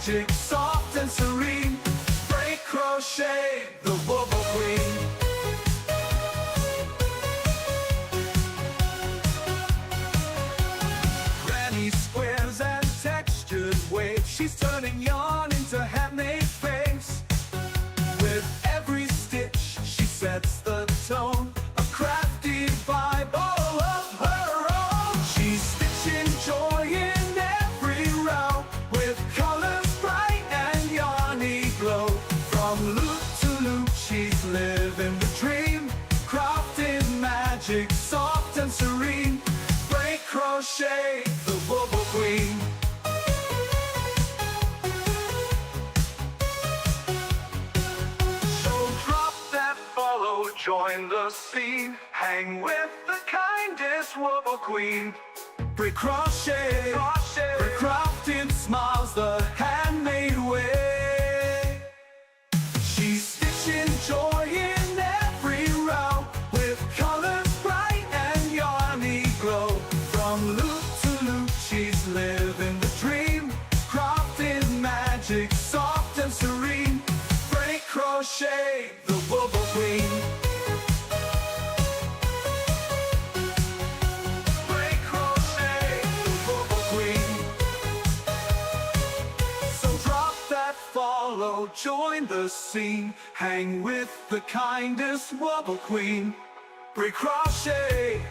magic, soft and serene. Break crochet, the wobble queen. Granny squares and textured waves, she's turning yarn into handmade frames. With every stitch, she sets the tone, a crafty vibe all of her own. She's stitching joy in every row, with colors bright and yarny glow. From loop to loop, she's living the dream, crafting magic, soft and serene. Break crochet, the wobble queen. Join the scene, hang with the kindest wobble queen. Break crochet, break crafting smiles the handmade way. She's stitching joy in every row, with colors bright and yarny glow. From loop to loop, she's living the dream, crafting magic, soft and serene. Break crochet, the wobble queen. Follow, join the scene, hang with the kindest wobble queen. Break crochet,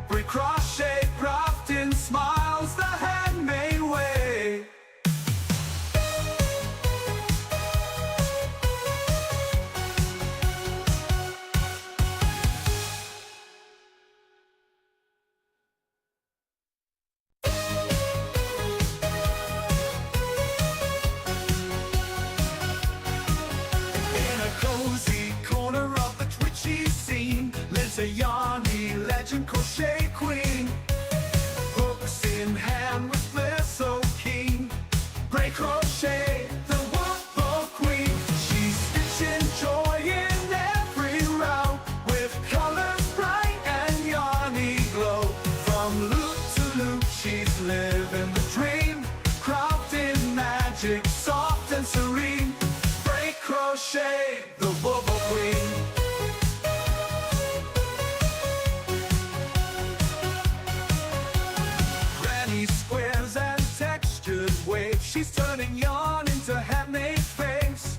crafting smiles the handmade way. A yarny legend crochet queen, hooks in hand with flair so keen. Break crochet, the wobble queen. She's stitching joy in every row, with colors bright and yarny glow. From loop to loop, she's living the dream, crafting magic, soft and serene. Break crochet, the wobble queen. She's turning yarn into handmade frames.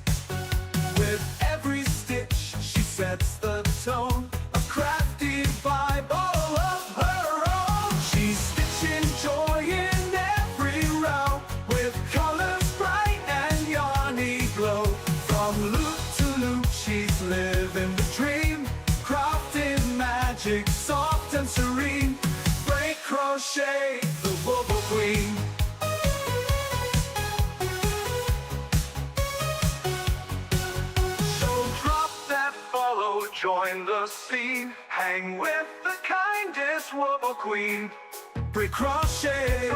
With every stitch, she sets the tone, a crafty vibe all of her own. She's stitching joy in every row, with colors bright and yarny glow. From loop to loop, she's living the dream, crafting magic, soft and serene. Break crochet, the wobble queen. Join the scene, hang with the kindest wobble queen. Break crochet,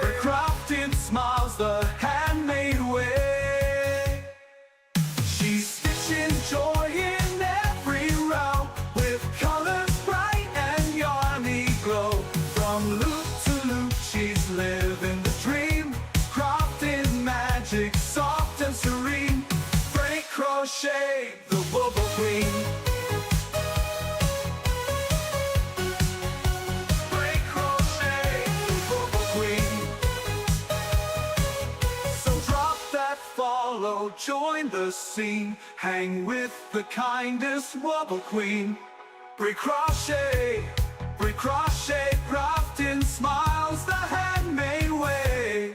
break crafting smiles the handmade way. She's stitching joy in every row, with colors bright and yarny glow. From loop to loop, she's living the dream, crafting magic, soft and serene. Break crochet, the wobble queen. Follow, join the scene, hang with the kindest wobble queen. Break crochet, crafting smiles the handmade way.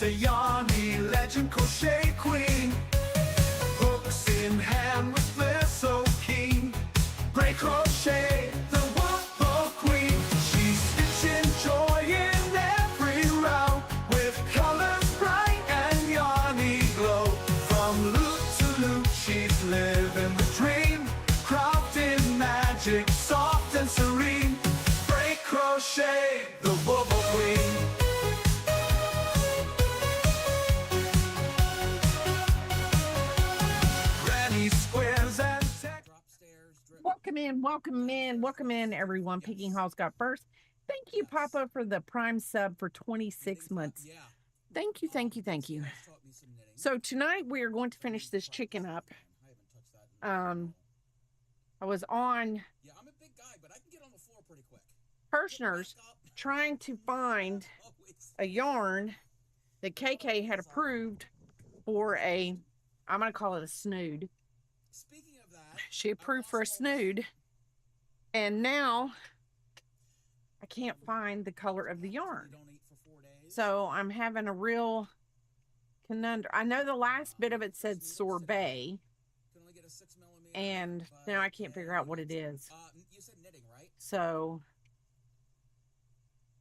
A yarny legend crochet queen, hooks in hand with flair so keen. Break crochet, the wobble queen. She's stitching joy in every row, with colors bright and yarny glow. From loop to loop, she's living the dream, crafting magic, soft and welcome in, everyone. Picking Hall's got first. Thank you, Papa, for the prime sub for 26 months. Thank you, thank you, thank you. So tonight we are going to finish this chicken up. I was on Hirschner's trying to find a yarn that KK had approved for I'm going to call it a snood. She approved for a snood, and now I can't find the color of the yarn. So I'm having a real conundrum. I know the last bit of it said sorbet, and now I can't figure out what it is. So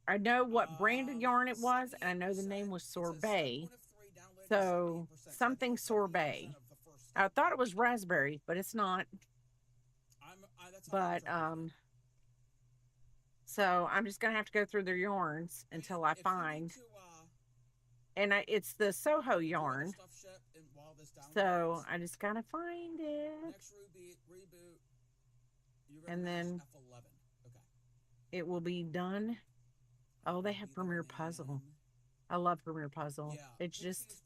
I know what brand of yarn it was, and I know the name was sorbet. So something sorbet. I thought it was raspberry, but it's not. But so I'm just gonna have to go through their yarns until I find. And it's the Soho yarn. So I just gotta find it. And then it will be done. Oh, they have Premier Puzzle. I love Premier Puzzle. It's just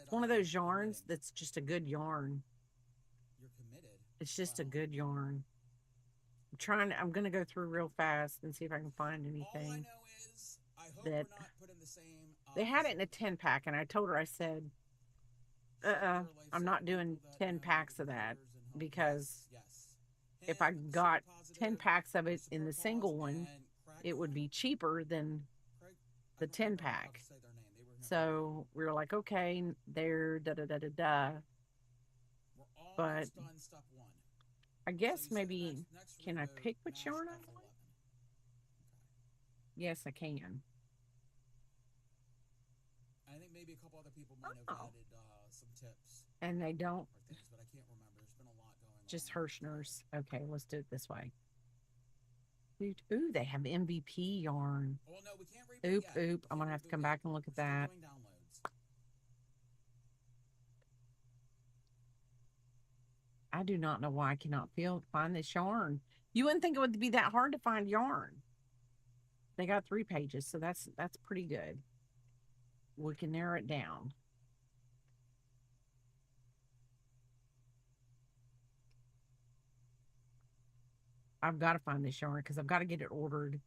one of those yarns that's just a good yarn. It's just a good yarn. I'm going to go through real fast and see if I can find anything that they had it in a 10 pack. And I told her, I said, I'm not doing 10 packs of that, because if I got 10 packs of it in the single one, it would be cheaper than the 10 pack. So we were like, okay, there, da da da da da. But I guess maybe, can I pick which yarn I want? Yes, I can. I think maybe a couple other people might have added some tips. And they don't. Or things, but I can't remember. There's been a lot going on. Just Hirschner's. Okay, let's do it this way. Ooh, they have MVP yarn. Well, no, we can't reboot yet. I'm going to have to come back and look at that. I do not know why I cannot find this yarn. You wouldn't think it would be that hard to find yarn. They got 3 pages, so that's pretty good. We can narrow it down. I've got to find this yarn because I've got to get it ordered,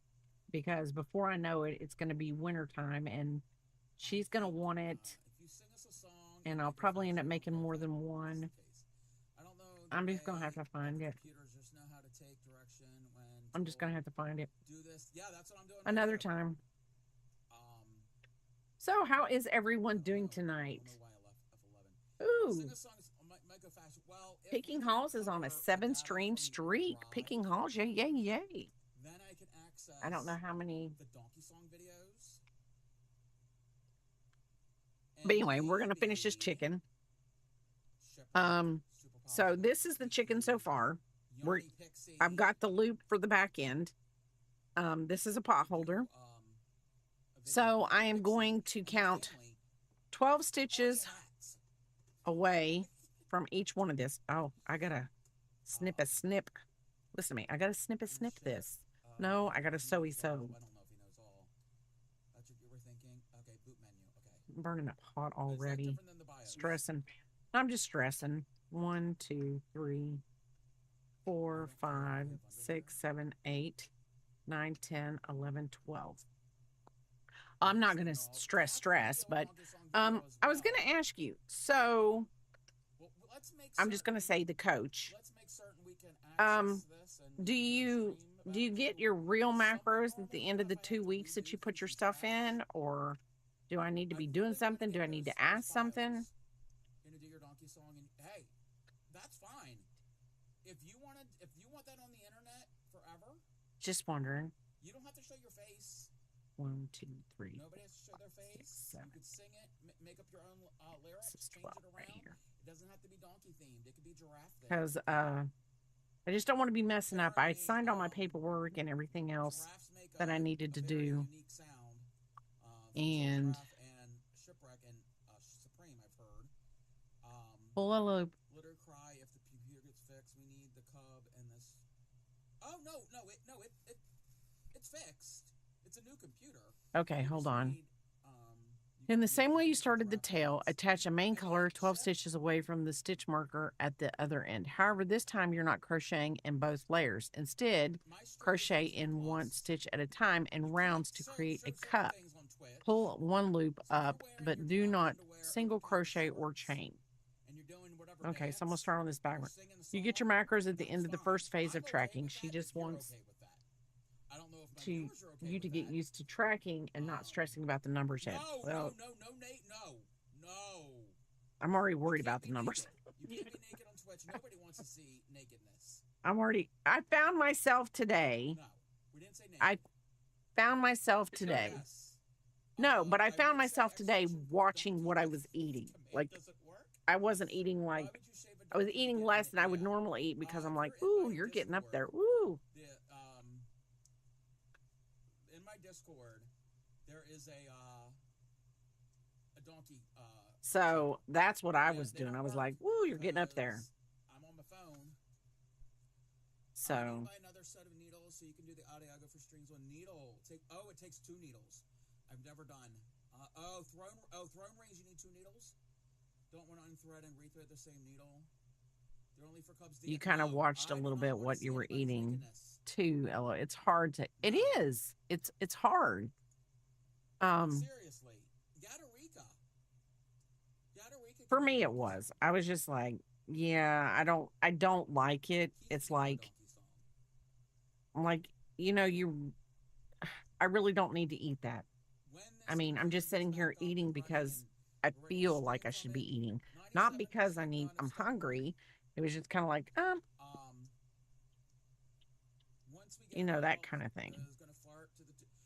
because before I know it, it's going to be winter time and she's going to want it. And I'll probably end up making more than one. I'm just going to have to find it. I'm just going to have to find it. Another time. So how is everyone doing tonight? Ooh. Picking Halls is on a 7-stream streak. Picking Halls, yay, yay, yay. I don't know how many. But anyway, we're going to finish this chicken. So this is the chicken so far. I've got the loop for the back end. This is a potholder. So I am going to count 12 stitches away from each one of this. Oh, I got to snip. Listen to me. I got to snip this. No, I got to sew. I'm burning up hot already. Stressing. I'm just stressing. 1, 2, 3, 4, 5, 6, 7, 8, 9, 10, 11, 12. I'm not going to stress, but I was going to ask you. So I'm just going to say the coach. Do you get your real macros at the end of the 2 weeks that you put your stuff in, or do I need to be doing something? Do I need to ask something? Hey, that's fine. If you want that on the internet forever. Just wondering. You don't have to show your face. 1, 2, 3. Nobody has to show their face. 6, 7. You could sing it, make up your own lyrics, change it around. Right here. It doesn't have to be donkey themed. It could be giraffe themed. Because I just don't want to be messing up. I signed all my paperwork and everything else that I needed to do. And shipwreck and Supreme, I've heard. Hello. Litter cry if the computer gets fixed. We need the cub and this Oh it's fixed. It's a new computer. Okay, You hold just on. need, In the you same way you need to started the grab tail, this. attach a main And color 12 ship. stitches away from the stitch marker at the other end. However, this time you're not crocheting in both layers. Instead, My string crochet is in one plus. stitch at a time You in can't rounds to sew create a certain cup. things on Twitch. Pull one loop So if you're up, wearing but your do block not underwear single over top your crochet or shorts, chain. and you're doing whatever Okay, so I'm going to dance, start on this or background. singing a You song, get your macros at the that's end of the fine. first phase I'm of okay tracking. with She that if just you're wants okay with that. I don't know if my to viewers are okay you with to get that. used to tracking and not stressing about the numbers yet. Well, Nate, no. I'm already You worried can't about be the numbers. naked. You can't be naked on Twitch. Nobody wants to see nakedness. I found myself today. No, we didn't say naked. I found myself today. Yes. No, but I found would say myself today exclamation point watching donkey what I with was eating. tomato. Like, Does it work? I wasn't eating Why like, would you shave a I was donkey eating to get less than I would yeah. normally eat because I'm If like, you're in ooh, my you're getting up there. Discord, Ooh. In my Discord, there is a donkey. So that's what I was They doing. don't I was work like, woo, you're getting up there. because I'm on my phone. So I need to buy another set of needles so you can do the adiago for strings on needle. It takes 2 needles. I've never done. Throne rings. You need 2 needles. Don't want to unthread and rethread the same needle. They're only for cubs. you kind of watched a little bit what you were eating too, Ella. It's hard to. It is. It's hard. Seriously, Yadarika. For me, it was. I was just like, yeah, I don't like it. It's like, I really don't need to eat that. I mean, I'm just sitting here eating because I feel like I should be eating, not because I'm hungry. It was just kind of like, that kind of thing.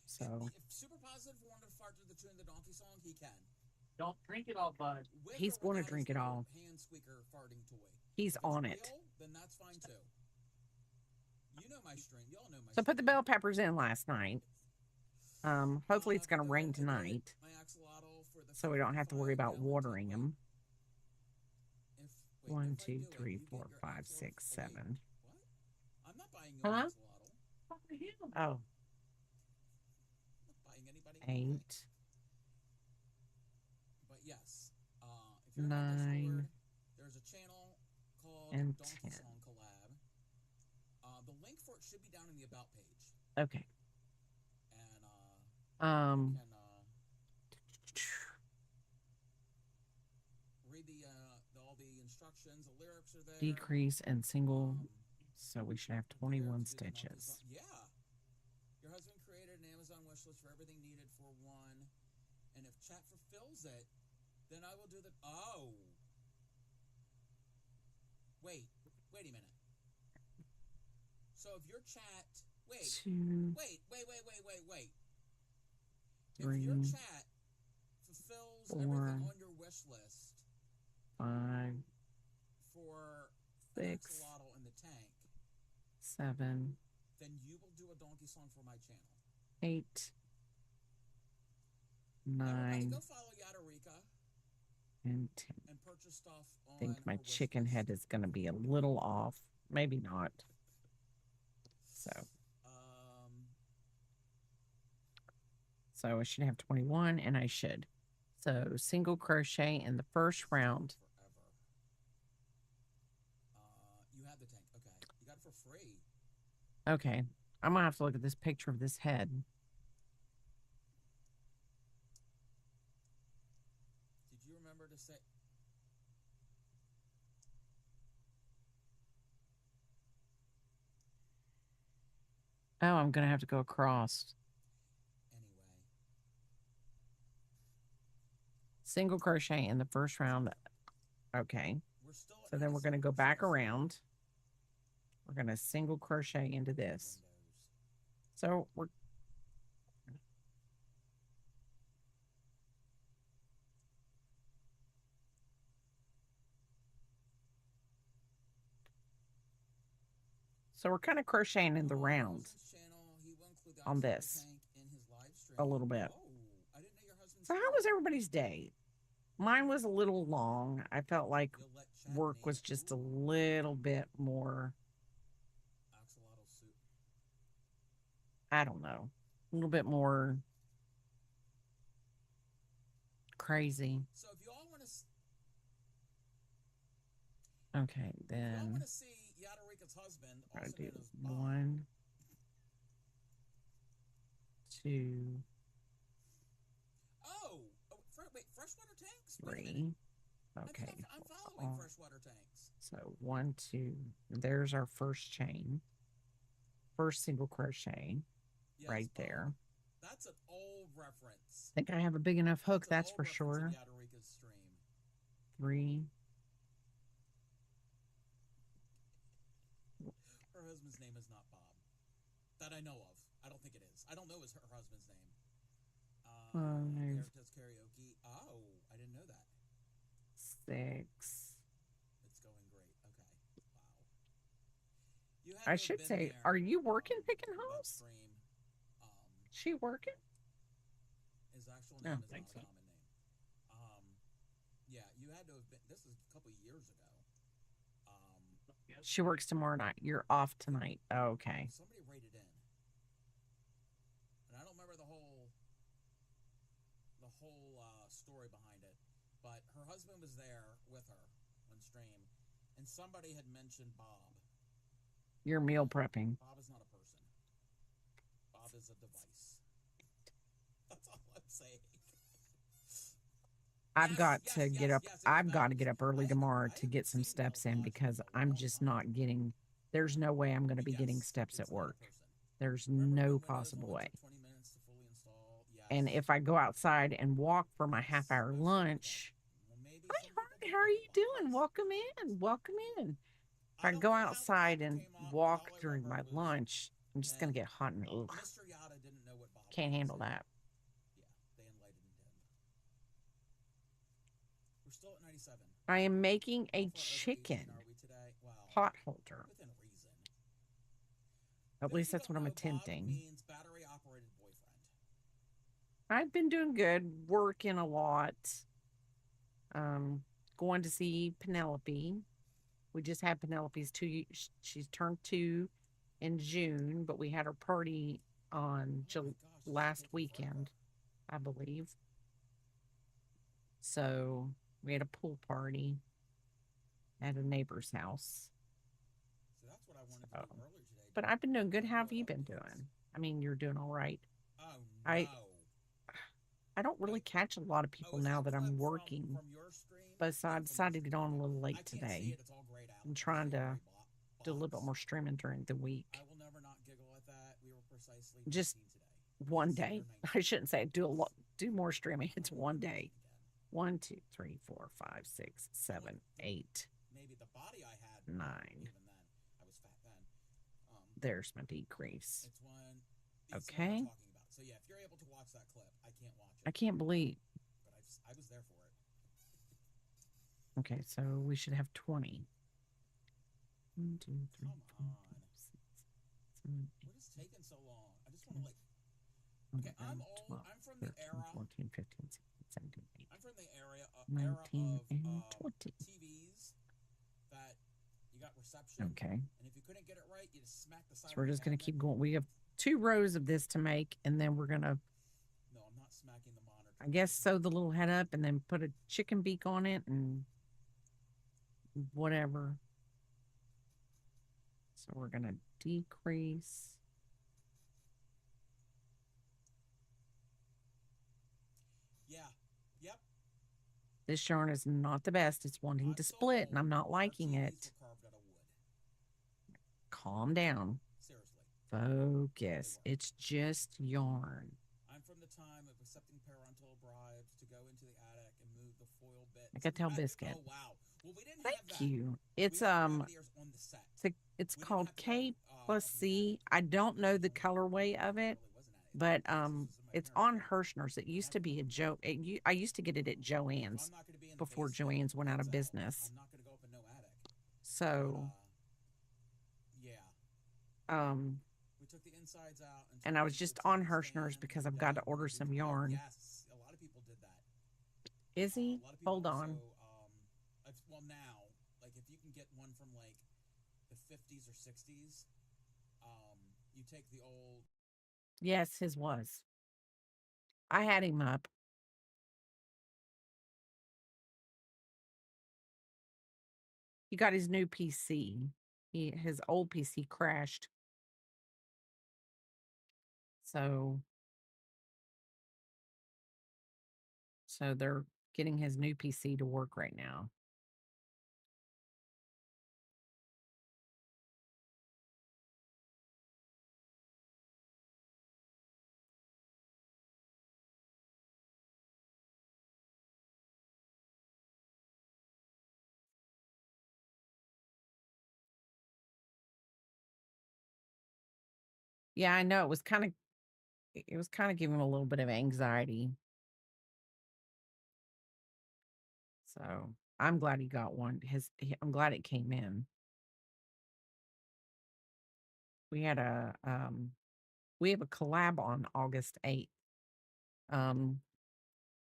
So if Super Positive wanted to fart to the tune of the donkey song, he can. don't drink it all, bud. With He's or going to without drink his it little all. hand squeaker farting toy. He's If on it's it. real, then that's fine too. You know my string. Y'all know my So string. put the bell peppers in last night. Hopefully it's going to rain tonight, My axolotl for the so we don't have to worry about 55 watering them. If 1, if I 2, do it, 3, you get 4, your 5, axolotl 6, for- wait, 7. What? I'm not buying you Huh? an axolotl. Oh, I'm not buying anybody anything. 8, But yes, if you're 9, on my Discord, there's a channel called and Donkey 10. Song Collab. The link for it should be down in the about page. Okay. And you can read all the instructions. The lyrics are there. Decrease and single. Um, So we should have the 21 lyrics to the donkey stitches. song. Yeah. Your husband created an Amazon wish list for everything needed for one, and if chat fulfills it, then I will do the. Oh. Wait a minute. So if your chat, wait. 2, If your 3, chat fulfills 4, everything on your wish list 5, for 6, an axolotl in the tank, 7, then you will do a donkey song for my channel. 8, Everybody 9, go follow Yadarika and 10. and purchase stuff on I think my her wish chicken list. head is going to be a little off. Maybe not. So I should have 21, and I should. So single crochet in the first round. Forever. You have the tank. Okay. You got it for free. Okay. I'm going to have to look at this picture of this head. Did you remember to say... Oh, I'm going to have to go across. Single crochet in the first round. Okay. So then we're going to go back around. We're going to single crochet into this. So we're kind of crocheting in the round on this a little bit. So how was everybody's day? Mine was a little long. I felt like work was just a little bit more I don't know, a little bit more crazy. So if you all want to, Okay, if you all want then to see Yadarika's husband, I also do known as Bob. 1, 2, Wait, freshwater tanks? Wait a 3. minute. Okay, I'm following all- freshwater tanks. so 1, 2. There's our first chain, first single crochet Yes, right Bob. there. That's an old reference. I think I have a big enough hook, that's an for old reference sure. in Yadarika's stream. 3. Her husband's name is not Bob. That I know of. I don't think it is. I don't know her husband's name. Eric does karaoke. Oh, I didn't know that. 6. It's going great. Okay. Wow. You I should say, are you working picking holes? Stream, She working? his actual I name don't is think not a so. common name. Yeah, you had to have been. This is a couple of years ago. She works tomorrow night. You're off tonight. Okay. Somebody rated in, and I don't remember the whole story behind it, but her husband was there with her on stream, and somebody had mentioned Bob. You're meal prepping. Bob is not a person. Bob is a device. That's all I'm saying. I've got to get up. I've got to get up early tomorrow to get some steps in because I'm just not getting. There's no way I'm going to be getting steps at work. There's no possible way. And if I go outside and walk for my half-hour lunch, hi, Harvey, how are you doing? Welcome in. Welcome in. If I go outside and walk during my lunch, I'm just going to get hot and ugh. Can't handle that. Yeah, they enlightened him. We're still at 97. I am making a chicken potholder. Within reason. At least that's what I'm attempting. Means battery-operated boyfriend. I've been doing good, working a lot. Going to see Penelope. We just had Penelope's she's turned 2 in June, but we had her party on last weekend, I believe. So we had a pool party at a neighbor's house. So that's what I wanted to do earlier today. But I've been doing good. How have you been doing? I mean, you're doing all right. Oh, no. I don't really catch a lot of people now that I'm working. From your stream? But so I decided to get on a little late today. It's all grayed out. I'm trying to do a little bit more streaming during the week. I will never not giggle at that. We were precisely Just today. one day. I shouldn't say do more streaming. It's one day. 1, 2, 3, 4, 5, 6, 7, 8, Maybe the body I had 9. Even then, I was fat then. There's my decrease. It's one. Okay. About. So yeah, if you're able to watch that clip, I can't watch it. I can't believe. But I was there for it. Okay, so we should have 20. 1, 2, 3, 4, 5, 6, 7, 8. What is taking so long? I just want to Okay, I'm old. 12, I'm from 13, the era. 14, 15, 16, 17, 18. I'm from the era 19 of and 20. TVs that you got reception. Okay. And if you couldn't get it right, you just smack the side. So we're just going to keep going. We have 2 rows of this to make, and then we're going to, No, I'm not smacking the monitor. I guess, sew the little head up and then put a chicken beak on it and whatever. So we're going to decrease. Yeah. Yep. This yarn is not the best. It's wanting to split, and I'm not liking it. Calm down. Seriously. Focus. It's just yarn. I'm from the time of accepting parental bribes to go into the attic and move the foil bit. I could tell Biscuit. Oh wow. Well, we didn't Thank have that. you. It's called K plus C. I don't know the colorway of it, but it's on Hirschner's. It used to be I used to get it at Joann's before Joann's went out of business. I'm not going to go up in no attic. So, yeah. We took the insides out and I was just on Hirschner's because I've got to order some yarn. Yes, a lot of people did that. Is he? Hold on. Well, now, like if you can get one from like the 50s or 60s, you take the old Yes, his was. I had him up. He got his new PC. His old PC crashed. So they're getting his new PC to work right now. Yeah, I know it was kind of giving him a little bit of anxiety. So I'm glad he got one. I'm glad it came in. We had we have a collab on August 8th. Um,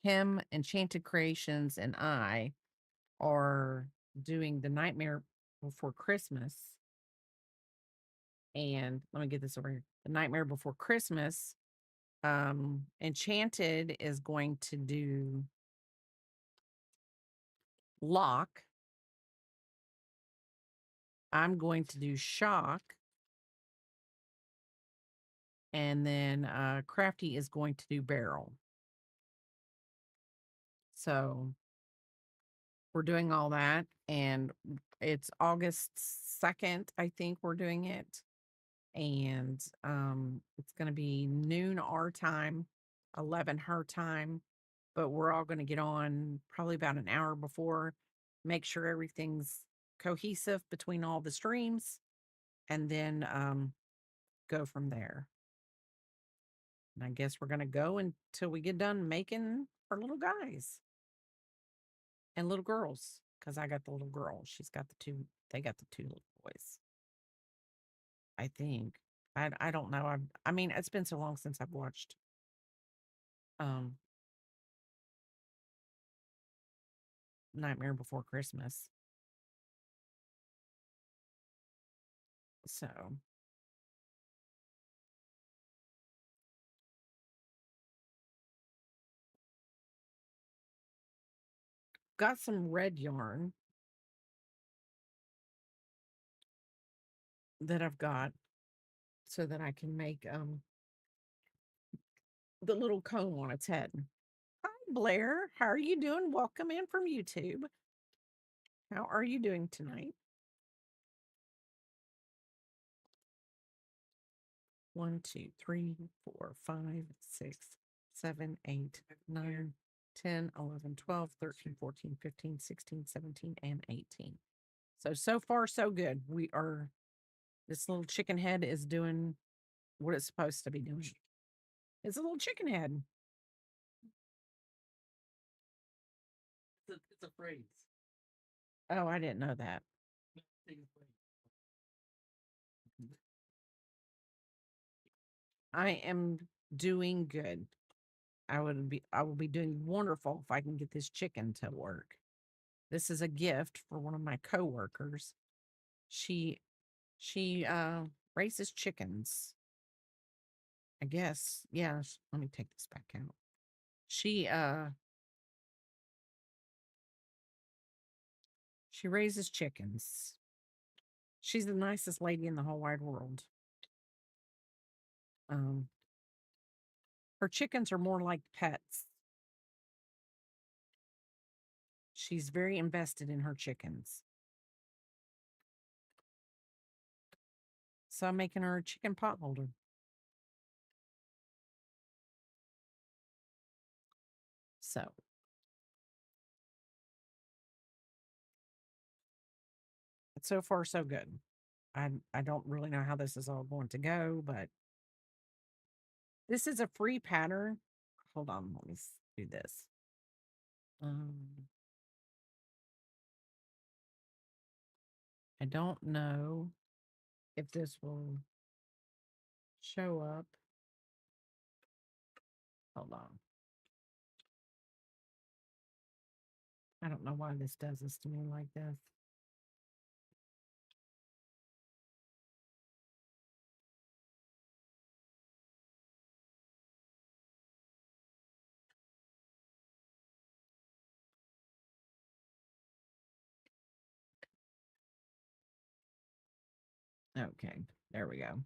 him, Enchanted Creations, and I are doing the Nightmare Before Christmas. And let me get this over here. The Nightmare Before Christmas. Enchanted is going to do Lock. I'm going to do Shock. And then Crafty is going to do Barrel. So we're doing all that. And it's August 2nd, I think we're doing it. And it's going to be noon our time, 11 her time. But we're all going to get on probably about an hour before, make sure everything's cohesive between all the streams, and then go from there. And I guess we're going to go until we get done making our little guys and little girls, because I got the little girl. She's got they got the two little boys. I think. I don't know. I mean, it's been so long since I've watched Nightmare Before Christmas. So got some red yarn that I've got so that I can make the little comb on its head. Hi Blair, how are you doing? Welcome in from YouTube. How are you doing tonight? 1, 2, 3, 4, 5, 6, 7, 8, 9, 10, 11, 12, 13, 14, 15, 16, 17, and 18. So far, so good. This little chicken head is doing what it's supposed to be doing. It's a little chicken head. It's a phrase. Oh, I didn't know that. I am doing good. I will be doing wonderful if I can get this chicken to work. This is a gift for one of my coworkers. She raises chickens. I guess. Yeah, let me take this back out. She raises chickens. She's the nicest lady in the whole wide world. Her chickens are more like pets. She's very invested in her chickens. So I'm making her a chicken pot holder. So so far so good. I don't really know how this is all going to go, but this is a free pattern. Hold on, let me do this. I don't know if this will show up. Hold on. I don't know why this does this to me like this. Okay, there we go.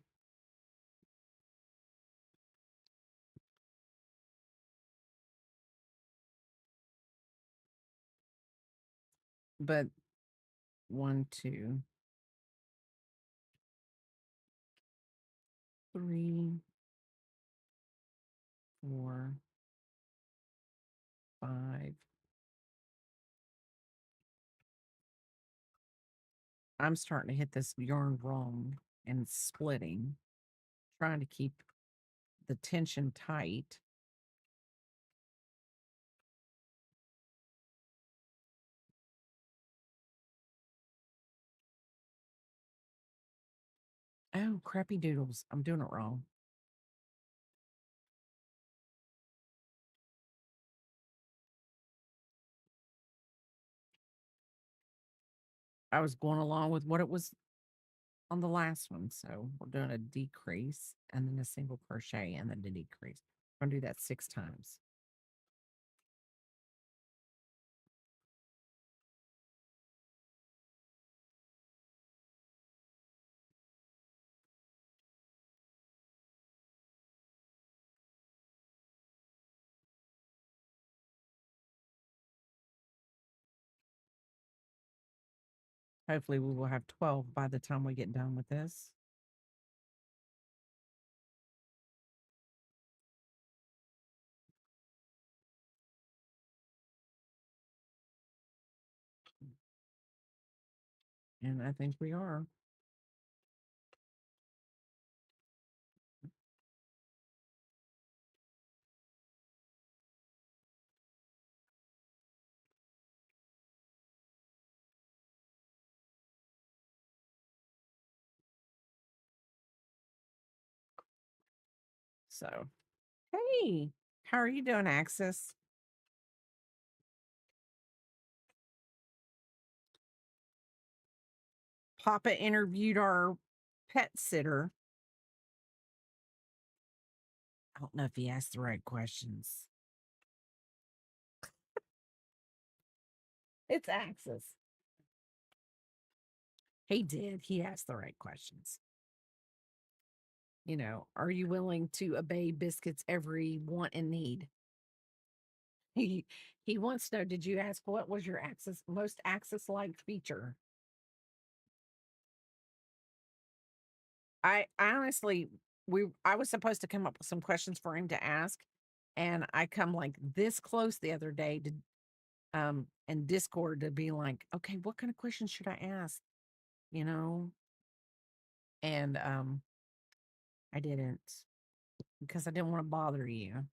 But 1, 2, 3, 4, 5. I'm starting to hit this yarn wrong and it's splitting. Trying to keep the tension tight. Oh, crappy doodles. I'm doing it wrong. I was going along with what it was on the last one. So we're doing a decrease and then a single crochet and then a decrease. I'm going to do that 6 times. Hopefully we will have 12 by the time we get done with this. And I think we are. So, hey, how are you doing, Axis? Papa interviewed our pet sitter. I don't know if he asked the right questions. It's Axis. He did. He asked the right questions. You know, are you willing to obey Biscuit's every want and need? He wants to know, did you ask what was your Axis most Axis-like feature? I honestly I was supposed to come up with some questions for him to ask, and I come like this close the other day to in Discord to be like, okay, what kind of questions should I ask? You know? And I didn't because I didn't want to bother you.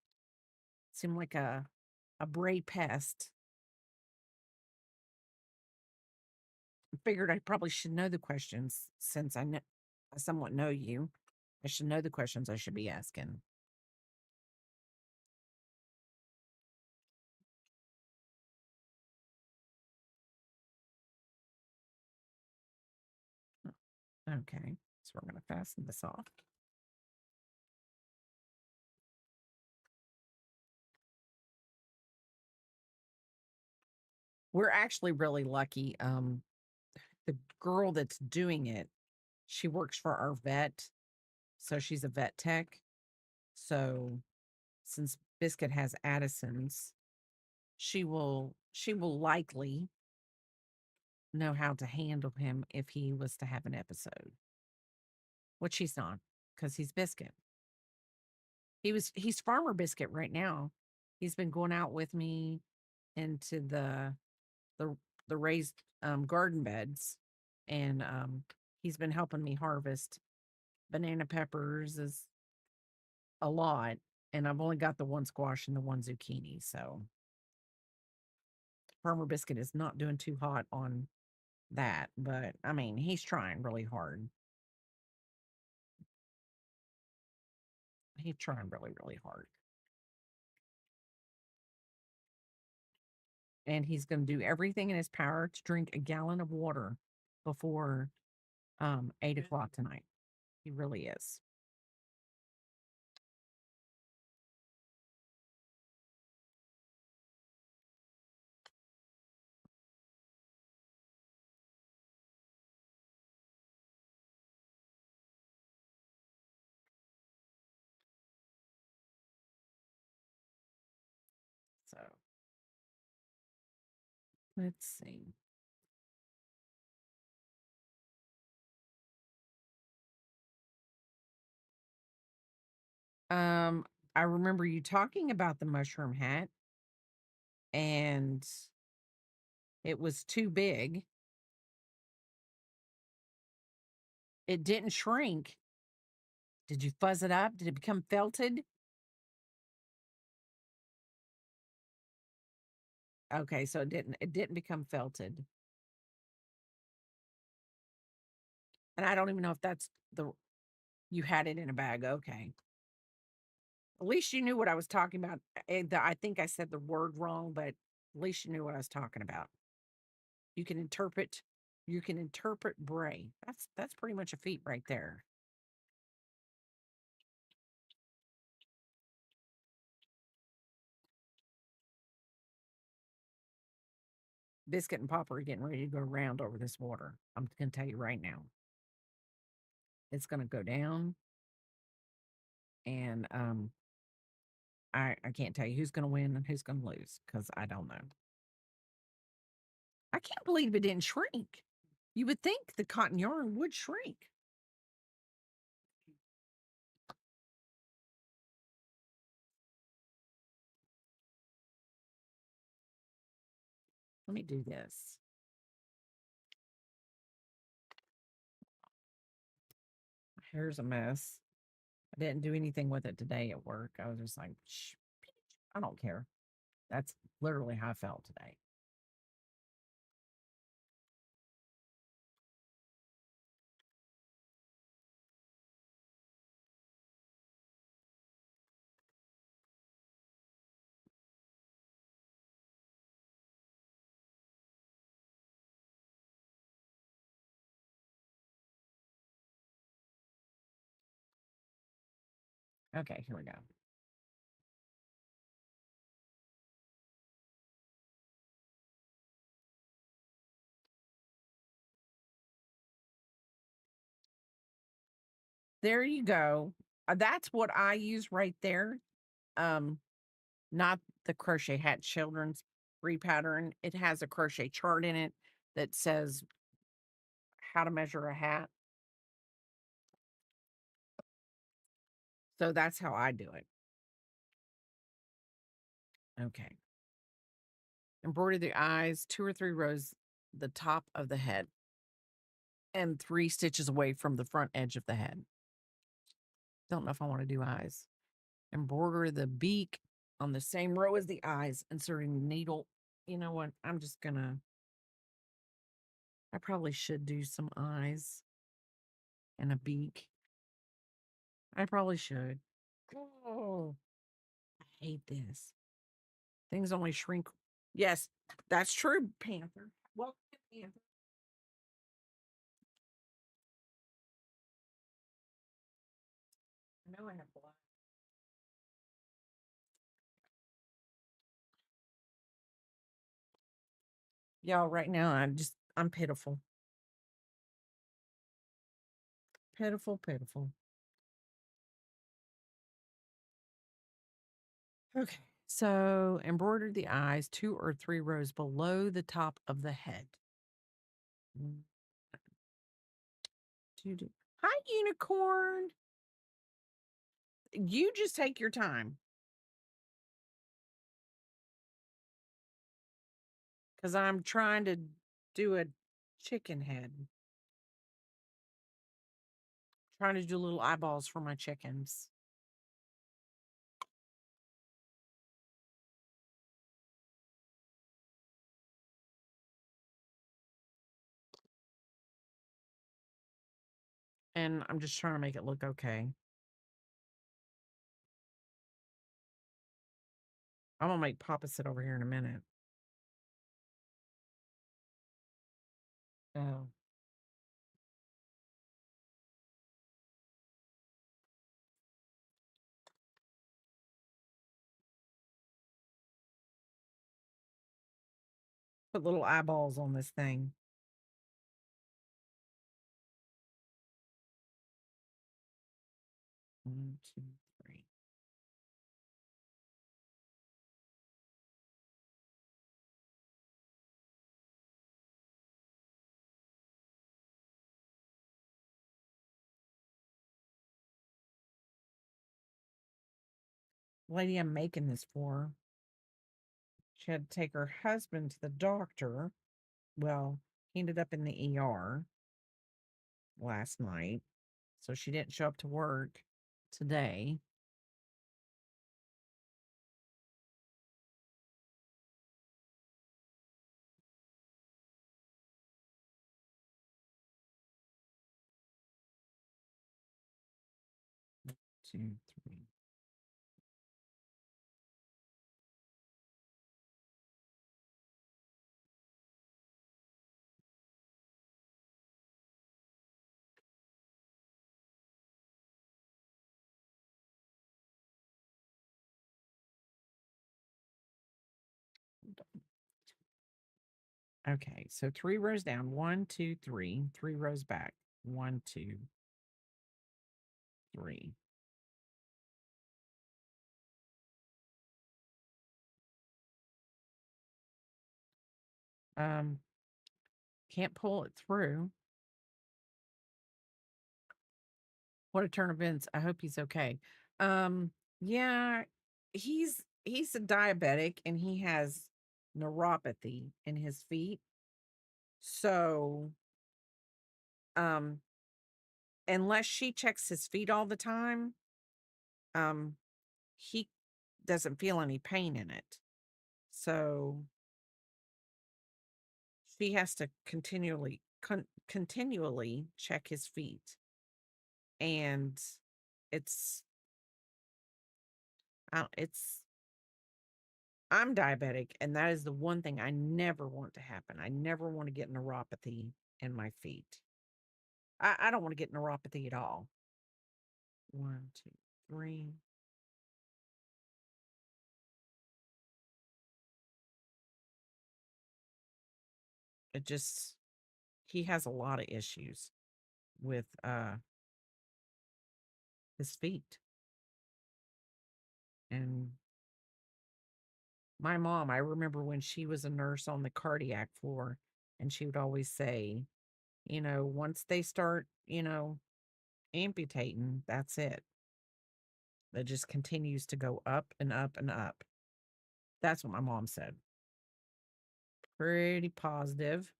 Seemed like a bray pest. Figured I probably should know the questions since I somewhat know you. I should know the questions I should be asking. Okay, so we're going to fasten this off. We're actually really lucky. The girl that's doing it, she works for our vet, so she's a vet tech. So since Biscuit has Addison's, she will likely know how to handle him if he was to have an episode, which he's not because he's Biscuit. He's Farmer Biscuit right now. He's been going out with me into the the raised garden beds, and he's been helping me harvest banana peppers is a lot, and I've only got the one squash and the one zucchini. So Farmer Biscuit is not doing too hot on that, but I mean, he's trying really hard. He's trying really, really hard. And he's going to do everything in his power to drink a gallon of water before 8 o'clock tonight. He really is. So let's see. I remember you talking about the mushroom hat, and it was too big. It didn't shrink. Did you fuzz it up? Did it become felted? Okay, so it didn't become felted. And I don't even know if that's you had it in a bag. Okay. At least you knew what I was talking about. I think I said the word wrong, but at least you knew what I was talking about. You can interpret bray. That's pretty much a feat right there. Biscuit and Papa are getting ready to go around over this water. I'm going to tell you right now. It's going to go down, and I can't tell you who's going to win and who's going to lose because I don't know. I can't believe it didn't shrink. You would think the cotton yarn would shrink. Let me do this. My hair's a mess. I didn't do anything with it today at work. I was just like, shh, I don't care. That's literally how I felt today. Okay, here we go. There you go. That's what I use right there. Um, Not the Crochet Hat Children's free pattern. It has a crochet chart in it that says how to measure a hat. So that's how I do it. Okay. Embroider the eyes, 2 or 3 rows the top of the head, and 3 stitches away from the front edge of the head. Don't know if I want to do eyes. Embroider the beak on the same row as the eyes, inserting the needle. You know what? I probably should do some eyes and a beak. I probably should. Oh, I hate this. Things only shrink. Yes, that's true, Panther. Welcome, Panther. I know I have black. Y'all, right now, I'm pitiful. Pitiful, pitiful. Okay. So embroider the eyes 2 or 3 rows below the top of the head. Hi, unicorn. You just take your time. Because I'm trying to do a chicken head. Trying to do little eyeballs for my chickens. And I'm just trying to make it look okay. I'm going to make Papa sit over here in a minute. Oh. Put little eyeballs on this thing. One, two, three. lady I'm making this for, she had to take her husband to the doctor. Well, he ended up in the ER last night, so she didn't show up to work today. Two, three. Okay, so 3 rows down. 1, 2, 3. 3 rows back. 1, 2, 3. Um, can't pull it through. What a turn of events. I hope he's okay. Yeah, he's a diabetic and he has neuropathy in his feet. So, um, unless she checks his feet all the time, um, he doesn't feel any pain in it. So she has to continually check his feet, and it's it's I'm diabetic, and that is the one thing I never want to happen. I never want to get neuropathy in my feet. I don't want to get neuropathy at all. 1, 2, 3. It just he has a lot of issues with his feet. And my mom, I remember when she was a nurse on the cardiac floor, and she would always say, once they start, amputating, that's it. It just continues to go up and up and up. That's what my mom said. Pretty positive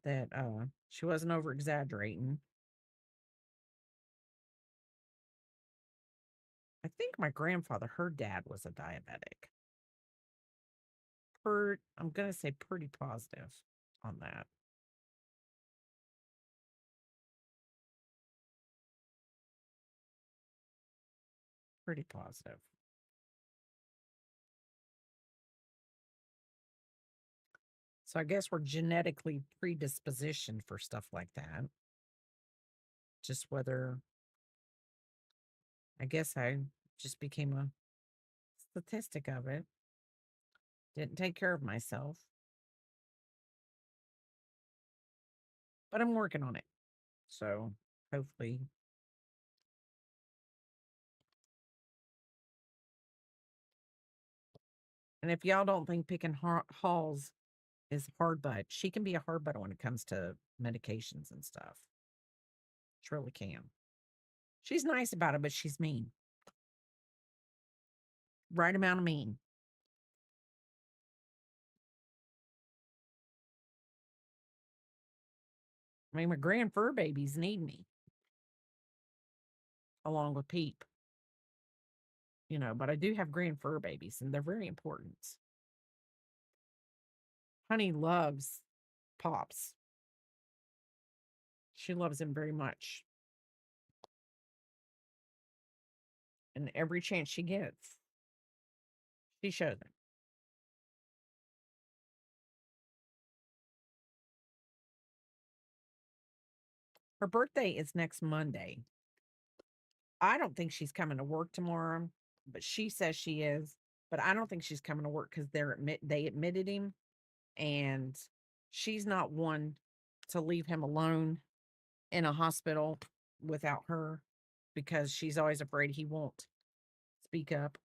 that she wasn't over exaggerating. I think my grandfather, her dad, was a diabetic. I'm gonna say pretty positive on that. Pretty positive. So I guess we're genetically predispositioned for stuff like that. Just whether I guess I just became a statistic of it. Didn't take care of myself. But I'm working on it. So hopefully. And if y'all don't think picking Halls is hard butt, she can be a hard butt when it comes to medications and stuff. She really can. She's nice about it, but she's mean. Right amount of mean. I mean, my grand fur babies need me. Along with Peep. But I do have grand fur babies, and they're very important. Honey loves Pops. She loves him very much. And every chance she gets, she shows him. Her birthday is next Monday. I don't think she's coming to work tomorrow, but she says she is. But I don't think she's coming to work because they admitted him, and she's not one to leave him alone in a hospital without her because she's always afraid he won't speak up.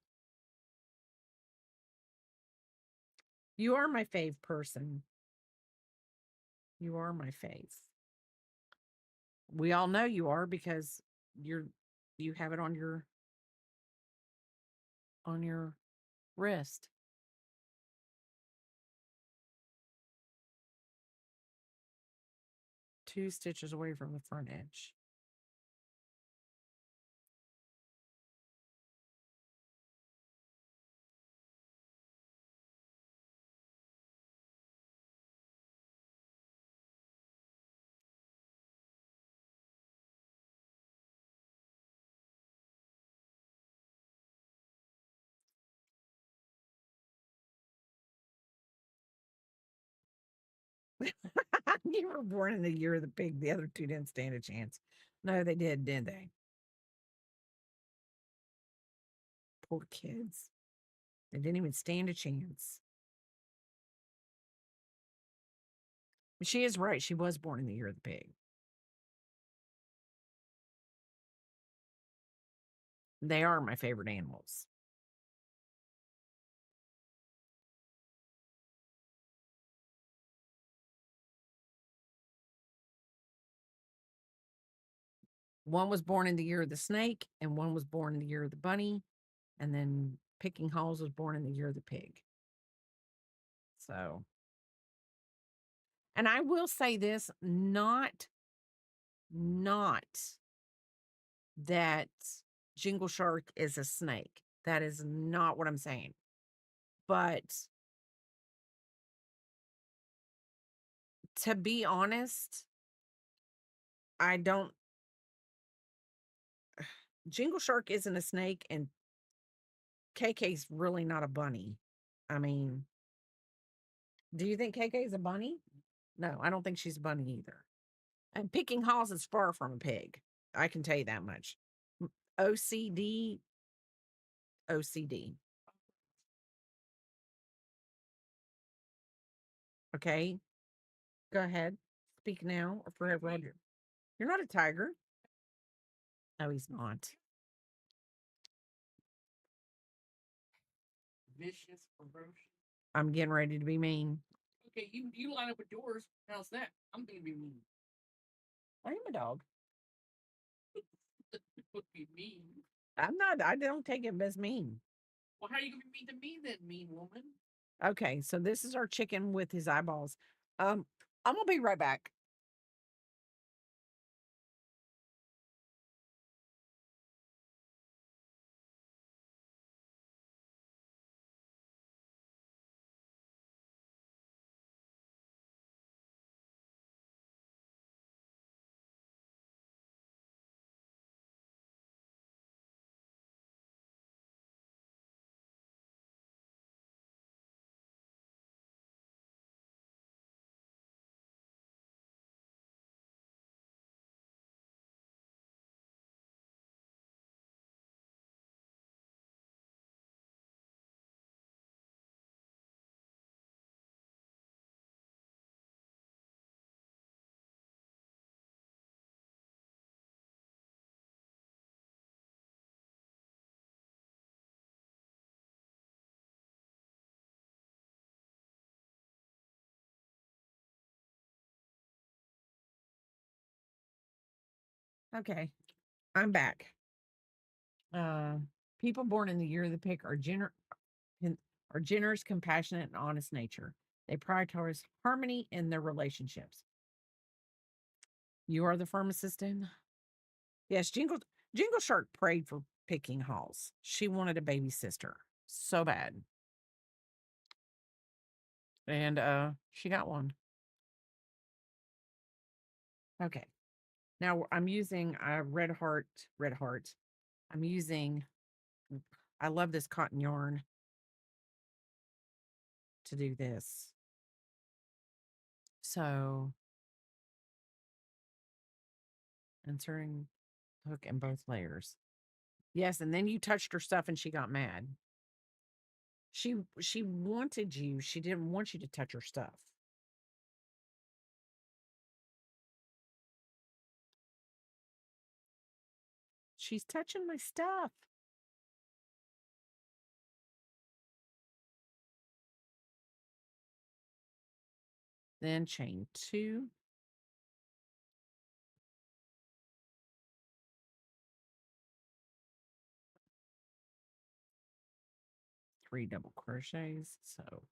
You are my fave person. You are my fave. We all know you are because you're You have it on your wrist. Two stitches away from the front edge. You were born in the year of the pig. The other two didn't stand a chance. No, they didn't they? Poor kids. They didn't even stand a chance. But she is right. She was born in the year of the pig. They are my favorite animals. One was born in the year of the snake, and one was born in the year of the bunny, and then Picking Halls was born in the year of the pig. So, and I will say this, not that Jingle Shark is a snake. That is not what I'm saying. But to be honest, I don't. Jingle Shark isn't a snake, and KK's really not a bunny. I mean, do you think KK is a bunny? No, I don't think she's a bunny either. And Picking Halls is far from a pig. I can tell you that much. OCD, OCD. Okay, go ahead. Speak now or forever hold your. You're not a tiger. No, he's not. Vicious, ferocious. I'm getting ready to be mean. Okay, you line up with yours. How's that? I'm gonna be mean. I am a dog. Would be mean. I'm not. I don't take it as mean. Well, how are you gonna be mean to me then, mean woman? Okay, so this is our chicken with his eyeballs. I'm gonna be right back. Okay, I'm back. Uh, People born in the year of the pig are generous, compassionate, and honest nature. They prioritize harmony in their relationships. You are the pharmacist in? Yes, Jingle Shark prayed for Picking Halls. She wanted a baby sister so bad. And she got one. Okay. Now I'm using red heart. I'm using I love this cotton yarn to do this. So inserting hook in both layers. Yes, and then you touched her stuff and she got mad. She wanted you. She didn't want you to touch her stuff. She's touching my stuff. Then chain 2. 3 double crochets. So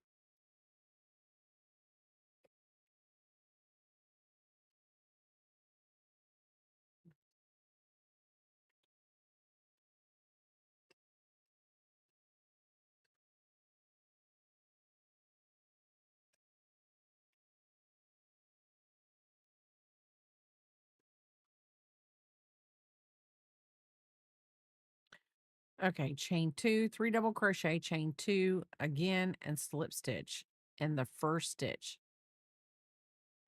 okay, chain 2, 3 double crochet, chain 2 again, and slip stitch in the first stitch.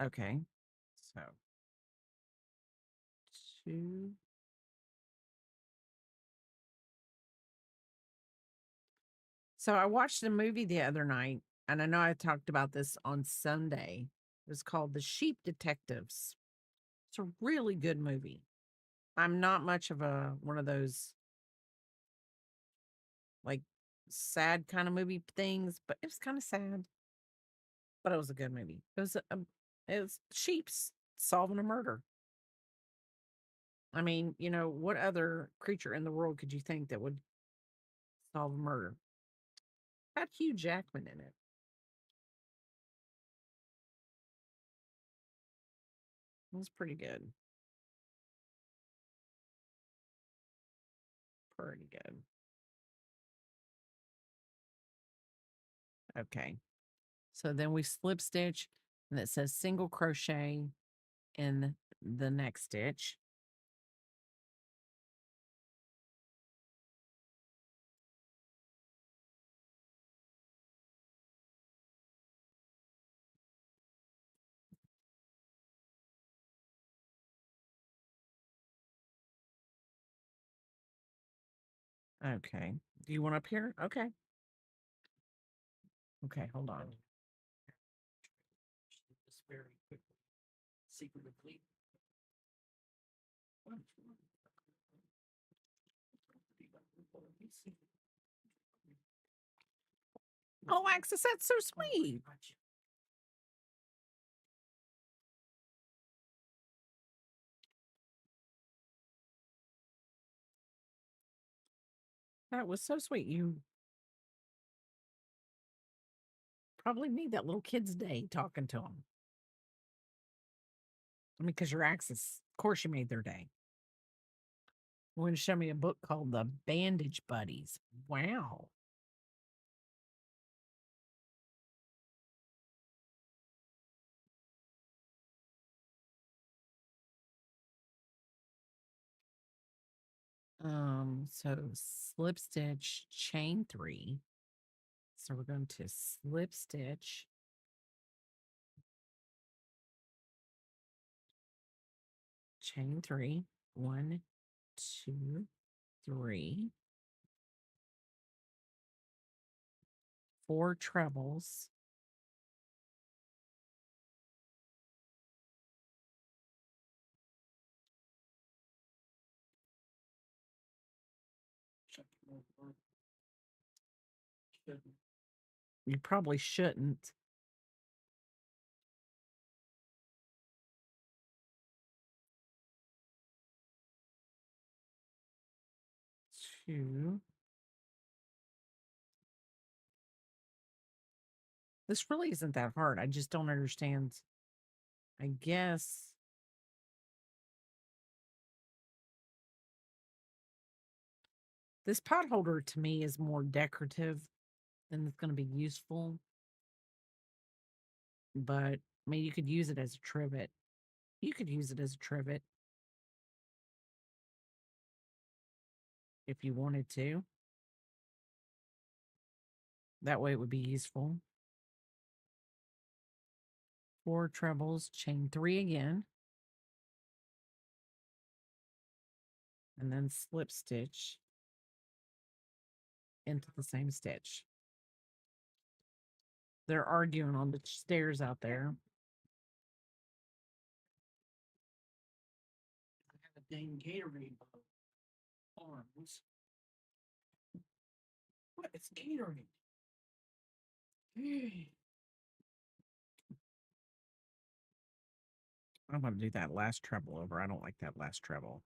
Okay, so 2. So I watched a movie the other night, and I know I talked about this on Sunday. It was called The Sheep Detectives. It's a really good movie. I'm not much of a one of those like sad kind of movie things, but it was kind of sad. But it was a good movie. It was sheep's solving a murder. I mean, what other creature in the world could you think that would solve a murder? Had Hugh Jackman in it. It was pretty good. Pretty good. Okay. So then we slip stitch and it says single crochet in the next stitch. Okay. Do you want up here? Okay. Okay, hold on. This very quickly. Secretly. Oh, Axis, that's so sweet. That was so sweet. You probably need that little kid's day talking to them. I mean, because your Axis, of course, you made their day. You want to show me a book called The Bandage Buddies. Wow. So slip stitch, chain 3. So we're going to slip stitch, chain 3, 1, 2, 3, 4 trebles, you probably shouldn't. Two. This really isn't that hard. I just don't understand. I guess this pot holder to me is more decorative than it's going to be useful. But I mean, you could use it as a trivet. You could use it as a trivet if you wanted to. That way it would be useful. 4 trebles, chain 3 again. And then slip stitch into the same stitch. They're arguing on the stairs out there. I have a dang Gatorade arms. What? It's Gatorade. Hey. I'm going to do that last treble over. I don't like that last treble.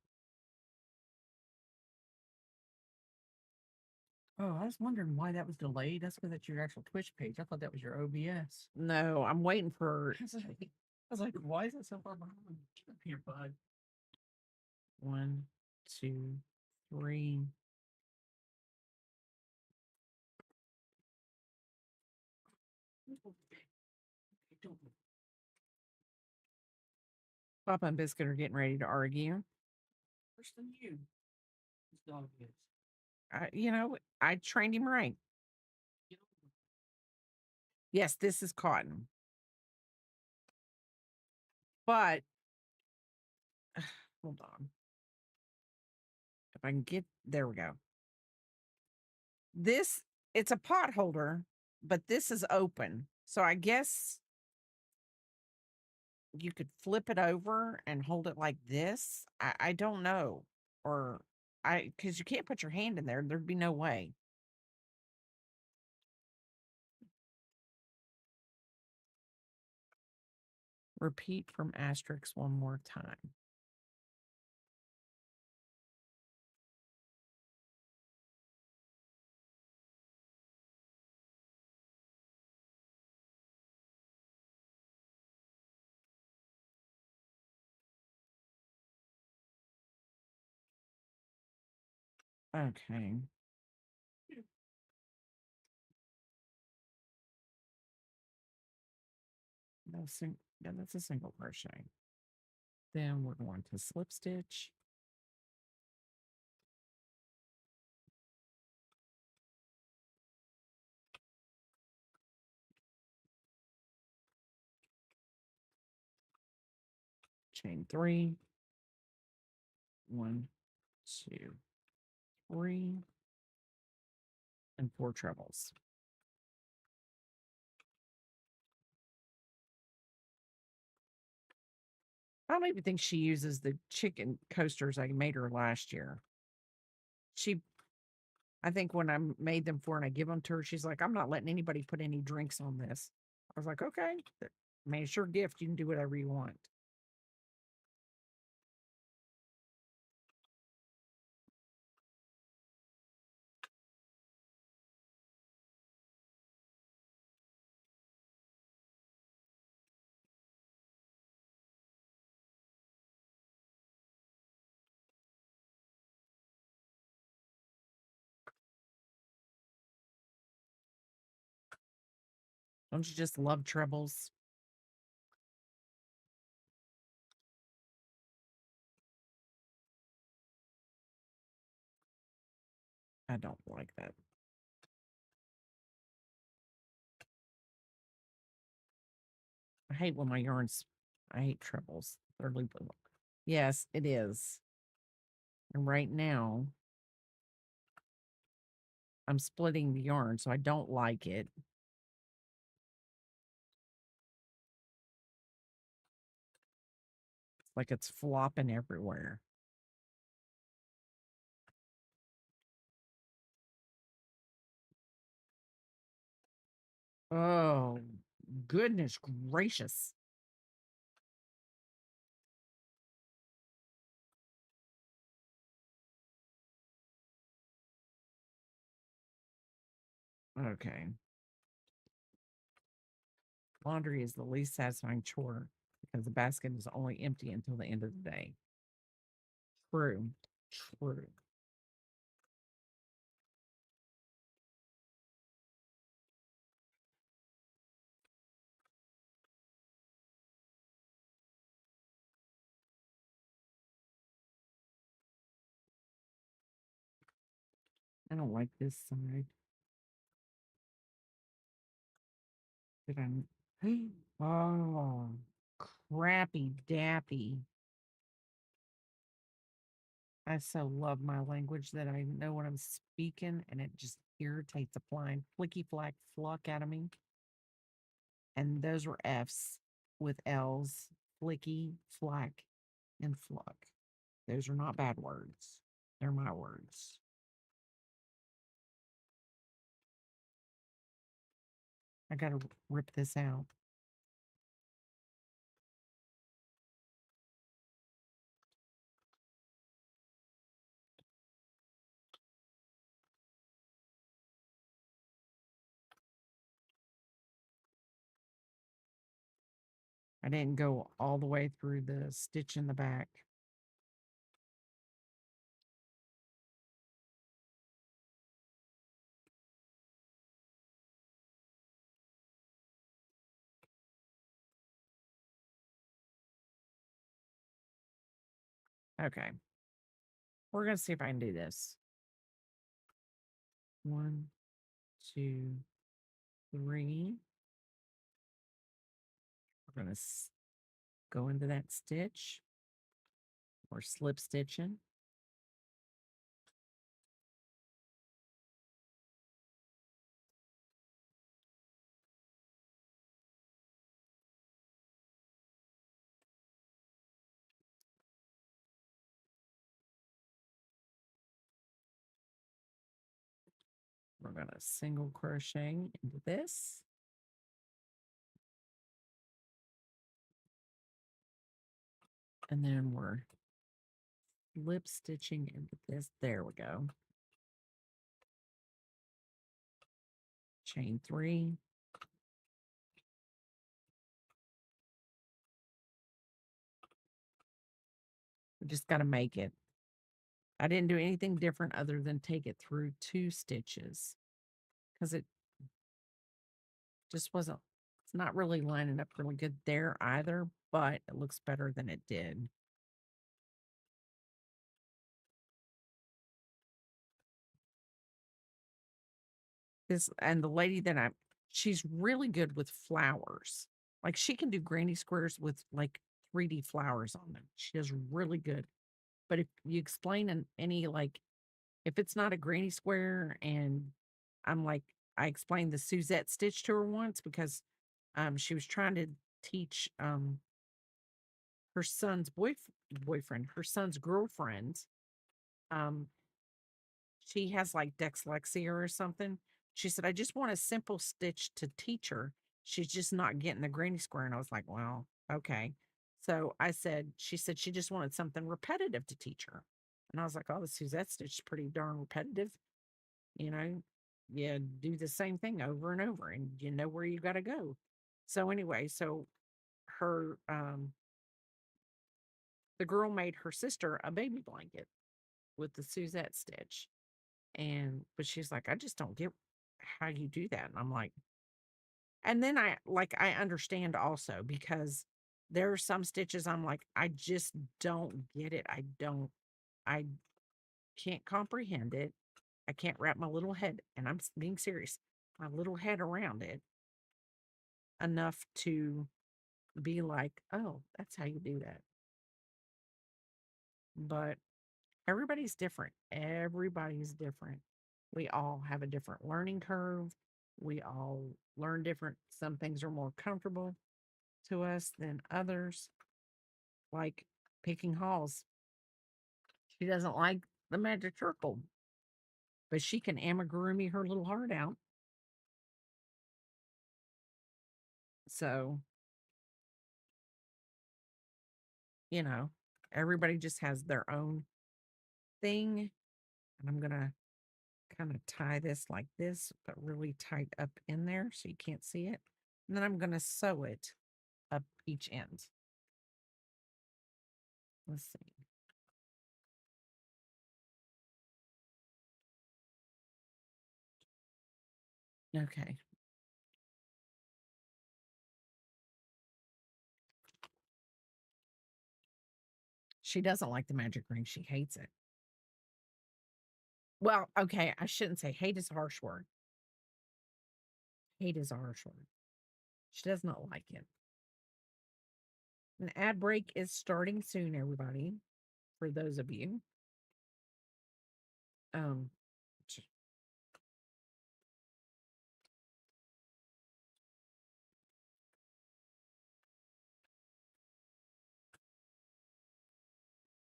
Oh, I was wondering why that was delayed. That's because that's your actual Twitch page. I thought that was your OBS. No, I'm waiting for I was like, why is it so far behind? Get up here, bud. 1, 2, 3. Papa and Biscuit are getting ready to argue. Worse than you. This dog is. I trained him right. Yes, this is cotton. But hold on. If I can get there we go. It's a pot holder, but this is open. So I guess you could flip it over and hold it like this. I don't know. Or because you can't put your hand in there. There'd be no way. Repeat from asterisk one more time. Okay. Yeah, that's a single crochet. Then we're going to slip stitch. Chain 3. 1, 2, 3, and 4 trebles. I don't even think she uses the chicken coasters I made her last year. I think when I made them for her and I give them to her, she's like, I'm not letting anybody put any drinks on this. I was like, okay. I mean, it's your gift. You can do whatever you want. Don't you just love trebles? I don't like that. I hate when my yarns, I hate trebles. They're loop. Yes, it is. And right now, I'm splitting the yarn, so I don't like it. It's like it's flopping everywhere. Oh, goodness gracious. Okay. Laundry is the least satisfying chore because the basket is only empty until the end of the day. True. True. I don't like this side. Did I? Oh, crappy dappy. I so love my language that I know what I'm speaking and it just irritates a flying flicky flack fluck out of me. And those were F's with L's, flicky, flack, and fluck. Those are not bad words. They're my words. I gotta rip this out. I didn't go all the way through the stitch in the back. Okay. We're going to see if I can do this. 1, 2, 3. We're going to go into that stitch. We're slip stitching. We're going to single crochet into this. And then we're slip stitching into this. There we go. Chain 3. We just got to make it. I didn't do anything different other than take it through 2 stitches because it just wasn't, it's not really lining up really good there either, but it looks better than it did. And the lady that she's really good with flowers. Like she can do granny squares with like 3D flowers on them. She does really good. But if you explain any like, if it's not a granny square and I explained the Suzette stitch to her once because she was trying to teach her son's boyfriend, her son's girlfriend. Um, she has like dyslexia or something. She said, I just want a simple stitch to teach her. She's just not getting the granny square. And I was like, well, okay. So she said she just wanted something repetitive to teach her. And I was like, oh, the Suzette stitch is pretty darn repetitive. You know, you do the same thing over and over and you know where you got to go. So anyway, so her, the girl made her sister a baby blanket with the Suzette stitch. But she's like, I just don't get how you do that. And I'm like, and then I understand also because there are some stitches I'm like, I just don't get it. I can't comprehend it. I can't wrap my little head, and I'm being serious, my little head around it enough to be like, oh, that's how you do that. But everybody's different. Everybody's different. We all have a different learning curve. We all learn different. Some things are more comfortable to us than others, like picking halls. She doesn't like the magic circle, but she can amigurumi her little heart out. So, everybody just has their own thing. And I'm going to kind of tie this like this, but really tight up in there so you can't see it. And then I'm going to sew it up each end. Let's see. Okay. She doesn't like the magic ring. She hates it. Well, okay, I shouldn't say hate is a harsh word. Hate is a harsh word. She does not like it. An ad break is starting soon, everybody. For those of you. Um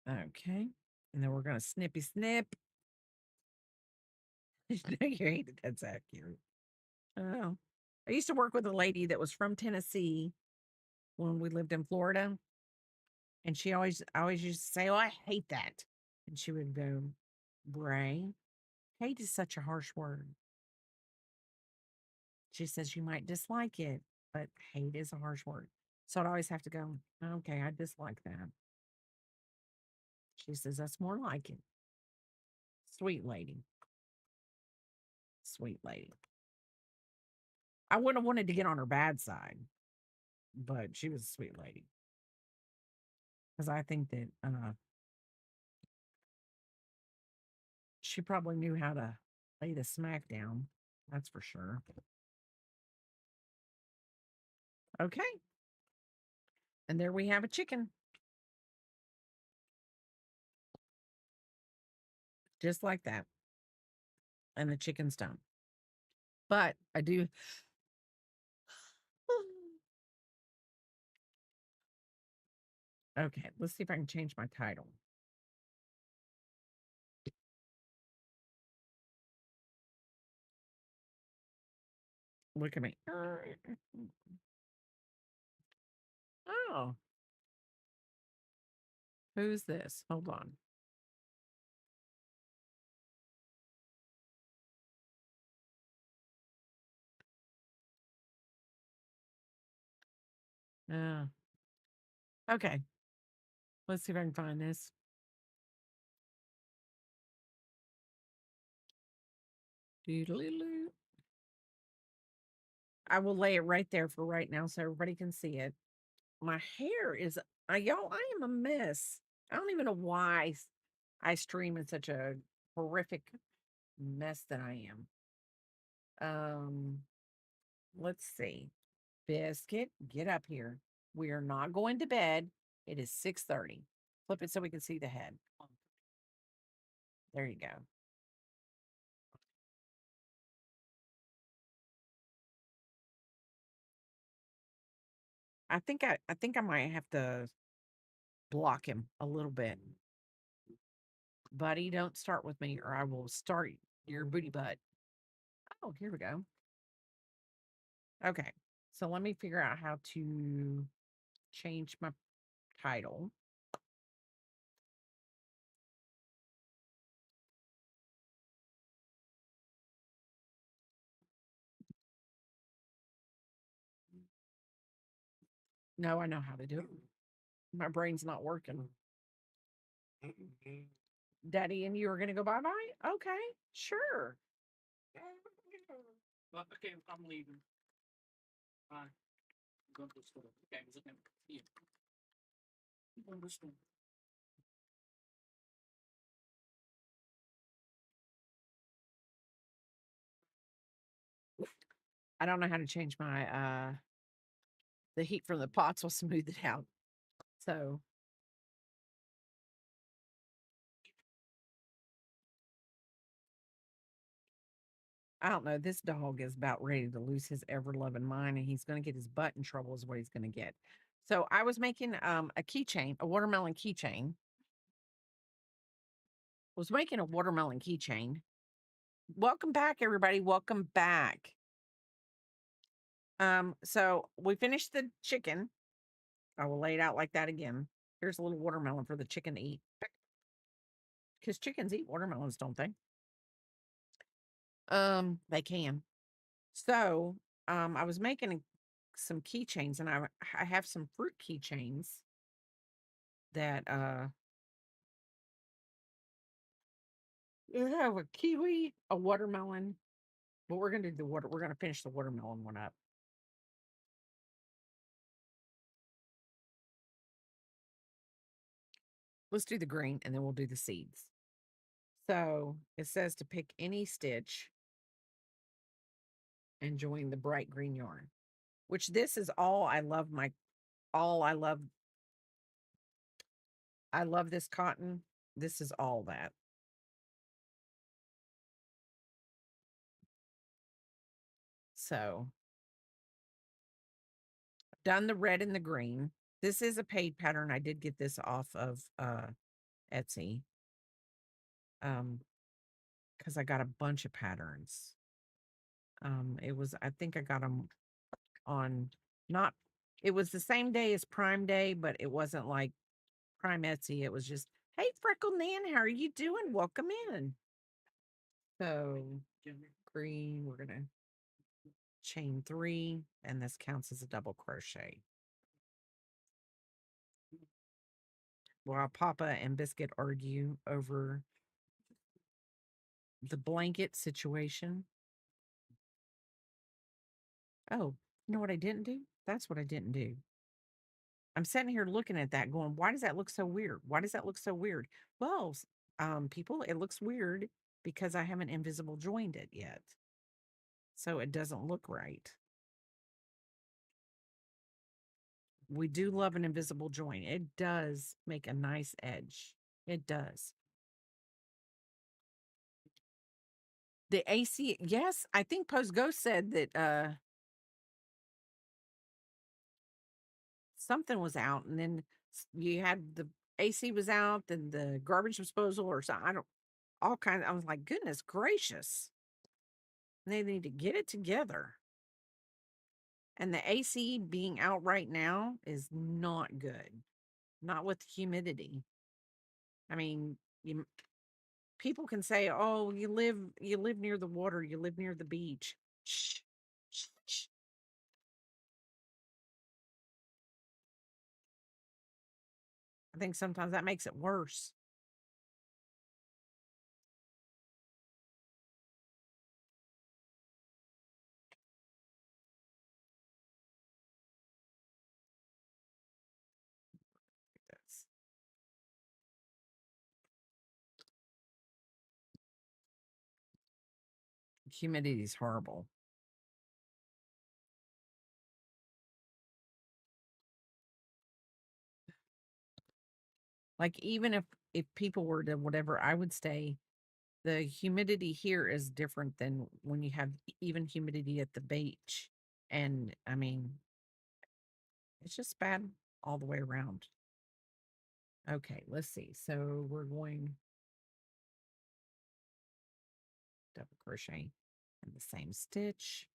Okay. And then we're gonna snippy snip. I know you hated that's accurate. Oh. I used to work with a lady that was from Tennessee when we lived in Florida. And I always used to say, oh, I hate that. And she would go, Bray, hate is such a harsh word. She says you might dislike it, but hate is a harsh word. So I'd always have to go, okay, I dislike that. She says, that's more like it. Sweet lady. Sweet lady. I wouldn't have wanted to get on her bad side, but she was a sweet lady. Because I think that she probably knew how to lay the smack down. That's for sure. Okay. And there we have a chicken. Just like that. And the chicken's done. But I do. Okay, let's see if I can change my title. Look at me. Oh. Who's this? Hold on. Okay. Let's see if I can find this. Doodly-loo. I will lay it right there for right now so everybody can see it. My hair is, y'all, I am a mess. I don't even know why I stream in such a horrific mess that I am. Let's see. Biscuit, get up here. We are not going to bed. It is 6:30. Flip it so we can see the head. There you go. I think I might have to block him a little bit. Buddy, don't start with me or I will start your booty butt. Oh, here we go. Okay. So let me figure out how to change my title. No, I know how to do it. My brain's not working. Daddy and you are going to go bye-bye? Okay, sure. Well, okay, I'm leaving. Bye. I'm going to the store. Okay, is it now? Yeah. I'm going to the store. I don't know how to change my the heat from the pots will smooth it out. So I don't know. This dog is about ready to lose his ever loving mind and he's going to get his butt in trouble is what he's going to get. So I was making a keychain, a watermelon keychain. Was making a watermelon keychain. Welcome back, everybody. Welcome back. So we finished the chicken. I will lay it out like that again. Here's a little watermelon for the chicken to eat. Because chickens eat watermelons, don't they? They can. So, I was making some keychains and I have some fruit keychains that you have a kiwi, a watermelon. But we're gonna do we're gonna finish the watermelon one up. Let's do the green and then we'll do the seeds. So it says to pick any stitch and join the bright green yarn, which this is all I love I love this cotton. This is all that. So done the red and the green. This is a paid pattern. I did get this off of Etsy. Because I got a bunch of patterns. I think I got them on not, it was the same day as Prime Day, but it wasn't like Prime Etsy. It was just, hey, Freckle Nan, how are you doing? Welcome in. So green, we're gonna chain 3, and this counts as a double crochet. while Papa and Biscuit argue over the blanket situation. Oh, you know what I didn't do? That's what I didn't do. I'm sitting here looking at that going, why does that look so weird? Why does that look so weird? Well, people, it looks weird because I haven't invisible joined it yet. So it doesn't look right. We do love an invisible join. It does make a nice edge. It does. The AC, yes, I think Post Ghost said that something was out, and then you had the AC was out, and the garbage disposal or something. I don't all kinds. I was like, goodness gracious. They need to get it together. And the AC being out right now is not good. Not with humidity. I mean, people can say, "Oh, you live near the water, you live near the beach." Shh. Shh, shh. I think sometimes that makes it worse. That's humidity is horrible. Like even if people were to whatever, I would say the humidity here is different than when you have even humidity at the beach. And I mean, it's just bad all the way around. Okay, let's see. So we're going double crochet in the same stitch.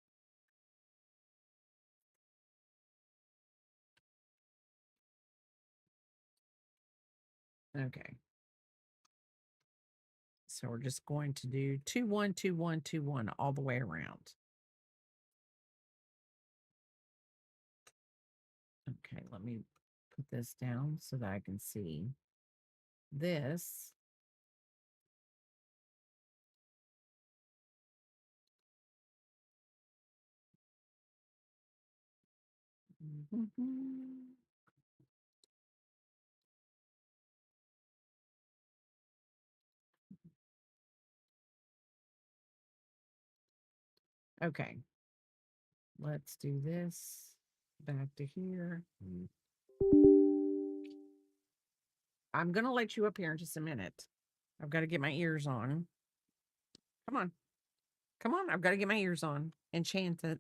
Okay. So we're just going to do 2 1 2 1 2 1 all the way around. Okay, let me put this down so that I can see this. Okay. Let's do this. Back to here. I'm going to let you up here in just a minute. I've got to get my ears on. Come on. Come on. I've got to get my ears on. Enchanted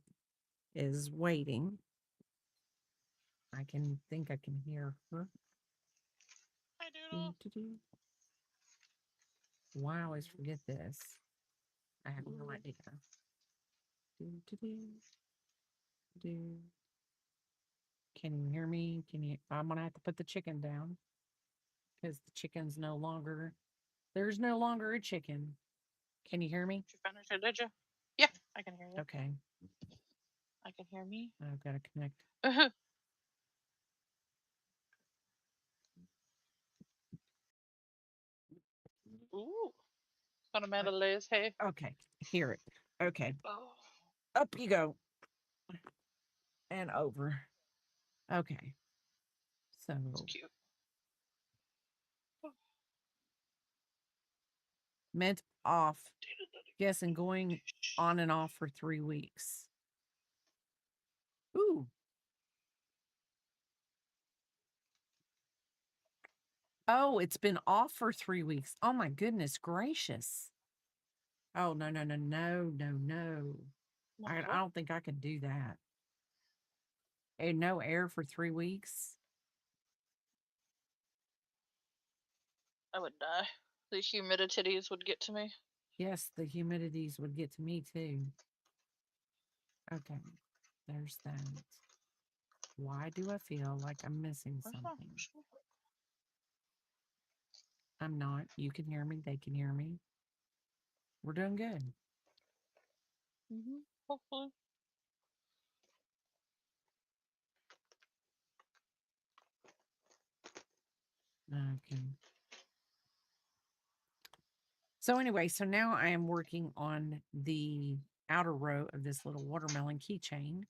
is waiting. I think I can hear her. Hi, Doodle. Why I always forget this? I have no idea. Can you hear me? I'm gonna have to put the chicken down because the chicken's no longer. There's no longer a chicken. Can you hear me? Did you finish it, did you? Yeah, I can hear you. Okay. I can hear me. I've got to connect. Ooh. Son Amanda lays hay. Okay. Hear it. Okay. Oh. Up you go. And over. Okay. So It's cute. meant off. Yes, and going on and off for 3 weeks. Ooh. Oh, it's been off for 3 weeks. Oh my goodness gracious. Oh no. I don't think I could do that. And no air for 3 weeks. I would die. The humidities would get to me. Yes, the humidities would get to me too. Okay, there's that. Why do I feel like I'm missing something? I'm not. You can hear me. They can hear me. We're doing good. Hopefully. Okay. So anyway, so now I am working on the outer row of this little watermelon keychain.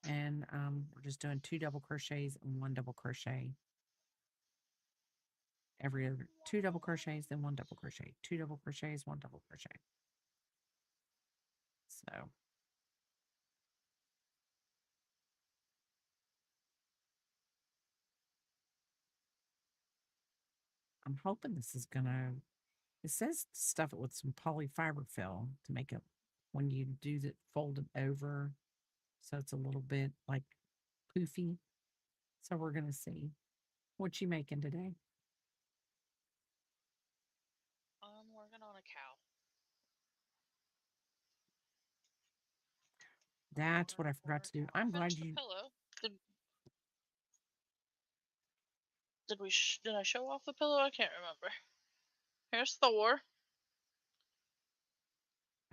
And we're just doing 2 double crochets and 1 double crochet. Every other 2 double crochets, then 1 double crochet. 2 double crochets, 1 double crochet. So I'm hoping this is gonna. It says stuff it with some polyfiber fill to make it when you do it, fold it over, so it's a little bit like poofy. So we're gonna see what you making today. I'm working on a cow. That's what I forgot to do. I'm glad Finished the you. pillow. Did did I show off the pillow? I can't remember. Here's Thor.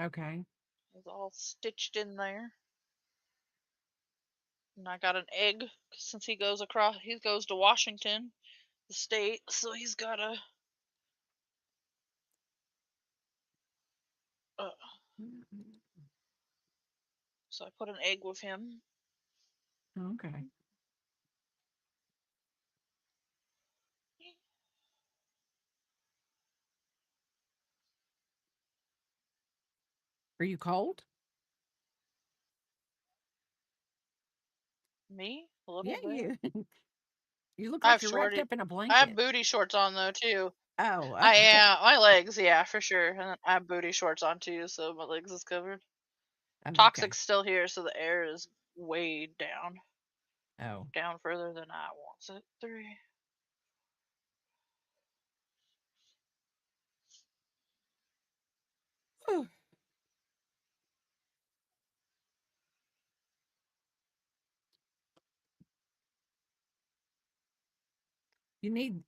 Okay. It's all stitched in there. And I got an egg since he goes to Washington, the state, so he's got a. So I put an egg with him. Okay. Are you cold? Me? A little Yeah, bit. you. You look I like have you're wrapped shorty. up in a I have blanket. booty shorts on though too. Oh, I okay. am my legs, yeah, for sure. And I have booty shorts on too, so my legs is covered. Okay. Toxic's still here, so the air is way down, Oh. down further than I want it. 3. You need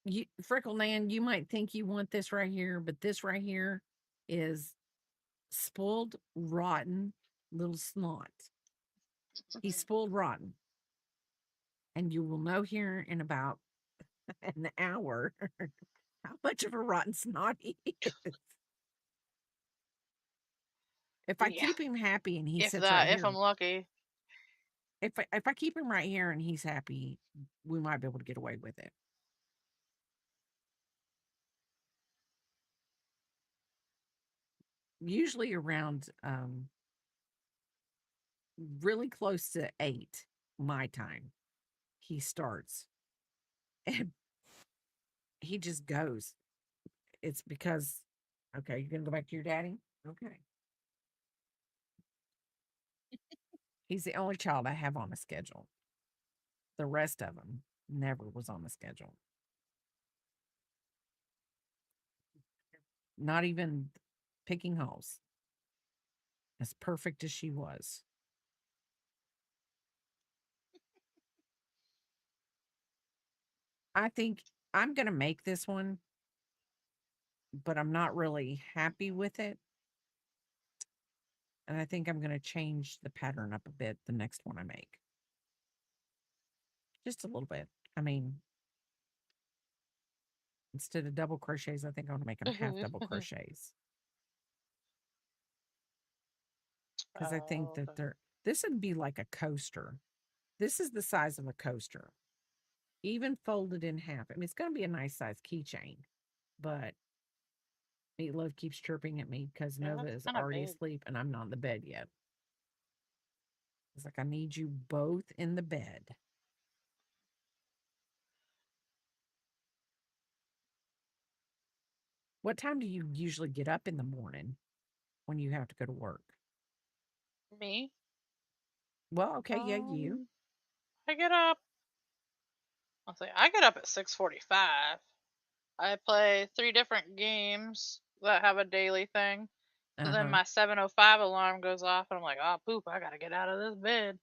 you Freckle Man, you might think you want this right here, but this right here is spoiled, rotten little snot. He's spoiled rotten. And you will know here in about an hour how much of a rotten snot he is. If I Yeah, keep him happy and he if sits right that, if here, I'm lucky. if I keep him right here and he's happy, we might be able to get away with it. Usually around really close to 8 my time, he starts and he just goes. It's because, okay, you're gonna go back to your daddy? Okay. He's the only child I have on a schedule. The rest of them never was on the schedule. Not even picking holes. As perfect as she was. I think I'm gonna make this one, but I'm not really happy with it. And I think I'm gonna change the pattern up a bit the next one I make. Just a little bit. I mean, instead of double crochets, I think I want to make them half double crochets. Because I think that Okay. this would be like a coaster. This is the size of a coaster, even folded in half. I mean, it's going to be a nice size keychain, but Meatloaf keeps chirping at me because Yeah, Nova that's is kind of already big. asleep and I'm not in the bed yet. It's like, I need you both in the bed. What time do you usually get up in the morning when you have to go to work? Me? Well, okay, yeah, you. I get up. I get up at 6:45. I play 3 different games that have a daily thing. So then Uh-huh. my 7:05 alarm goes off, and I'm like, oh poop, I gotta get out of this bed.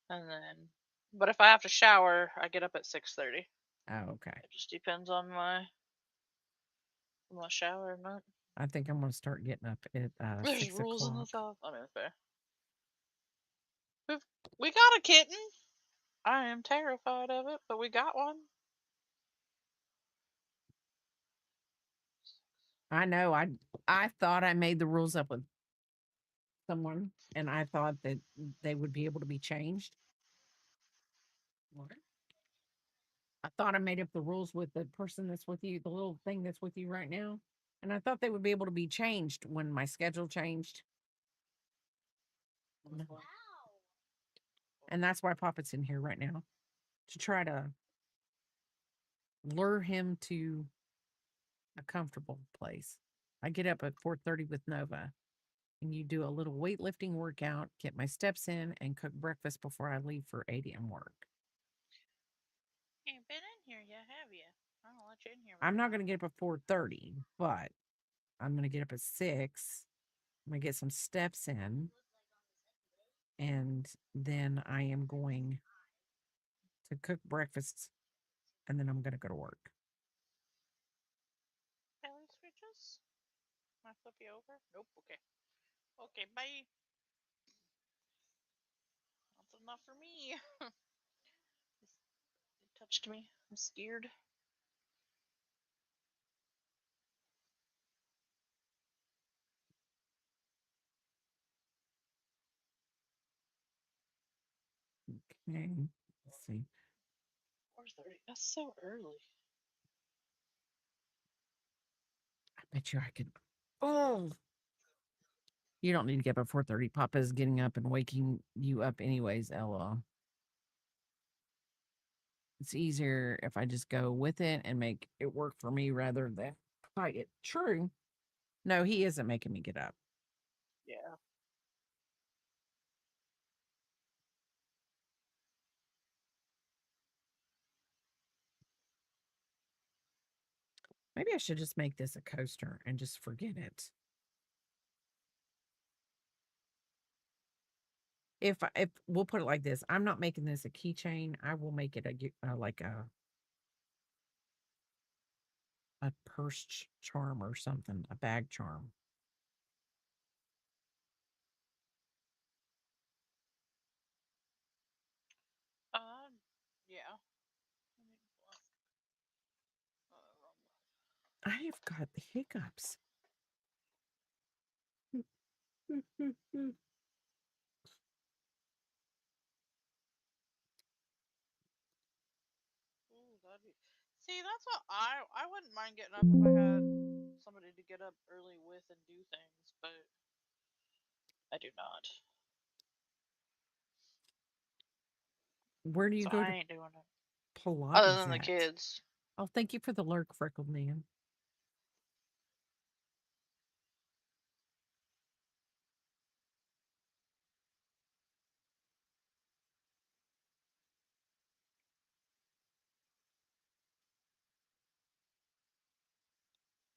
And then, but if I have to shower, I get up at 6:30. Oh, okay. It just depends on my shower or not. I think I'm going to start getting up at There's 6 rules in the o'clock. South. I mean, fair. We got a kitten. I am terrified of it, but we got one. I know. I thought I made the rules up with someone, and I thought that they would be able to be changed. What? I thought I made up the rules with the person that's with you, the little thing that's with you right now. And I thought they would be able to be changed when my schedule changed. And that's why Papa's in here right now to try to lure him to a comfortable place. I get up at 4:30 with Nova, and you do a little weightlifting workout, get my steps in, and cook breakfast before I leave for 8 a.m. work. You ain't been in here yet, have you? I don't let you in here. I'm not going to get up at 4:30, but I'm going to get up at 6. I'm going to get some steps in, and then I am going to cook breakfast, and then I'm going to go to work. Kelly switches? Can I flip you over? Nope. Okay. Okay, bye. That's enough for me. It touched me. I'm scared. Okay, let's see. 4:30. That's so early. I bet you I could. Oh, you don't need to get up at 4:30. Papa's getting up and waking you up anyways, Ella. It's easier if I just go with it and make it work for me rather than fight it. True. No, he isn't making me get up. Yeah. Maybe I should just make this a coaster and just forget it. If we'll put it like this, I'm not making this a keychain. I will make it like a purse charm or something, a bag charm. Yeah. I have got the hiccups. Ooh, that'd be. See, that's what I wouldn't mind getting up if I had somebody to get up early with and do things, but I do not. Where do you So go I to ain't doing it. Other Pilates than the at? kids. Oh, thank you for the lurk, freckled man.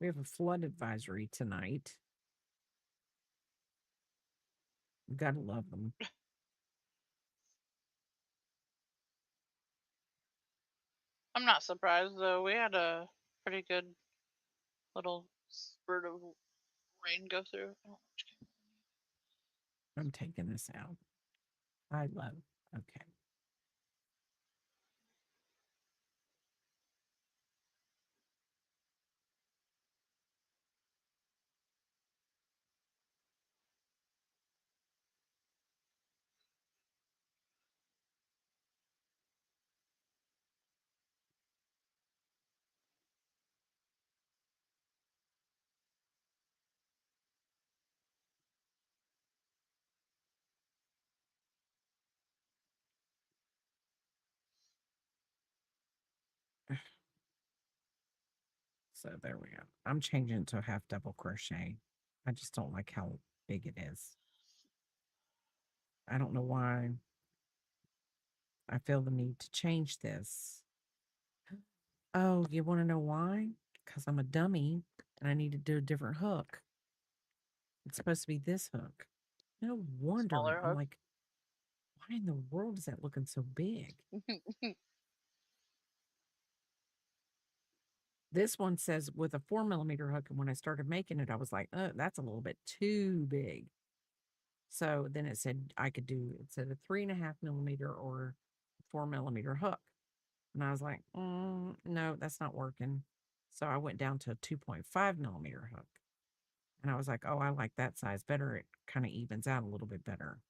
We have a flood advisory tonight. You gotta love them. I'm not surprised though. We had a pretty good little spurt of rain go through. I'm taking this out. I love. Okay. So there we go. I'm changing it to a half double crochet. I just don't like how big it is. I don't know why I feel the need to change this. Oh, you want to know why? Because I'm a dummy and I need to do a different hook. It's supposed to be this hook. No wonder. Smaller I'm hook. like, why in the world is that looking so big? This one says with a 4mm hook. And when I started making it, I was like, oh, that's a little bit too big. So then it said I could do, it said a 3.5mm or 4mm hook. And I was like, no, that's not working. So I went down to a 2.5 millimeter hook. And I was like, oh, I like that size better. It kind of evens out a little bit better.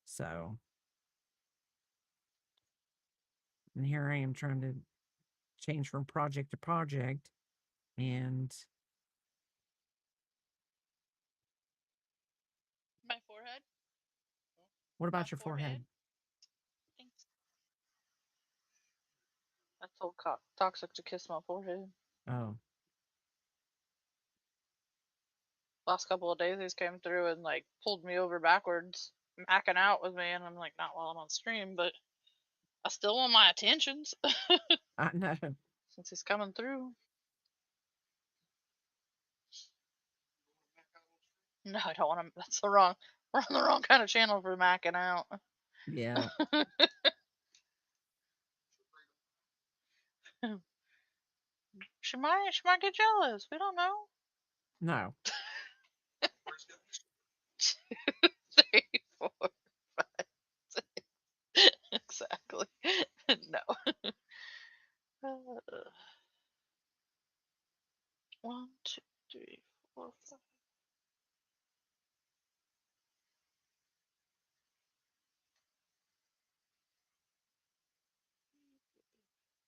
So, and here I am trying to change from project to project. And My forehead. what My about your forehead? Thanks. I told Toxic to kiss my forehead. Oh, Last couple of days, he's came through and like pulled me over backwards, macking out with me, and I'm like, not while I'm on stream, but I still want my attentions I know. since he's coming through. No, I don't want to. That's the wrong. We're on the wrong kind of channel for macking out. Yeah. She might get jealous. We don't know. No. 3, 4, 5, 6. Exactly. No. 1, 2, 3, 4, 5.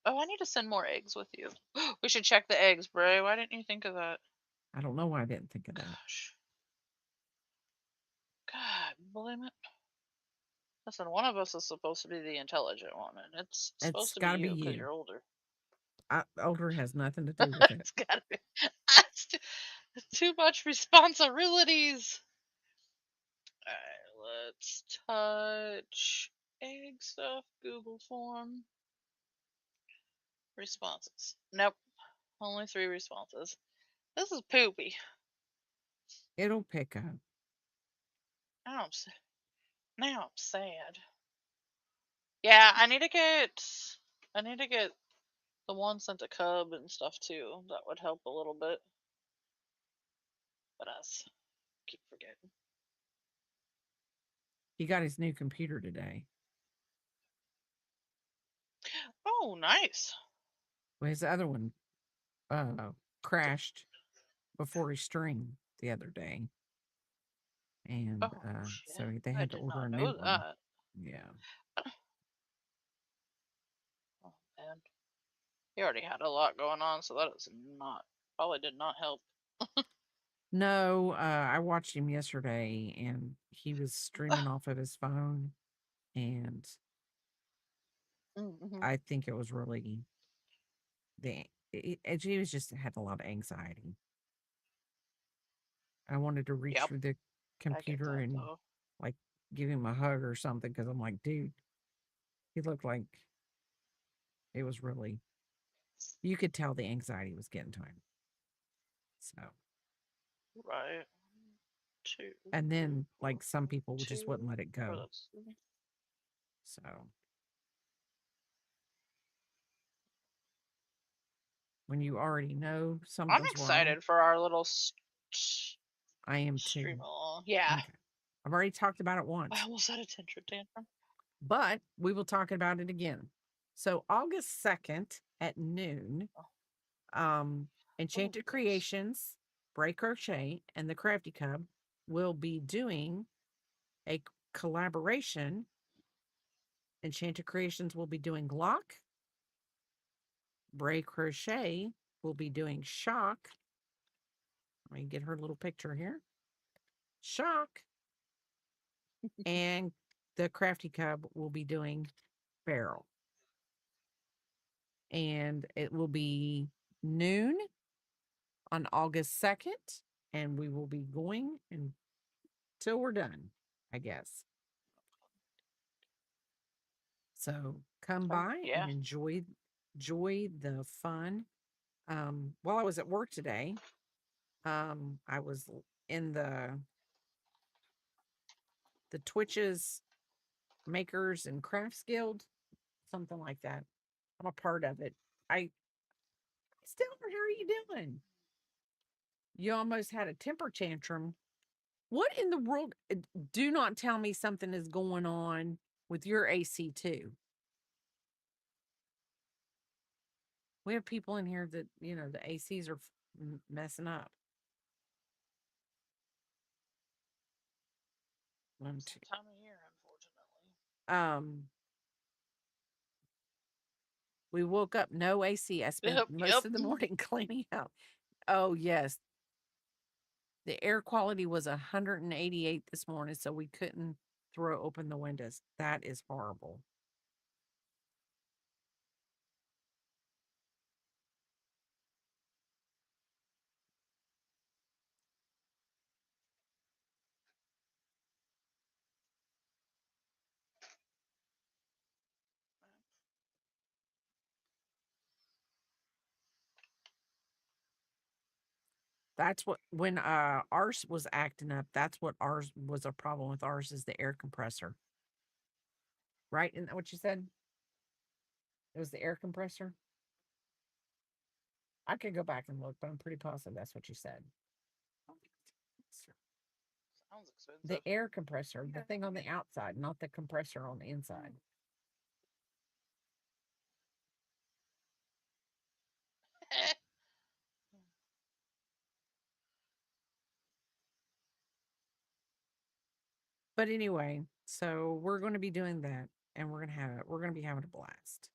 Oh, I need to send more eggs with you. We should check the eggs, Bray. Why didn't you think of that? I don't know why I didn't think of that. Gosh. God, blame it. Listen, one of us is supposed to be the intelligent one, and it's supposed to be gotta be you because you. you're older. Older has nothing to do with it. It's gotta be. Too much responsibilities. Alright, let's touch egg stuff, Google form. Responses. Nope. Only 3 responses. This is poopy. It'll pick up. Now I'm sad. Yeah, I need to get the one sent to Cub and stuff too. That would help a little bit. But I keep forgetting. He got his new computer today. Oh, nice. Well, his other one crashed before he streamed the other day. And so they had to order a new one. That. Yeah. Oh, man. He already had a lot going on, so that is probably did not help. No, I watched him yesterday and he was streaming off of his phone. And I think it was really he was just had a lot of anxiety. I wanted to reach through the computer and like give him a hug or something because I'm like, dude, he looked like it was really, you could tell the anxiety was getting to him. So, right. 2. And then like some people just wouldn't let it go. So, when you already know something's I'm excited wrong, for our little I am too. stream along. Yeah. Okay. I've already talked about it once. I almost had a tantrum. But we will talk about it again. So August 2nd at noon, Enchanted Creations, Bray Crochet, and the Crafty Cub will be doing a collaboration. Enchanted Creations will be doing Glock. Bray Crochet will be doing Shock. Let me get her little picture here. Shock. And the Crafty Cub will be doing Barrel. And it will be noon on August 2nd. And we will be going until we're done, I guess. So come by and enjoy the fun. While I was at work today, I was in the Twitches Makers and Crafts Guild, something like that. I'm a part of it. Still, how are you doing? You almost had a temper tantrum. What in the world? Do not tell me something is going on with your AC too. We have people in here that, the ACs are messing up. One, It's two. the time of year, unfortunately. We woke up, no AC. I spent Yep, most yep. of the morning cleaning out. Oh, yes. The air quality was 188 this morning, so we couldn't throw open the windows. That is horrible. That's what when ours was acting up, that's what ours was a problem with ours is the air compressor. Right? Isn't that what you said? It was the air compressor? I could go back and look, but I'm pretty positive that's what you said. Sounds expensive. The air compressor, the thing on the outside, not the compressor on the inside. But anyway, so we're going to be doing that, and we're going to be having a blast.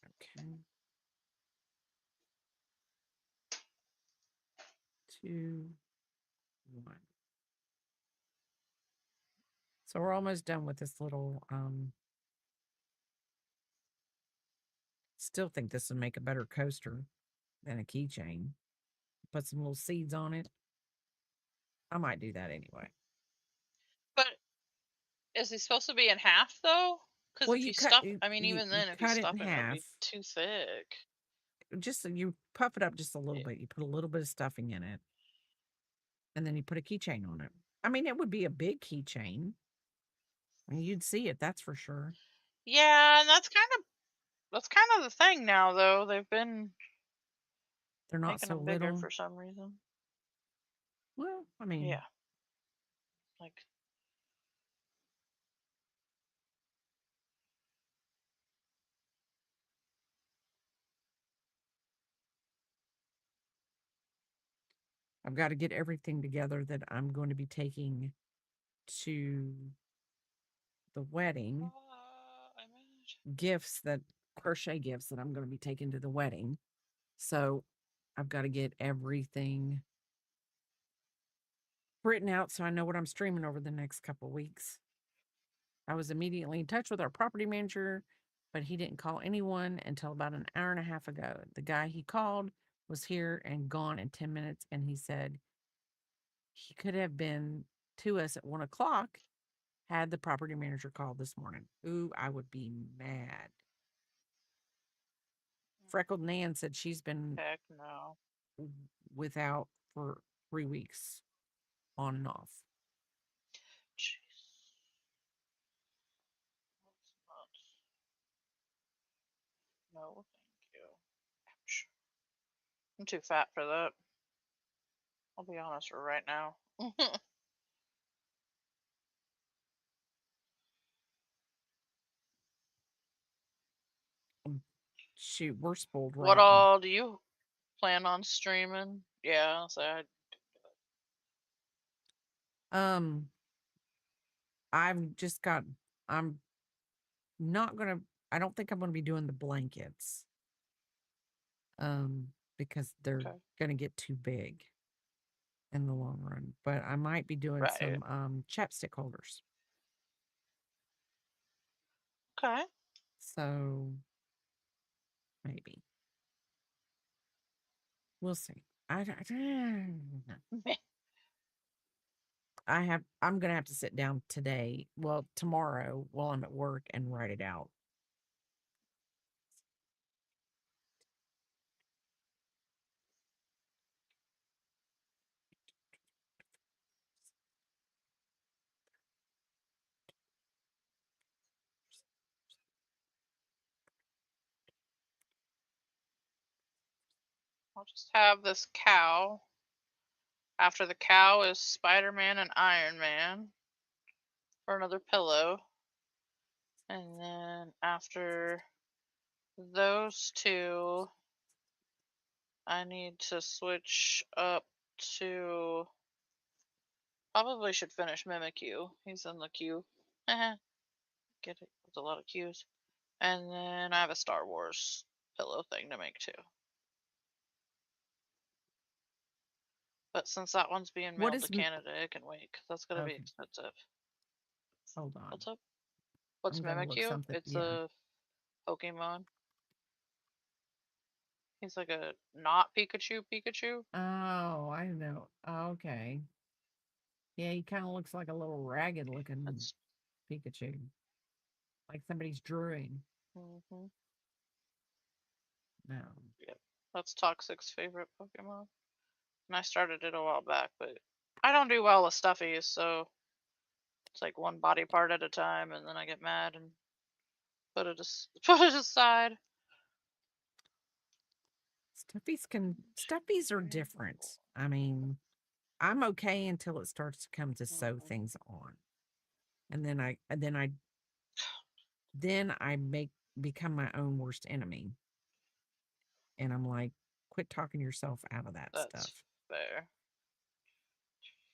Okay. 2, 1. So we're almost done with this little still think this would make a better coaster than a keychain. Put some little seeds on it. I might do that anyway. But is he supposed to be in half though? Because Well, if you you cut stuff, you, I mean, you, even you then, if you cut it stuff in it, it'll half. be too thick. Just you puff it up just a little bit. You put a little bit of stuffing in it, and then you put a keychain on it. I mean, it would be a big keychain. I mean, you'd see it, that's for sure. Yeah, and that's kind of the thing now, though. They've been They're not making so them bigger little. for some reason. Well, I mean, Yeah, like I've got to get everything together that I'm going to be taking to the wedding. Gifts that crochet gifts that I'm going to be taking to the wedding. So I've got to get everything written out so I know what I'm streaming over the next couple weeks. I was immediately in touch with our property manager, but he didn't call anyone until about an hour and a half ago. The guy he called was here and gone in 10 minutes, and he said he could have been to us at 1 o'clock had the property manager called this morning. Ooh, I would be mad. Freckled Nan said she's been heck no. without for 3 weeks on and off. Jeez. That's nuts. No, thank you. Ouch. I'm too fat for that. I'll be honest for right now. Shoot, we're spoiled What rotten. all do you plan on streaming? Yeah, so Um, I've just got. I'm not gonna. I don't think I'm gonna be doing the blankets. Because they're okay. gonna get too big in the long run. But I might be doing Right. some chapstick holders. Okay. So maybe we'll see. I'm gonna have to sit down today, well, tomorrow while I'm at work and write it out. I'll just have this cow. After the cow is Spider-Man and Iron Man for another pillow. And then after those two, I need to switch up to... Probably should finish Mimikyu. He's in the queue. Get it? There's a lot of queues. And then I have a Star Wars pillow thing to make too. But since that one's being What mailed is to Canada, it can wait, 'cause that's gonna be okay? expensive. Hold on. What's up? What's I'm gonna look Mimikyu? something. It's Yeah. a Pokemon. He's like a not Pikachu Pikachu. Oh, I know. Okay. Yeah, he kind of looks like a little ragged looking That's Pikachu, like somebody's drawing. mm-hmm. No. Yep. That's Toxic's favorite Pokemon. And I started it a while back, but I don't do well with stuffies, so it's like one body part at a time, and then I get mad and put it put it aside. Stuffies are different. I mean, I'm okay until it starts to come to sew Mm-hmm. things on. And then I become my own worst enemy. And I'm like, quit talking yourself out of that That's stuff. fair.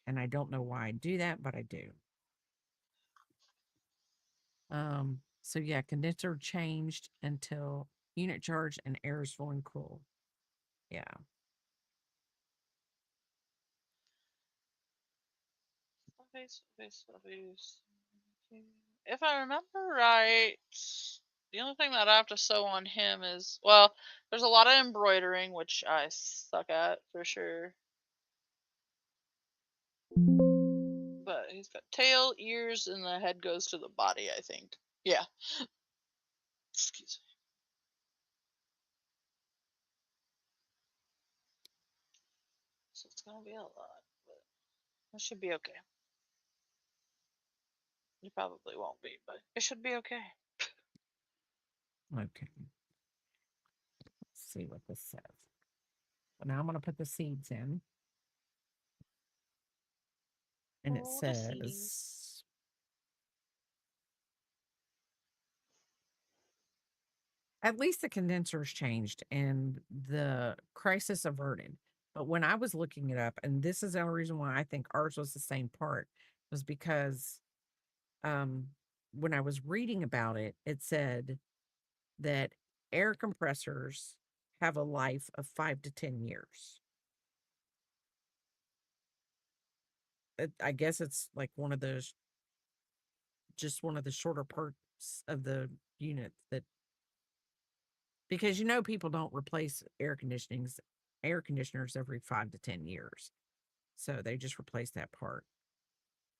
And I don't know why I do that, but I do. So yeah, condenser changed until unit charge and air is full and cool. Yeah. Stuffies. If I remember right, the only thing that I have to sew on him is, well, there's a lot of embroidering, which I suck at for sure. But he's got tail, ears, and the head goes to the body, I think. Yeah. Excuse me. So it's gonna be a lot, but it should be okay. It probably won't be, but it should be okay. Okay. Let's see what this says. But now I'm going to put the seeds in. And it says, at least the condenser's changed and the crisis averted. But when I was looking it up, and this is the only reason why I think ours was the same part, was because when I was reading about it, it said that air compressors have a life of 5 to 10 years. I guess it's like just one of the shorter parts of the unit that, because people don't replace air conditioners every 5 to 10 years. So they just replace that part.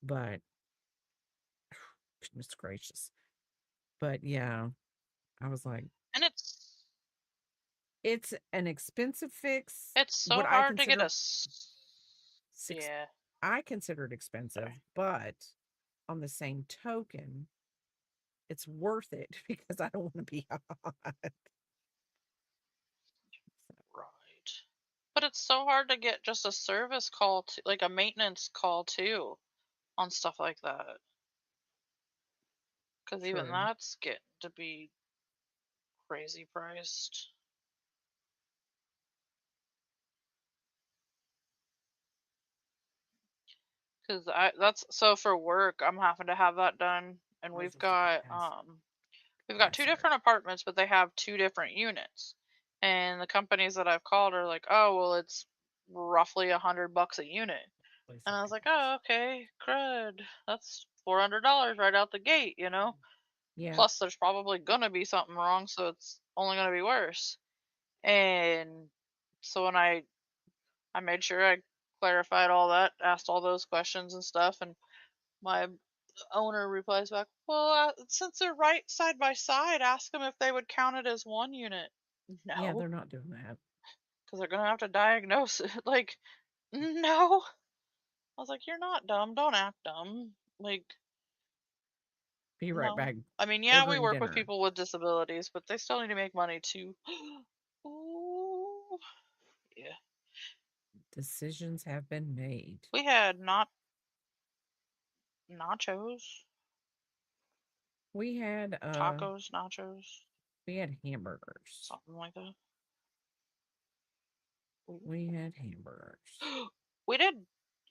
But goodness gracious. But yeah, I was like, And it's an expensive fix. it's so What I hard to get consider a yeah. I consider it expensive, Sorry. but on the same token, it's worth it because I don't want to be hot. Right. But it's so hard to get just a service call, like a maintenance call too, on stuff like that. Because even True. that's getting to be crazy priced. Because that's so for work, I'm having to have that done, and Ours we've was the got gas. two Sorry. different apartments, but they have two different units. And the companies that I've called are like, oh well, it's roughly $100 a unit. And I was like, oh, okay, crud. That's $400 right out the gate, Yeah. Plus, there's probably gonna be something wrong, so it's only gonna be worse. And so when I made sure I clarified all that, asked all those questions and stuff, and my owner replies back, well, since they're right side by side, ask them if they would count it as one unit. Yeah, No, they're not doing that. because they're gonna have to diagnose it. Like, no. I was like, you're not dumb. Don't act dumb. Like, Be right no. back. I mean, yeah, we Ordering work with dinner. people with disabilities, but they still need to make money too. Ooh. Yeah. Decisions have been made. We had nachos, We had tacos, nachos, we had hamburgers. something like that. We had hamburgers. We did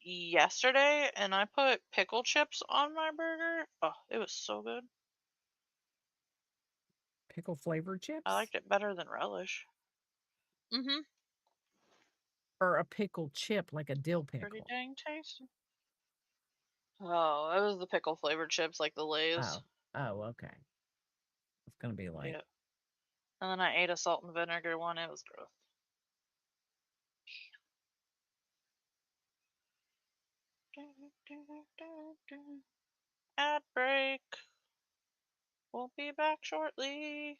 yesterday, and I put pickle chips on my burger. Oh, it was so good. Pickle flavored chips? I liked it better than relish. Mm-hmm. Or a pickle chip, like a dill pickle. Pretty dang tasty. Oh, it was the pickle flavored chips, like the Lay's. Oh, okay. It's gonna be like. Yeah. And then I ate a salt and vinegar one. It was gross. Ad break. We'll be back shortly.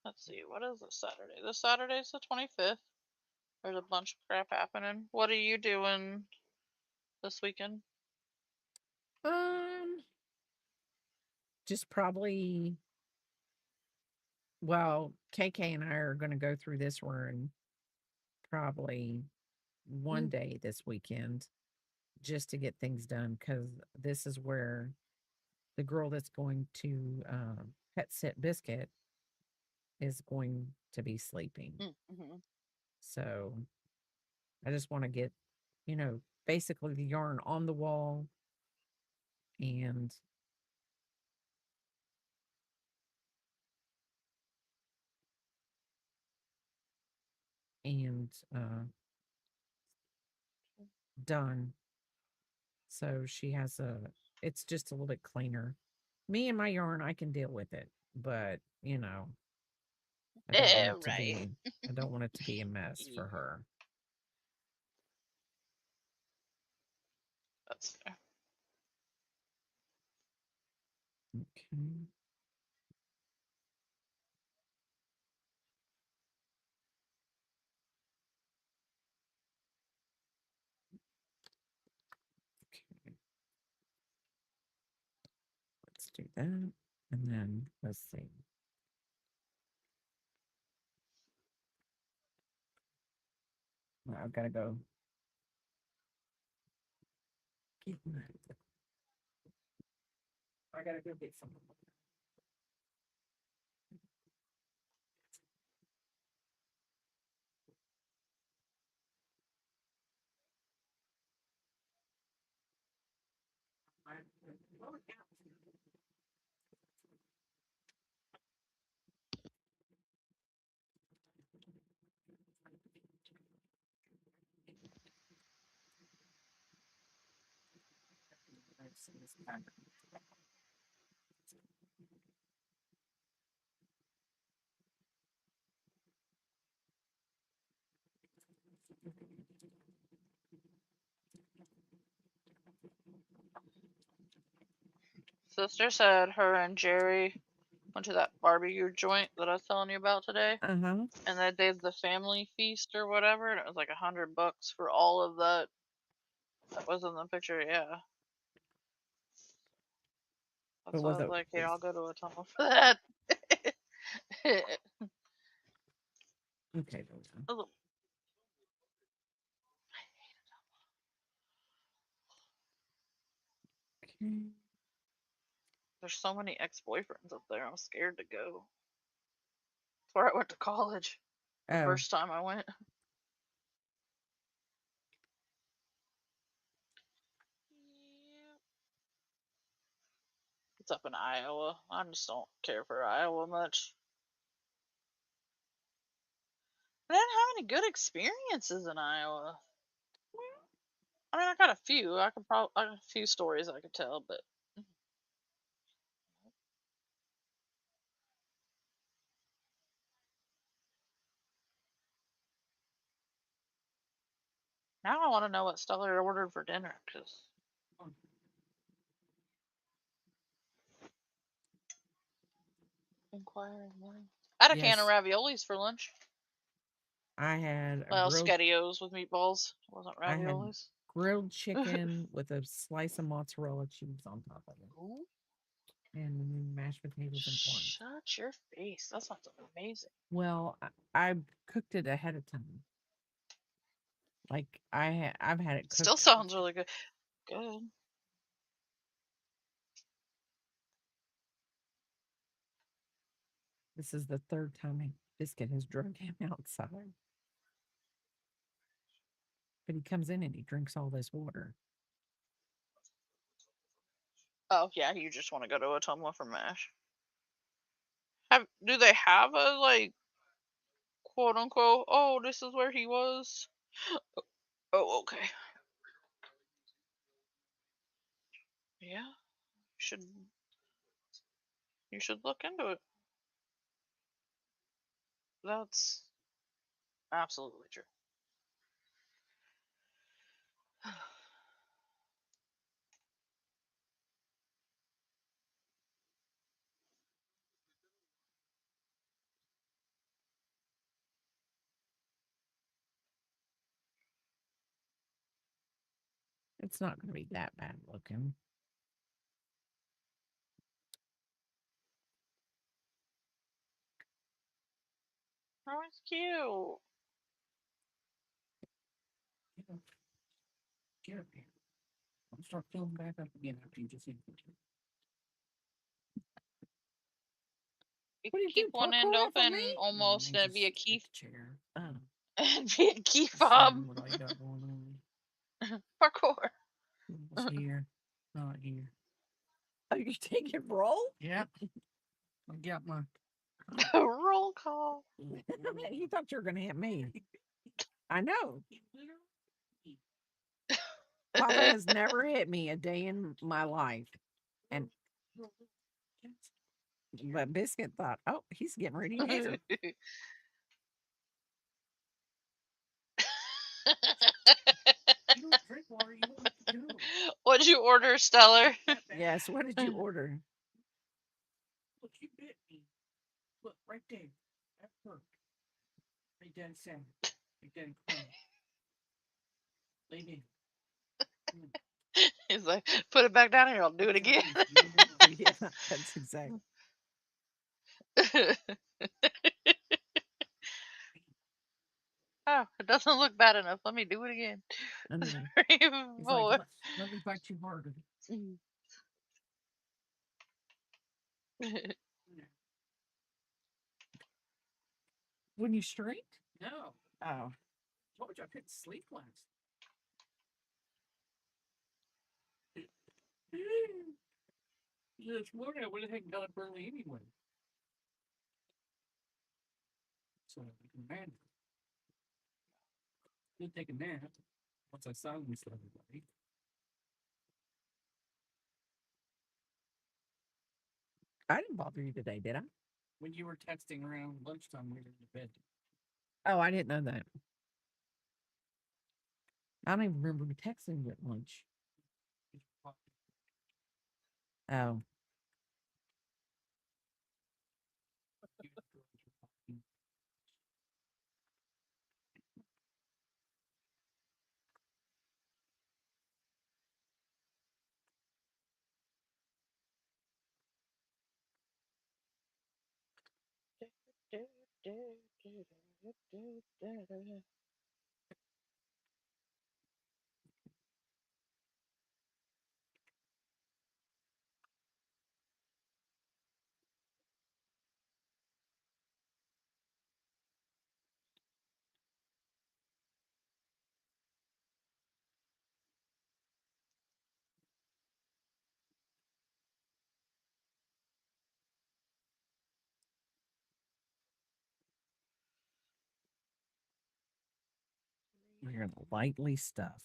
Let's see, what is this Saturday? This Saturday's the 25th. There's a bunch of crap happening. What are you doing this weekend? Just probably. Well, KK and I are going to go through this run probably one day this weekend just to get things done because this is where the girl that's going to pet sit Biscuit is going to be sleeping. Mm-hmm. So I just want to get, basically the yarn on the wall and done. So she has it's just a little bit cleaner. Me and my yarn, I can deal with it, but I don't want it to be. I don't want it to be a mess for her. That's fair. Okay. Okay. Let's do that. And then let's see. Well, I've got to go. I got to go get some. Sister said her and Jerry went to that barbecue joint that I was telling you about today. Uh-huh. And they did the family feast or whatever, and it was like $100 for all of that. That was in the picture, yeah. That's why I was like, hey, I'll go to a tunnel for that. Okay. Okay. There's so many ex-boyfriends up there. I'm scared to go. It's where I went to college. The first time I went. It's up in Iowa. I just don't care for Iowa much. I didn't have any good experiences in Iowa. I mean, I got a few. I got a few stories I could tell, but now I want to know what Stellar ordered for dinner, because inquiring mind. I had a can of raviolis for lunch. I had Well, SpaghettiOs with meatballs. It wasn't raviolis. grilled chicken with a slice of mozzarella cheese on top of it, Ooh, and mashed potatoes and corn. shut your face. That sounds amazing. Well, I cooked it ahead of time. Like I've had it cooked. Still sounds really good. Good. This is the third time Biscuit has drugged him outside. But he comes in and he drinks all this water. Oh yeah, you just want to go to Ottumwa for mash. Do they have a like quote unquote? Oh, this is where he was. Oh, okay. Yeah, should you should look into it. That's absolutely true. It's not going to be that bad looking. Oh, it's cute. Get up here. I'll start filling back up again after you just eat it. You What do you keep do? one Parkour end it for open me? almost, No, and be a just key get the chair. Oh, and be a key just fob. seeing what all you got going on. Parkour. It's here, not here. Oh, you taking roll? Yep. I got my. Roll call. He thought you were going to hit me. I know. Papa has never hit me a day in my life. And but Biscuit thought, oh, he's getting ready to hit her. You don't drink water, you don't have to do. What'd you order, Stellar? Yes, what did you order? Look, you bit me. Look, right there. That hurt. Right down center. Right down corner. Lay down. He's like, put it back down here. I'll do it again. Yeah, that's exactly. Oh, it doesn't look bad enough. Let me do it again. I know. 3, He's 4. like, let me bite you harder. When you straight? No. Oh. Told you I couldn't sleep last. This morning I would have taken done early anyway. So I can manage. Did take a nap once I silenced everybody. I didn't bother you today, did I? When you were texting around lunchtime, we were in bed. Oh, I didn't know that. I don't even remember texting you at lunch. Oh. We're gonna lightly stuff.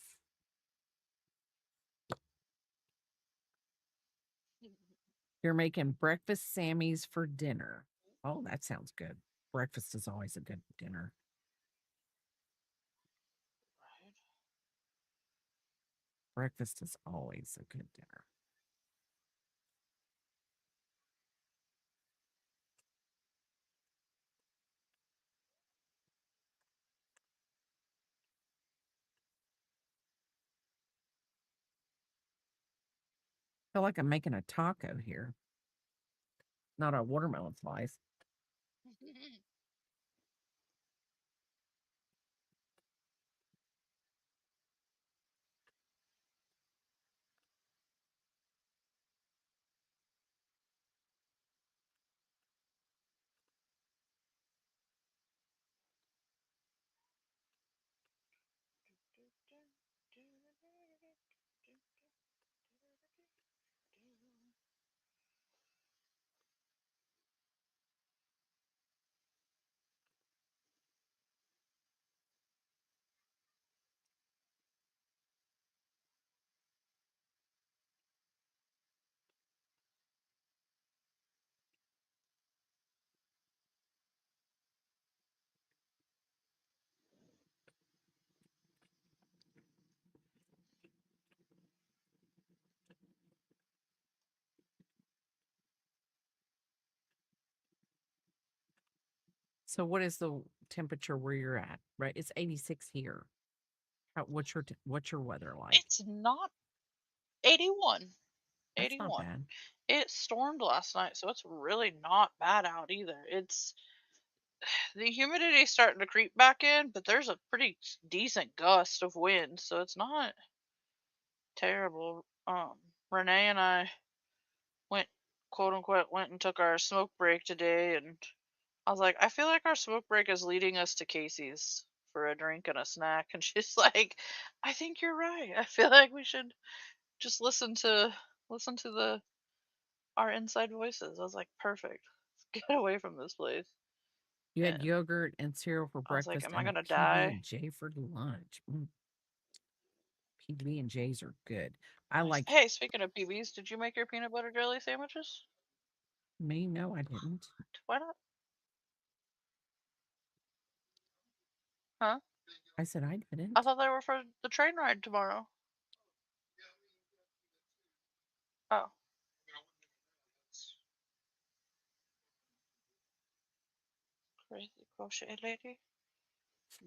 You're making breakfast Sammy's for dinner. Oh, that sounds good. Breakfast is always a good dinner. Breakfast is always a good dinner. feel like I'm making a taco here, not a watermelon slice. So what is the temperature where you're at? Right, it's 86 here. What's your weather like? It's not 81. That's not 81. bad. It stormed last night, so it's really not bad out either. It's the humidity's starting to creep back in, but there's a pretty decent gust of wind, so it's not terrible. Renee and I went, quote unquote, went and took our smoke break today, and I was like, I feel like our smoke break is leading us to Casey's for a drink and a snack, and she's like, I think you're right. I feel like we should just listen to the our inside voices. I was like, perfect. Let's get away from this place. You had And yogurt and cereal for I was like, breakfast am I and a gonna PB die? and J for lunch. PB and J's are good. I Nice. like Hey, speaking of PBs, did you make your peanut butter jelly sandwiches? me. No, I didn't. Why not? Huh? I said I I didn't. thought they were for the train ride tomorrow. Oh. Crazy crochet lady.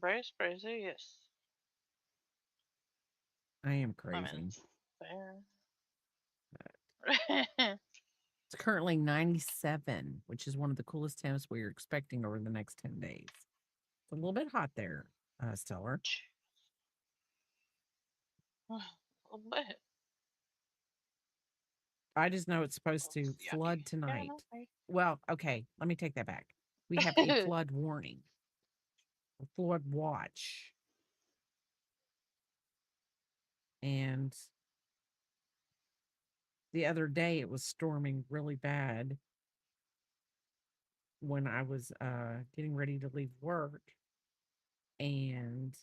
Brace crazy, yes. I am I mean, crazy. fair. It's currently 97, which is one of the coolest temps we're expecting over the next 10 days. It's a little bit hot there, Stellar. A little bit. I just know it's supposed to flood tonight. Well, okay, let me take that back. We have a flood warning, a flood watch. And the other day it was storming really bad when I was getting ready to leave work. And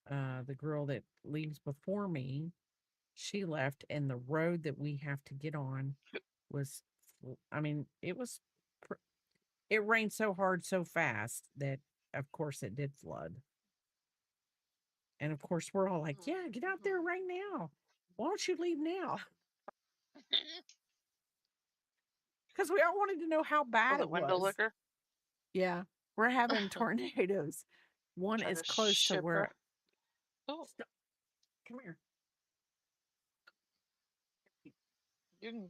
the girl that leaves before me, she left, and the road that we have to get on was, I mean, it rained so hard, so fast that, of course, it did flood. And of course, we're all like, yeah, get out there right now. Why don't you leave now? Because we all wanted to know how bad Was it it window was. liquor? Yeah, we're having tornadoes. One Try is to close to ship where. her. Oh, Stop. Come here. you can.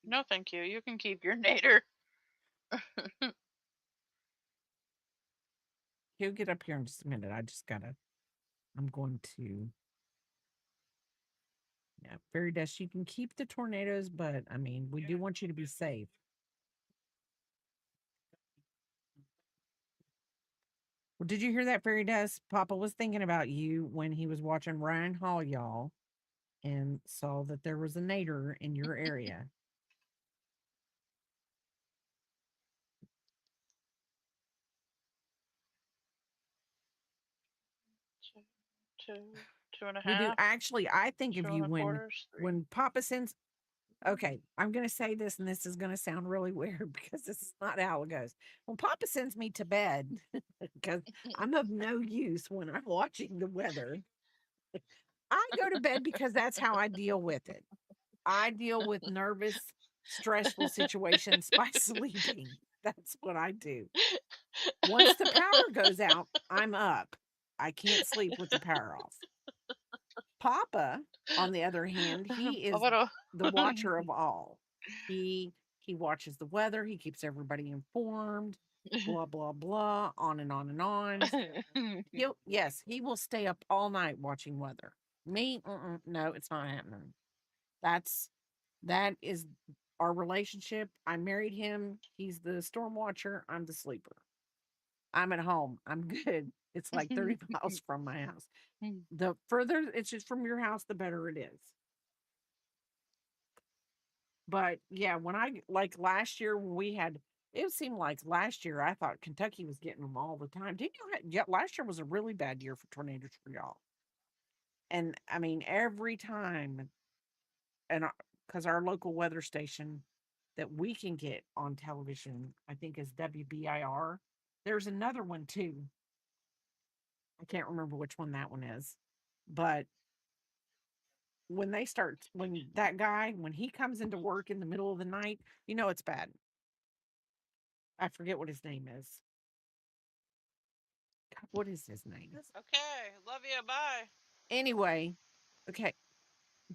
No, thank you. You can keep your nader. He'll get up here in just a minute. I'm going to. Yeah, Fairy Dust, you can keep the tornadoes, but I mean, we do want you to be safe. Well, did you hear that, Fairy Dust? Papa was thinking about you when he was watching Ryan Hall, y'all, and saw that there was a nader in your area. Two and a We do half, actually. I think of two you and a quarter, three. when Papa sends. Okay, I'm going to say this, and this is going to sound really weird because this is not how it goes. When Papa sends me to bed, because I'm of no use when I'm watching the weather, I go to bed because that's how I deal with it. I deal with nervous, stressful situations by sleeping. That's what I do. Once the power goes out, I'm up. I can't sleep with the power off. Papa, on the other hand, he is Papa the watcher of all. He watches the weather, he keeps everybody informed, blah blah blah, on and on and on. He will stay up all night watching weather. Me, no, it's not happening. That's that is our relationship. I married him. He's the storm watcher. I'm the sleeper. I'm at home. I'm good. It's like 30 miles from my house. The further it's just from your house, the better it is. But yeah, when I like last year when we had it seemed like last year I thought Kentucky was getting them all the time. Didn't you? Yeah, last year was a really bad year for tornadoes for y'all. And I mean, every time, and because our local weather station that we can get on television, I think is WBIR. There's another one too. I can't remember which one that one is, but when that guy when he comes into work in the middle of the night, you know it's bad. I forget what his name is. God, what is his name? Okay, love you. Bye. Anyway, okay,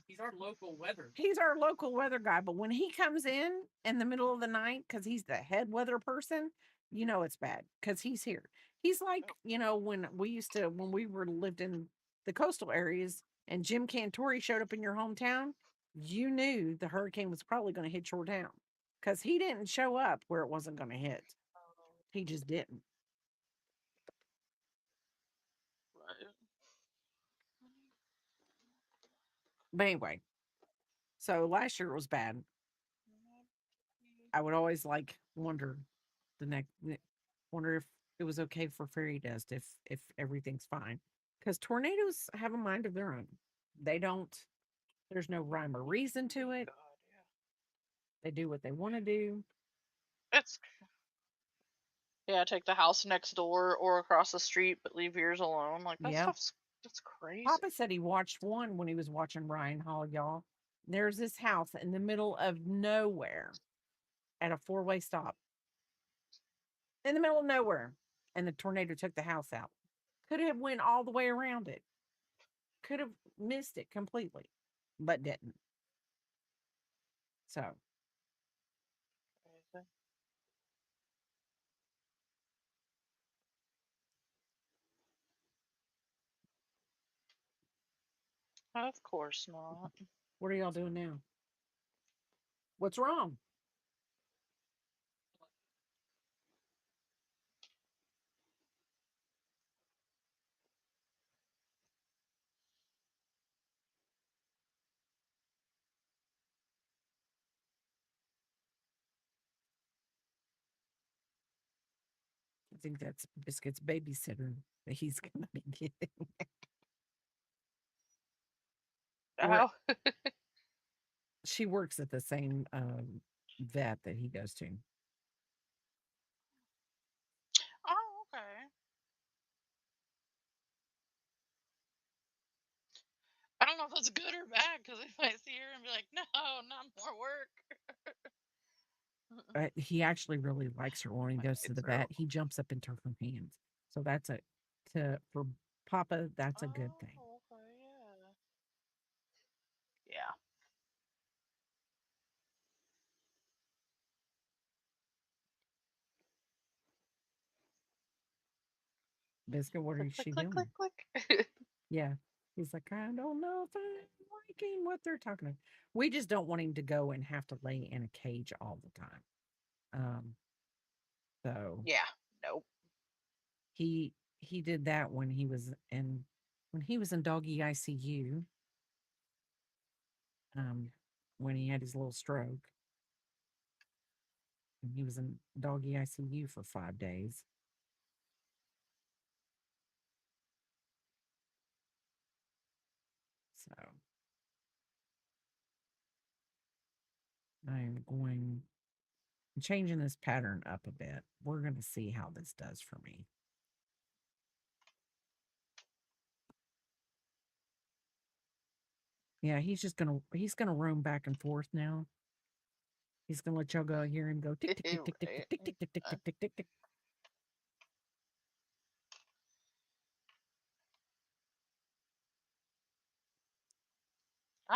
He's our local weather. he's our local weather guy, but when he comes in the middle of the night because he's the head weather person, you know it's bad because he's here. He's like, when we were lived in the coastal areas and Jim Cantori showed up in your hometown, you knew the hurricane was probably going to hit your town because he didn't show up where it wasn't going to hit. He just didn't. Right. But anyway, so last year it was bad. I would always like the next wonder if it was okay for fairy dust if everything's fine because tornadoes have a mind of their own. They don't. There's no rhyme or reason to it. God, yeah. They do what they want to do. It's yeah. Take the house next door or across the street, but leave yours alone. Like that Yep. stuff's that's crazy. Papa said he watched one when he was watching Ryan Hall, y'all. There's this house in the middle of nowhere at a four-way stop in the middle of nowhere, and the tornado took the house out. Could have went all the way around it. Could have missed it completely, but didn't. So Crazy. Of course not. what are y'all doing now? What's wrong? I think that's Biscuit's babysitter that he's gonna be getting. Or Oh, she works at the same vet that he goes to. oh, okay. I don't know if that's good or bad because they might see her and be like, "No, not more work." He actually really likes her when he My goes to kids the are. vet. He jumps up into her hands. So that's a to for Papa. That's a good thing. Oh, okay, yeah. Yeah. Biscuit, what Click, is click, she click, click, doing? click. Yeah. He's like, I don't know if I'm liking what they're talking about. We just don't want him to go and have to lay in a cage all the time. Um, so Yeah. Nope. he did that when he was in doggy ICU, um, when he had his little stroke, and he was in doggy ICU for 5 days. So I'm going changing this pattern up a bit. We're gonna see how this does for me. Yeah, he's gonna roam back and forth now. He's gonna let y'all go hear him go tick tick tick tick tick Right. tick tick tick tick tick tick tick tick.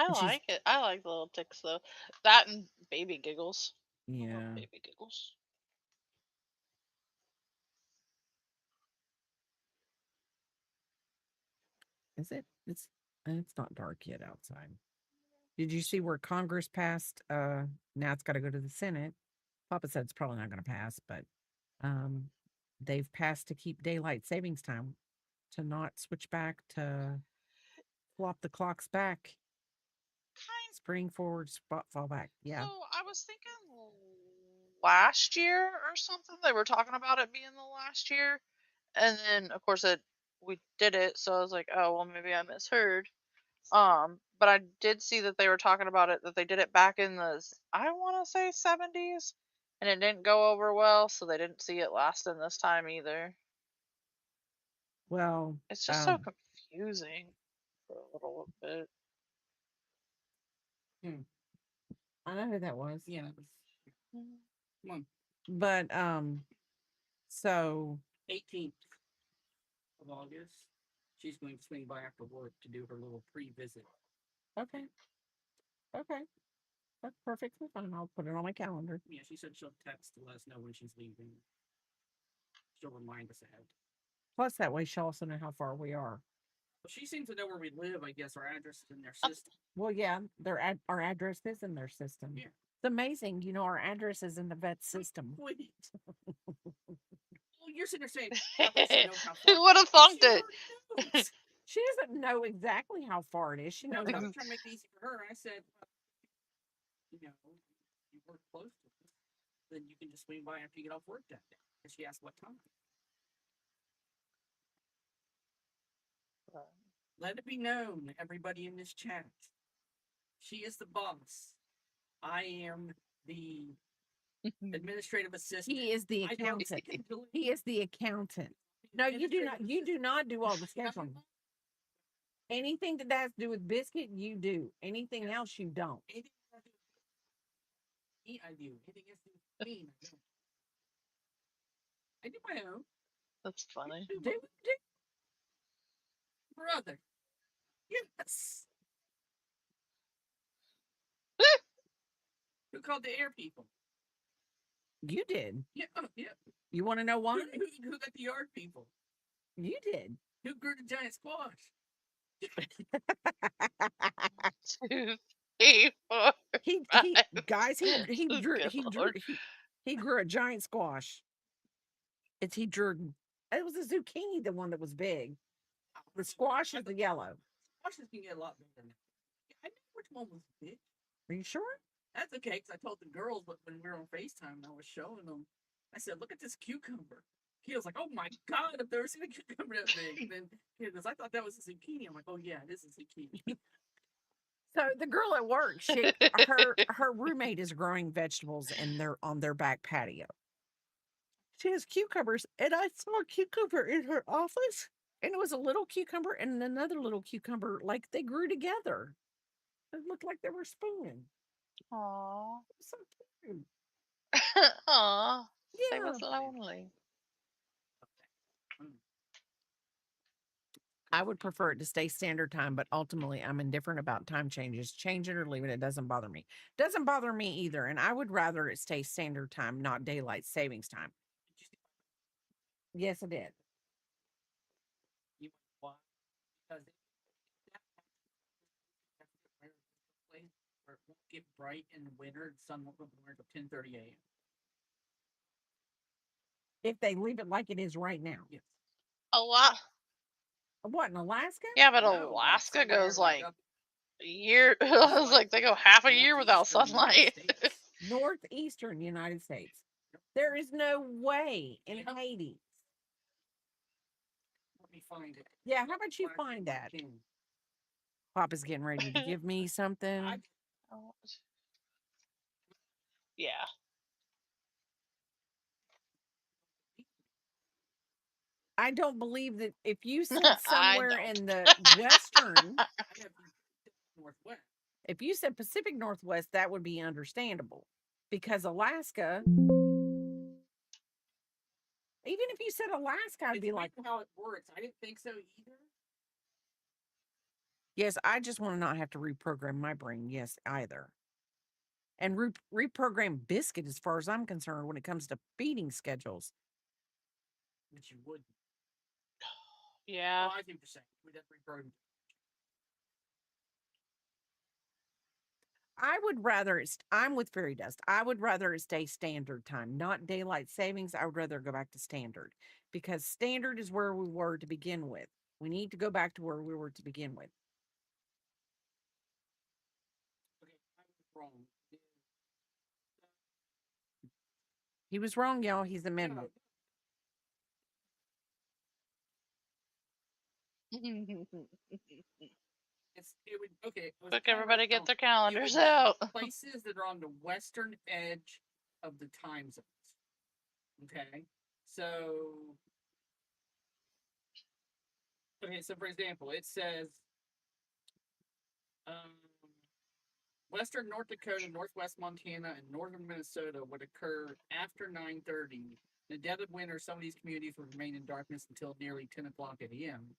I And she's like it. I like the little ticks though. That and baby giggles. I love yeah. baby giggles. Is it? It's not dark yet outside. Did you see where Congress passed? Now it's got to go to the Senate. Papa said it's probably not going to pass, but um, they've passed to keep daylight savings time, to not switch back, to flop the clocks back, Kind. spring forward, spot fall back. So Yeah. I was thinking last year or something they were talking about it being the last year, and then of course we did it. So I was like, oh well, maybe I misheard. But I did see that they were talking about it, that they did it back in the, I want to say 70s, and it didn't go over well, so they didn't see it lasting this time either. Well, It's just so confusing for a little bit. I know who that was. Yeah, that was. Come on. But so 18th of August. She's going to swing by after work to do her little pre-visit. okay, okay, that's perfectly fine. I'll put it on my calendar. Yeah, she said she'll text to let us know when she's leaving. She'll remind us ahead. Plus, that way she'll also know how far we are. Well, she seems to know where we live. I guess our address is in their system. Well, yeah, our address is in their system. Yeah. It's amazing. You know, our address is in the vet's system. Wait. Well, you're sitting there saying, "How does she know how far?" Who would have thunked She it? already knows. She doesn't know exactly how far it is. She No, knows. I was trying to make it easy for her. I said, you know, you work close to us, then you can just swing by after you get off work that day. And she asked what time. Let it be known, everybody in this chat, she is the boss. I am the administrative assistant. He is the I don't accountant. schedule it. He is the accountant. No, you do not. You do not do all the scheduling. Anything that has to do with biscuit, you do. Anything else, you don't. Anything I do, eat, I do. Anything else to do with me, I don't. I do my own. That's funny. Do. Brother. Yes. Who called the air people? You did. Yeah, yeah. You want to know why? Who got the yard people? You did. Who grew the giant squash? 2, 3, 4. He guys, he grew a giant squash. He drew. It was a zucchini, the one that was big. The squash is the yellow. Squashes can get a lot bigger than that. I knew which one was big. Are you sure? That's okay, because I told the girls, but when we were on FaceTime and I was showing them, I said, look at this cucumber. He was like, oh my God, I've never seen a cucumber that big. And then he goes, I thought that was a zucchini. I'm like, oh yeah, it is a zucchini. So the girl at work, her roommate is growing vegetables on their back patio. She has cucumbers, and I saw a cucumber in her office, and it was a little cucumber and another little cucumber, like they grew together. It looked like they were spooning. Aww. So cute. Aww. Yeah. They was lonely. I would prefer it to stay standard time, but ultimately I'm indifferent about time changes. Change it or leave it. It doesn't bother me. Doesn't bother me either. And I would rather it stay standard time, not daylight savings time. Yes, I did. You why? Because where it won't get bright in the winter, the sun won't go more until 10:30 a.m. If they leave it like it is right now. Yes. A lot. What, in Alaska? Yeah, but No, Alaska somewhere goes like up a year. I was like, they go half a year without northeastern United sunlight. States. Northeastern United States. There is no way in Yep. Haiti. Let me find it. Yeah, how about you find that? Papa's getting ready to give me something. Yeah. I don't believe that if you said I somewhere don't. in the western, I have Northwest. if you said Pacific Northwest, that would be understandable. Because Alaska, even if you said Alaska, I'd be like, how it works. I didn't think so either. Yes, I just want to not have to reprogram my brain. Yes, either. And reprogram Biscuit, as far as I'm concerned, when it comes to feeding schedules. Which you wouldn't. Yeah. Well, I think you're saying we'd have to reprogram. I would rather I'm with Fairy Dust. I would rather it stay standard time, not daylight savings. I would rather go back to standard because standard is where we were to begin with. We need to go back to where we were to begin with. Okay, I was wrong. He was wrong, y'all. He's amended. It would okay. Quick, everybody get their It calendars would be out. places that are on the western edge of the time zones. Okay, so so for example, it says western North Dakota, northwest Montana, and northern Minnesota would occur after 9:30. In the dead of winter, some of these communities would remain in darkness until nearly 10 o'clock a.m.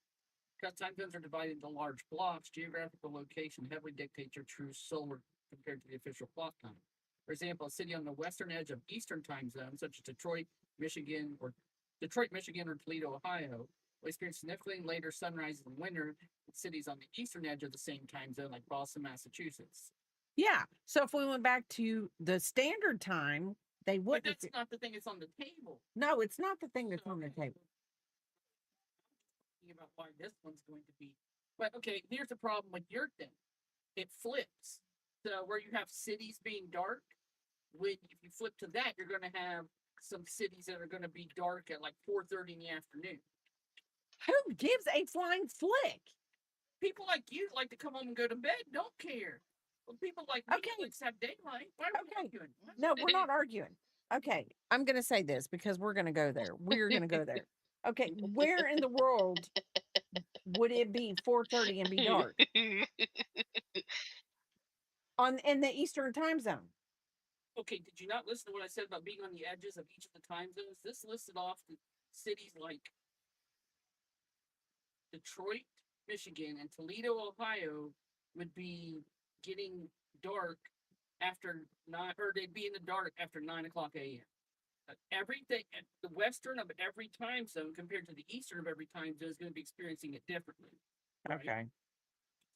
Because time zones are divided into large blocks, geographical location heavily dictates your true solar compared to the official clock time. For example, a city on the western edge of Eastern time zone, such as Detroit, Michigan, or Toledo, Ohio, will experience significantly later sunrises in winter than cities on the eastern edge of the same time zone, like Boston, Massachusetts. Yeah. So if we went back to the standard time, they But wouldn't. that's not the thing that's on the table. No, it's not the thing that's on the table. About why this one's going to be. But okay, here's the problem with your thing. It flips. So where you have cities being dark, if you flip to that, you're going to have some cities that are going to be dark at like 4:30 in the afternoon. Who gives a flying flick? People like you like to come home and go to bed, don't care. Well, people like me have daylight. Why are we arguing? No, we're not arguing. Okay, I'm going to say this because we're going to go there. We're going to go there. Okay, where in the world would it be 4:30 and be dark? In the Eastern time zone. Okay, did you not listen to what I said about being on the edges of each of the time zones? This listed off the cities like Detroit, Michigan, and Toledo, Ohio would be getting dark after 9, or they'd be in the dark after 9 o'clock a.m. Everything at the western of every time zone compared to the eastern of every time zone is going to be experiencing it differently. Right? Okay.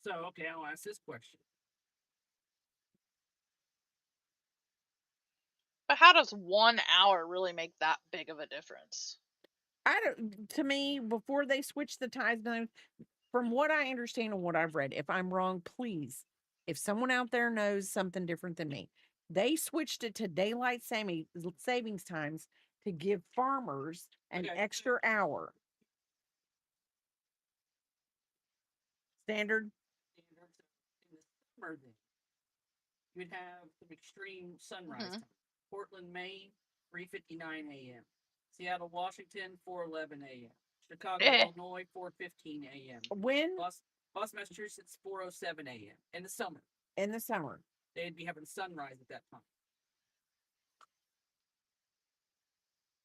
So, okay, I'll ask this question. But how does 1 hour really make that big of a difference? To me, before they switched the time zone, from what I understand and what I've read, if I'm wrong, please, if someone out there knows something different than me, they switched it to daylight savings times to give farmers an extra hour. Standard. In the summer, then you'd have some extreme sunrise time. Portland, Maine, 3:59 a.m. Seattle, Washington, 4:11 a.m. Chicago, Illinois, 4:15 a.m. When? Boston, Massachusetts, 4:07 a.m. In the summer. In the summer. They'd be having sunrise at that time.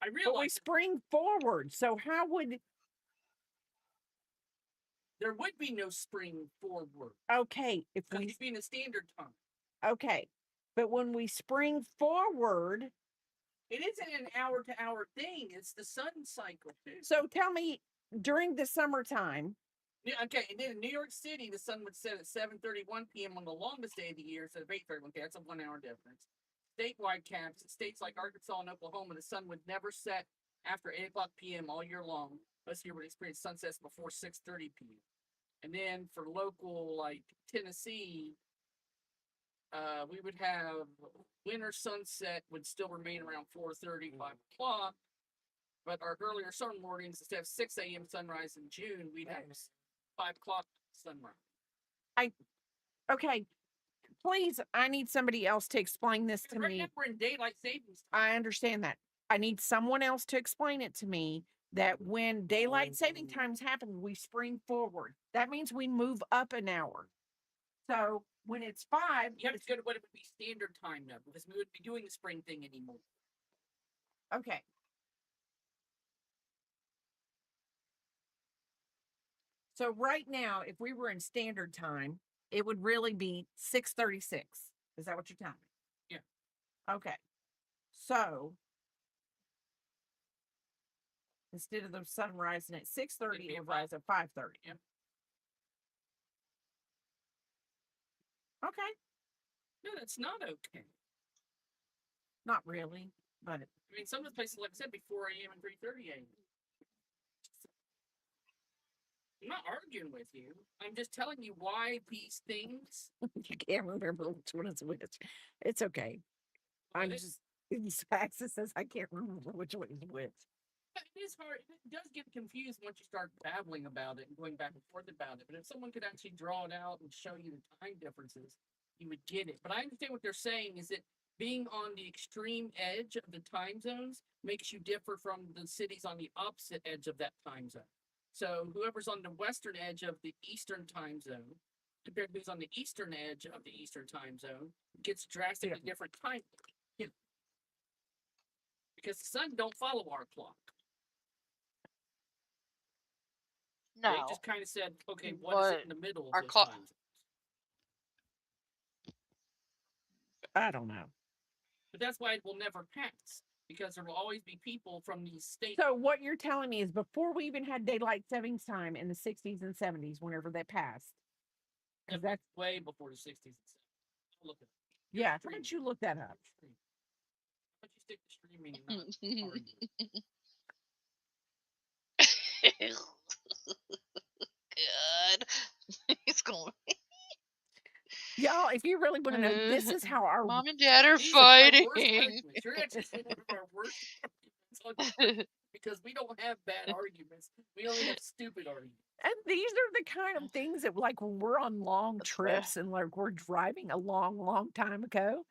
I realize. But we spring forward, so how would... There would be no spring forward. Okay. If we... It'd be in the standard time. Okay. But when we spring forward... It isn't an hour-to-hour thing. It's the sun cycle, too. So tell me, during the summertime... Okay, and then in New York City, the sun would set at 7:31 p.m. on the longest day of the year instead of 8:31. Okay, that's a 1 hour difference. Statewide caps, in states like Arkansas and Oklahoma, the sun would never set after 8 o'clock p.m. all year long. Most year would experience sunsets before 6:30 p.m. And then for local, like Tennessee, we would have winter sunset would still remain around 4:30, 5 o'clock. But our earlier summer mornings, instead of 6 a.m. sunrise in June, we'd have 5 o'clock sunrise. Okay. Please, I need somebody else to explain this to me. Now we're in daylight savings time. I understand that. I need someone else to explain it to me that when daylight saving times happen, we spring forward. That means we move up an hour. So when it's 5, you have to go to what it would be standard time now, because we wouldn't be doing the spring thing anymore. Okay. So right now, if we were in standard time, it would really be 6:36. Is that what you're telling me? Yeah. Okay. So instead of the sun rising at 6:30, it would rise at 5:30. Yep. Okay. No, that's not okay. Not really, but I mean, some of the places, like I said, be 4 a.m. and 3:30 a.m. I'm not arguing with you. I'm just telling you why these things. you can't remember which one is which. It's okay. I'm just Saxa says I can't remember which one is which. It is hard. It does get confused once you start babbling about it and going back and forth about it. But if someone could actually draw it out and show you the time differences, you would get it. But I understand what they're saying is that being on the extreme edge of the time zones makes you differ from the cities on the opposite edge of that time zone. So whoever's on the western edge of the eastern time zone compared to who's on the eastern edge of the eastern time zone gets drastically different time. Yeah. Because the sun don't follow our clock. No. They just kind of said, okay, what is it in the middle of our those clock- time zones? I don't know. But that's why it will never pass, because there will always be people from these states. So what you're telling me is before we even had daylight savings time in the 60s and 70s, whenever that passed. Because that's way before the 60s and 70s. Look at it. Yeah, why don't you look that up? Why don't you stick to streaming and not arguing? Good. He's going. Y'all, if you really want to know, this is how our Mom and Dad are These are our worst fighting. arguments. You're actually saying one of our worst arguments on because we don't have bad arguments. We only have stupid arguments. and these are the kind of things that like when we're on long That's trips and like we're driving a long time ago.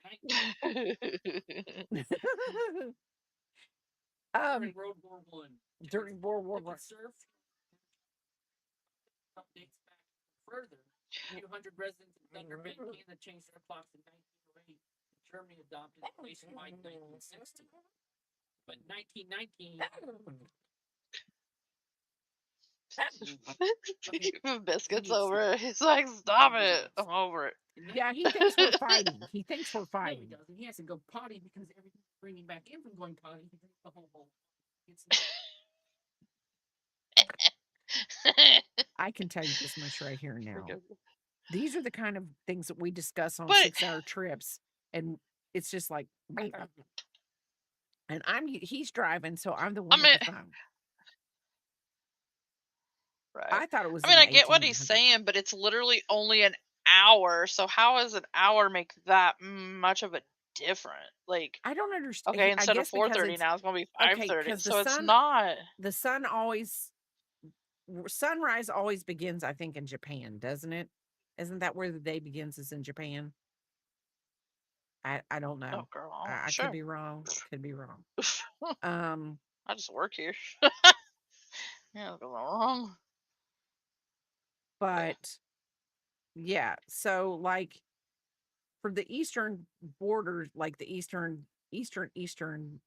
During World War One. During World War The One. conserve updates back further. 200 residents in Thunder Bay, Canada changed their clocks in 1908. Germany adopted it nationwide in 1960. But 1919. Biscuit's over it. He's like, stop it. I'm over it. Yeah, he thinks we're fighting. He thinks we're No, he fighting. doesn't. He has to go potty because everything's bringing back in from going potty. He drinks the whole bowl. I can tell you this much right here now. These are the kind of things that we discuss on But- 6-hour trips, and it's just like, and he's driving, so I'm the one with the phone. Right. I thought it was. I mean, in I the get what he's 1800s. saying, but it's literally only an hour. So how does an hour make that much of a difference? Like, I don't understand. okay, I instead of guess because 4:30 it's- now, it's gonna be okay, 5:30. 'cause the So it's sun- not. The sun always sunrise always begins, I think, in Japan, doesn't it? Isn't that where the day begins? Is in Japan? I don't know. Oh, girl, I sure. could be wrong. Could be wrong. I just work here. Yeah, I'm wrong. But yeah, so like for the eastern borders, like the eastern,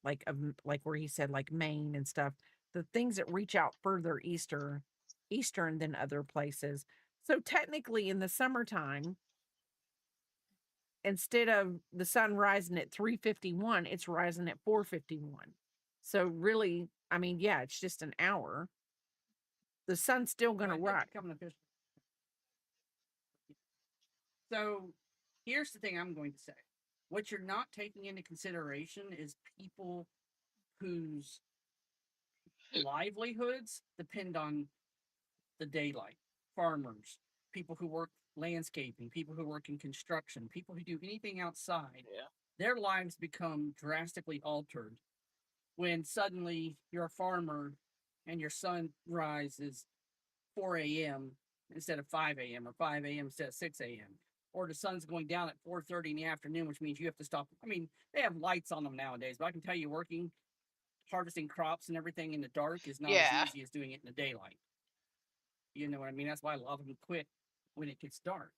like of like where he said like Maine and stuff, the things that reach out further eastern than other places. So technically in the summertime, instead of the sun rising at 3:51, it's rising at 4:51. So really, I mean, yeah, it's just an hour. The sun's still gonna rise. So here's the thing I'm going to say. What you're not taking into consideration is people whose livelihoods depend on the daylight. Farmers, people who work landscaping, people who work in construction, people who do anything outside. Yeah. Their lives become drastically altered when suddenly you're a farmer and your sunrise is 4 a.m. instead of 5 a.m. or 5 a.m. instead of 6 a.m. Or the sun's going down at 4:30 in the afternoon, which means you have to stop. I mean, they have lights on them nowadays, but I can tell you harvesting crops and everything in the dark is not Yeah. as easy as doing it in the daylight. You know what I mean? That's why a lot of them quit when it gets dark.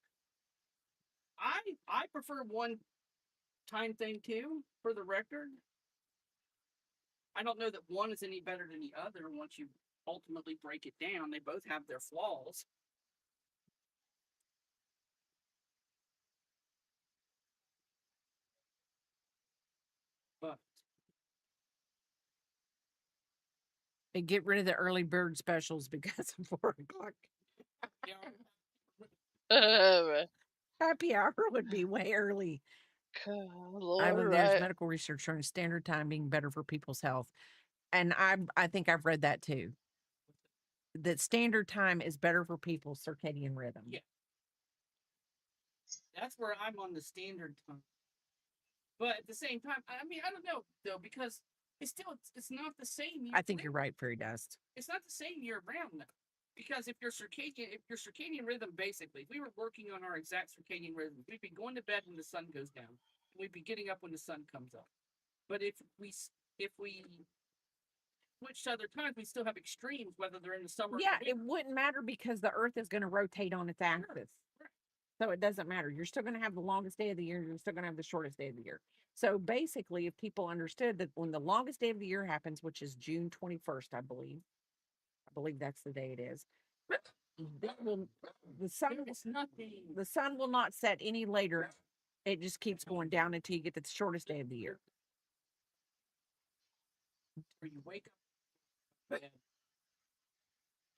I prefer one time thing too, for the record. I don't know that one is any better than the other once you ultimately break it down. They both have their flaws. But They get rid of the early bird specials because of 4 o'clock. yeah, Happy hour would be way early. I Lord, believe there's right? medical research showing standard time being better for people's health. And I think I've read that too. That standard time is better for people's circadian rhythm. Yeah. That's where I'm on the standard time. But at the same time, I mean, I don't know though, because it's not the same. I think you're right, Fairy Dust. It's not the same year round though. Because if your circadian rhythm, basically, if we were working on our exact circadian rhythm, we'd be going to bed when the sun goes down, and we'd be getting up when the sun comes up. But if we switch to other times, we still have extremes, whether they're in the summer. Yeah, it wouldn't matter because the Earth is going to rotate on its axis. So it doesn't matter. You're still going to have the longest day of the year. You're still going to have the shortest day of the year. So basically, if people understood that when the longest day of the year happens, which is June 21st, I believe that's the day it is. The sun will not set any later. It just keeps going down until you get the shortest day of the year. Where you wake up.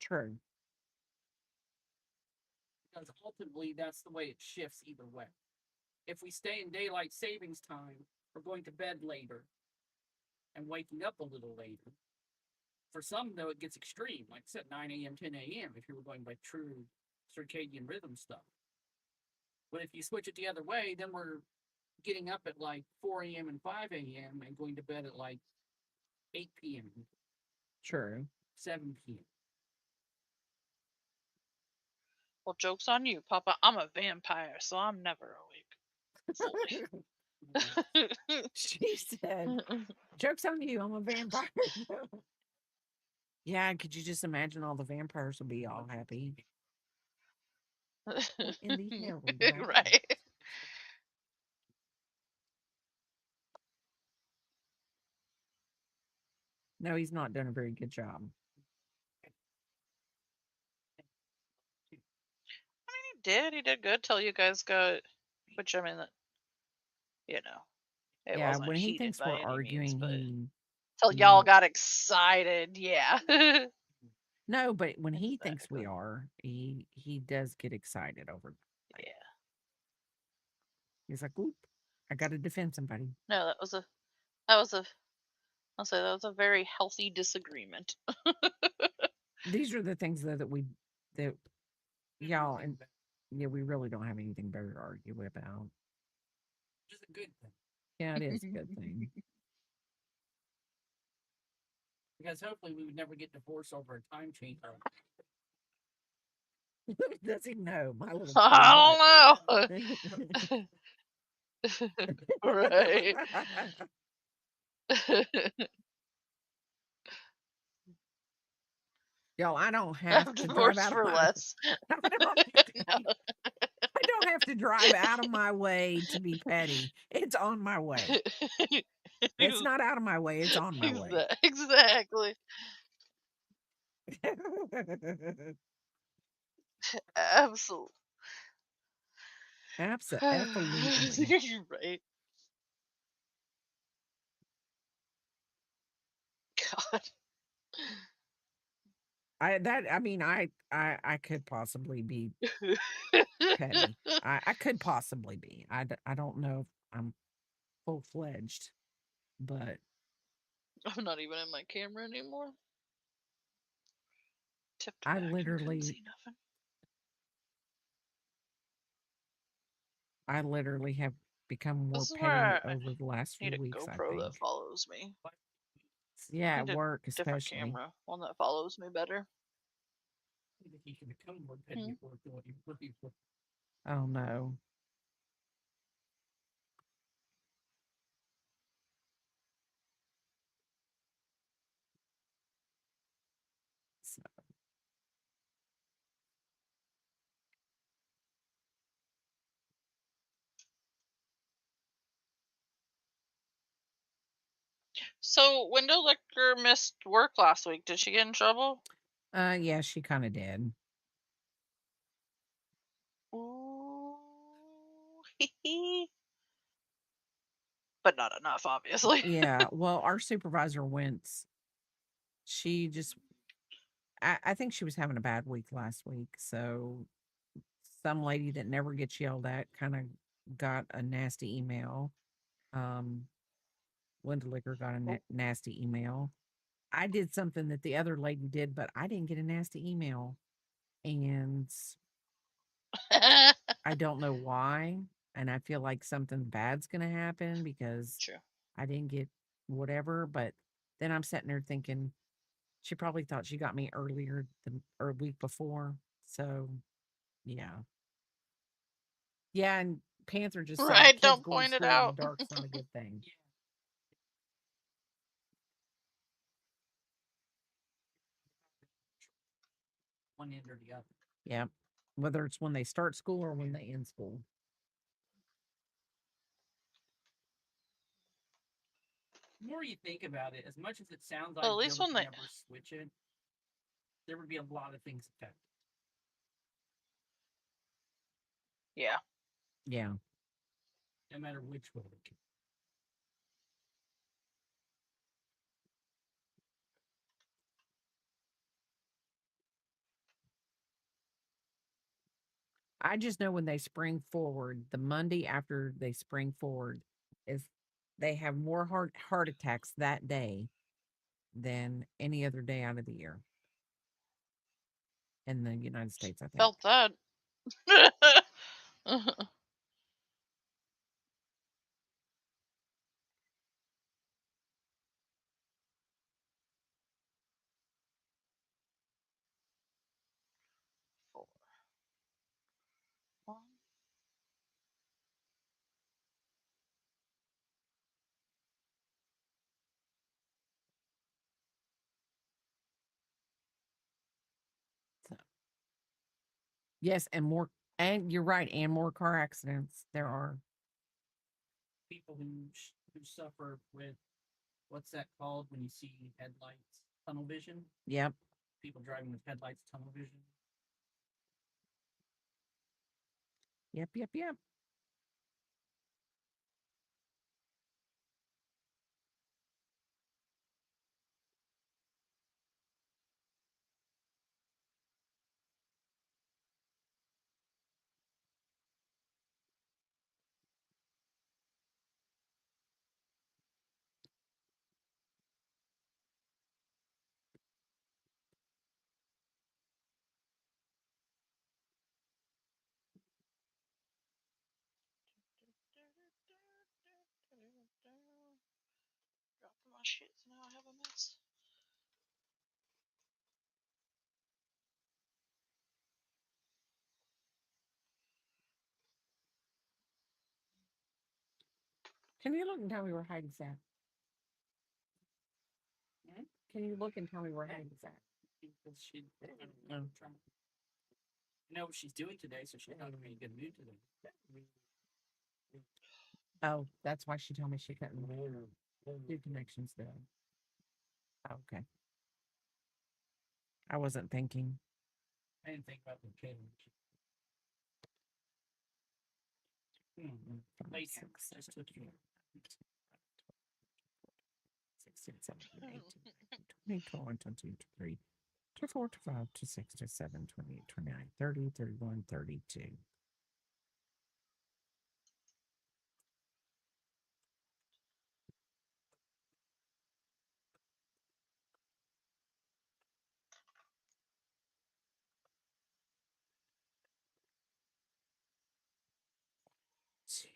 True. Because ultimately, that's the way it shifts either way. If we stay in daylight savings time, we're going to bed later and waking up a little later. For some, though, it gets extreme, like I said, 9 a.m., 10 a.m., if you were going by true circadian rhythm stuff. But if you switch it the other way, then we're getting up at like 4 a.m. and 5 a.m. and going to bed at like 8 p.m. True. 7 p.m. Well, joke's on you, Papa. I'm a vampire, so I'm never awake. Fully. She said, joke's on you, I'm a vampire. Yeah, could you just imagine all the vampires would be all happy? In the hell, right. No, he's not doing a very good job. I mean, he did good till you guys got, which I mean, you know, it Yeah, wasn't when he heated thinks by we're any arguing, means, but till y'all got excited, yeah. No, but when he Exactly. thinks we are, he does get excited over that. Yeah. He's like, oop, I gotta defend somebody. No, I'll say that was a very healthy disagreement. These are the things though that y'all and yeah, we really don't have anything better to argue about. Just a good thing. Yeah, it is a good thing. Because hopefully we would never get divorced over a time change. Does he know? My little I don't know. Right. Y'all, I don't have to drive out of my less. I don't have to drive out of my way to be petty. It's on my way. It's not out of my way, it's on my way. Exactly. Absolutely. Absolutely. You're right. God. I could possibly be petty. I could possibly be. I don't know if I'm full fledged, but I'm not even in my camera anymore. Tipped I back and couldn't literally see nothing. I literally have become more This is petty where I over the last few need a weeks, I GoPro that think. follows me. Yeah, I at need a work different especially. camera, one that follows me better. I think he can become more petty for what he's looking for. Oh no. So, So Window Licker missed work last week. Did she get in trouble? Yeah, she kind of did. Ooh, but not enough, obviously. Yeah. Well, our supervisor went. She just, I think she was having a bad week last week. So some lady that never gets yelled at kind of got a nasty email. Um, Linda Licker got a nasty email. I did something that the other lady did, but I didn't get a nasty email. And I don't know why. And I feel like something bad's going to happen because True. I didn't get whatever. But then I'm sitting there thinking she probably thought she got me earlier than or a week before. So, yeah. Yeah. And Panther just said Right, kids don't going to point it school in the out. dark's not a good thing. One end or the other. Yeah. Whether it's when they start school or when they end school. The more you think about it, as much as it sounds Well, at ideal least that when you they. never switch it, there would be a lot of things affected. Yeah. Yeah. No matter which way. I just know when they spring forward, the Monday after they spring forward is they have more heart attacks that day than any other day out of the year in the United States, I think. Felt that. Four. One. So, yes, and you're right, and more car accidents there are. People who suffer with what's that called when you see headlights? Tunnel vision. Yep. People driving with headlights, tunnel vision. Yep, yep, yep. Dropping my shit, so now I have a mess. Can you look and tell me where Heidi's at? Hmm? Can you look and tell me where Heidi's at? Because she, I don't know, know what she's doing today, so she's not in a good mood today. Oh, that's why she told me she couldn't do connections there. Okay. I wasn't thinking. I didn't think about the change. Late Six, just took you. 16, 17, 18, 20, 21, 22, 23, 24, 25, 26, 27, 28, 29, 30, 31, 32. Two,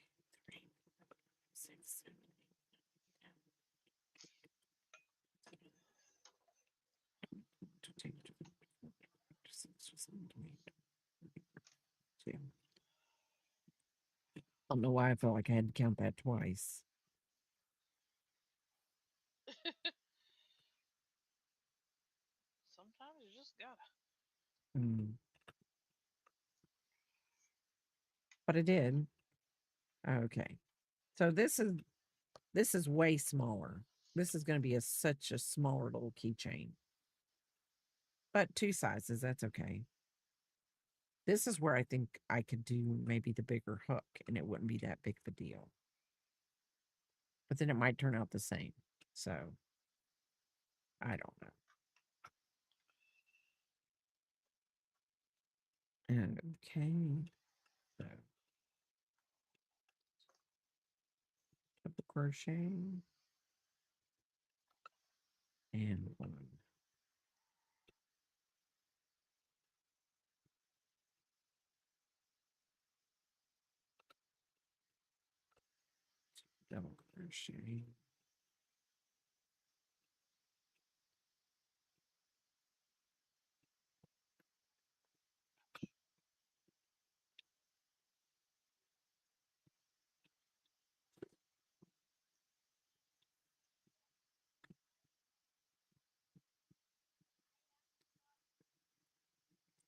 three, 6, 7, 8, 2. I don't know why I felt like I had to count that twice. Sometimes you just gotta. Mm. But I did. Okay. So this is way smaller. This is going to be such a smaller little keychain. But 2 sizes, that's okay. This is where I think I could do maybe the bigger hook and it wouldn't be that big of a deal. But then it might turn out the same. So I don't know. Okay. So double crochet and 1. Double crochet.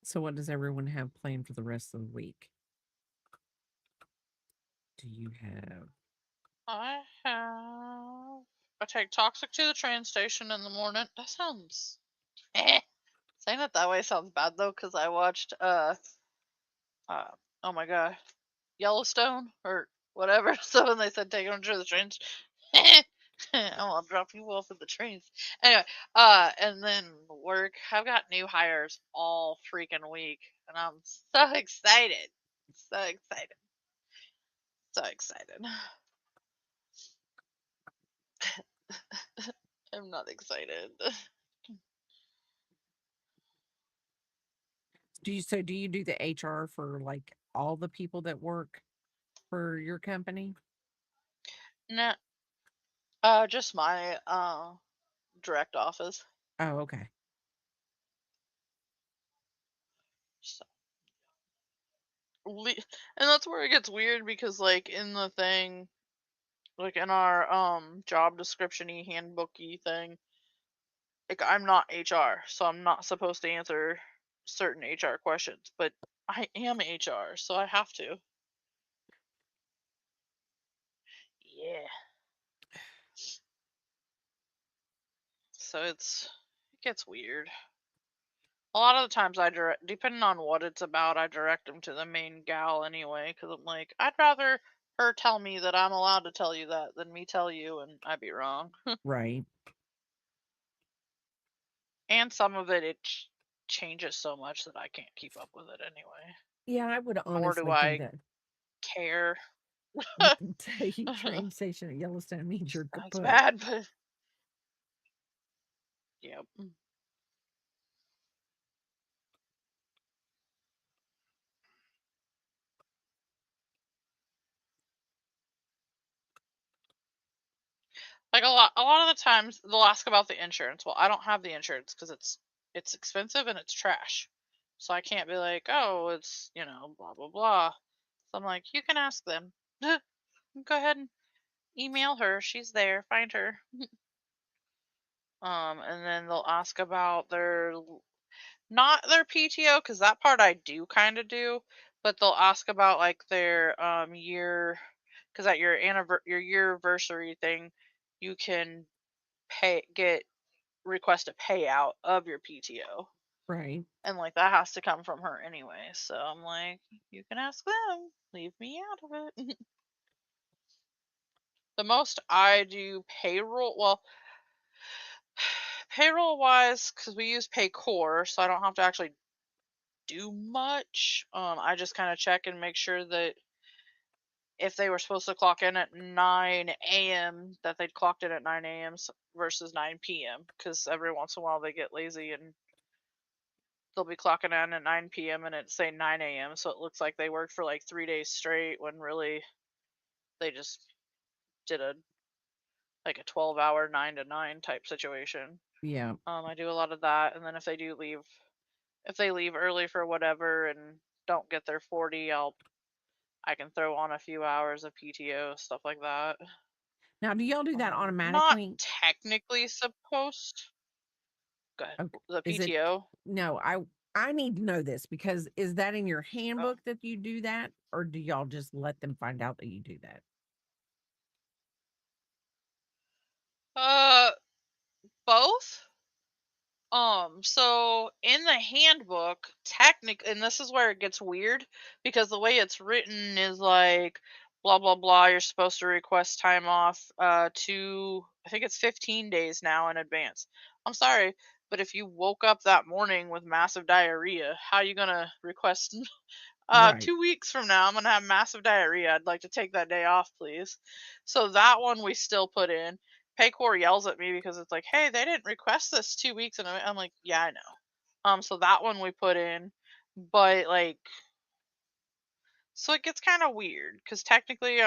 So what does everyone have planned for the rest of the week? Do you have I take Toxic to the train station in the morning. That sounds saying it that way sounds bad though, because I watched oh my god, Yellowstone or whatever. So when they said take them to the trains, I want to drop people off at the trains. Anyway, and then work. I've got new hires all freaking week, and I'm so excited, so excited, so excited. I'm not excited. do you do the HR for like all the people that work for your company? No, just my direct office. Oh, okay. So, and that's where it gets weird because like in the thing, like in our job description-y handbook-y thing, like I'm not HR, so I'm not supposed to answer certain HR questions, but I am HR, so I have to. Yeah. So it gets weird. A lot of the times I direct, depending on what it's about, I direct them to the main gal anyway, because I'm like, I'd rather her tell me that I'm allowed to tell you that than me tell you and I'd be wrong. Right. And some of it changes so much that I can't keep up with it anyway. Yeah, I would Nor do honestly think I that care. train station at Yellowstone means you're That's kaput. bad, but yep. Like a lot of the times they'll ask about the insurance. Well, I don't have the insurance because it's expensive and it's trash. So I can't be like, oh, it's, blah blah blah. So I'm like, you can ask them. Go ahead and email her. She's there. Find her. And then they'll ask about not their PTO, because that part I do kind of do, but they'll ask about like their year, because at your year-anniversary thing, you can request a payout of your PTO, Right. and like that has to come from her anyway. So I'm like, you can ask them. Leave me out of it. The most I do payroll, well, payroll wise, because we use Paycor, so I don't have to actually do much. I just kind of check and make sure that if they were supposed to clock in at 9 a.m., that they'd clocked in at 9 a.m. versus 9 p.m. Because every once in a while they get lazy and they'll be clocking in at 9 p.m. and it's say 9 a.m. So it looks like they worked for like 3 days straight when really they just did a 12-hour 9 to 9 type situation. Yeah. I do a lot of that, and then if they leave early for whatever and don't get their 40, I can throw on a few hours of PTO, stuff like that. Now, do y'all do that Not automatically? technically supposed. Go ahead. Okay. The Is it PTO. no, I need to know this because is that in your handbook that you do that or do y'all just let them find out that you do that? So in the handbook, and this is where it gets weird because the way it's written is like blah blah blah. You're supposed to request time off I think it's 15 days now in advance. I'm sorry, but if you woke up that morning with massive diarrhea, how are you gonna request Right. 2 weeks from now I'm gonna have massive diarrhea. I'd like to take that day off, please. So that one we still put in. Paycor yells at me because it's like, hey, they didn't request this 2 weeks, and I'm like, yeah, I know. So that one we put in, but like, so it gets kind of weird because technically,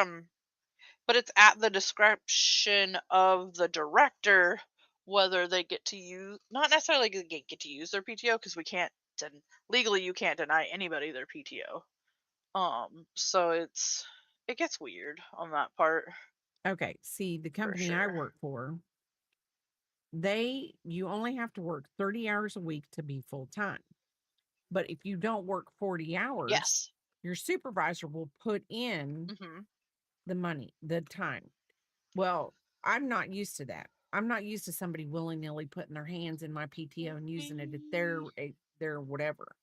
but it's at the discretion of the director whether they get to use, not necessarily get to use their PTO because we can't legally you can't deny anybody their PTO. So it gets weird on that part Okay. See, the for company I sure. work for, you only have to work 30 hours a week to be full time. But if you don't work 40 hours, Yes. your supervisor will put in Mm-hmm. the money, the time. Well, I'm not used to that. I'm not used to somebody willy-nilly putting their hands in my PTO and using it at their whatever.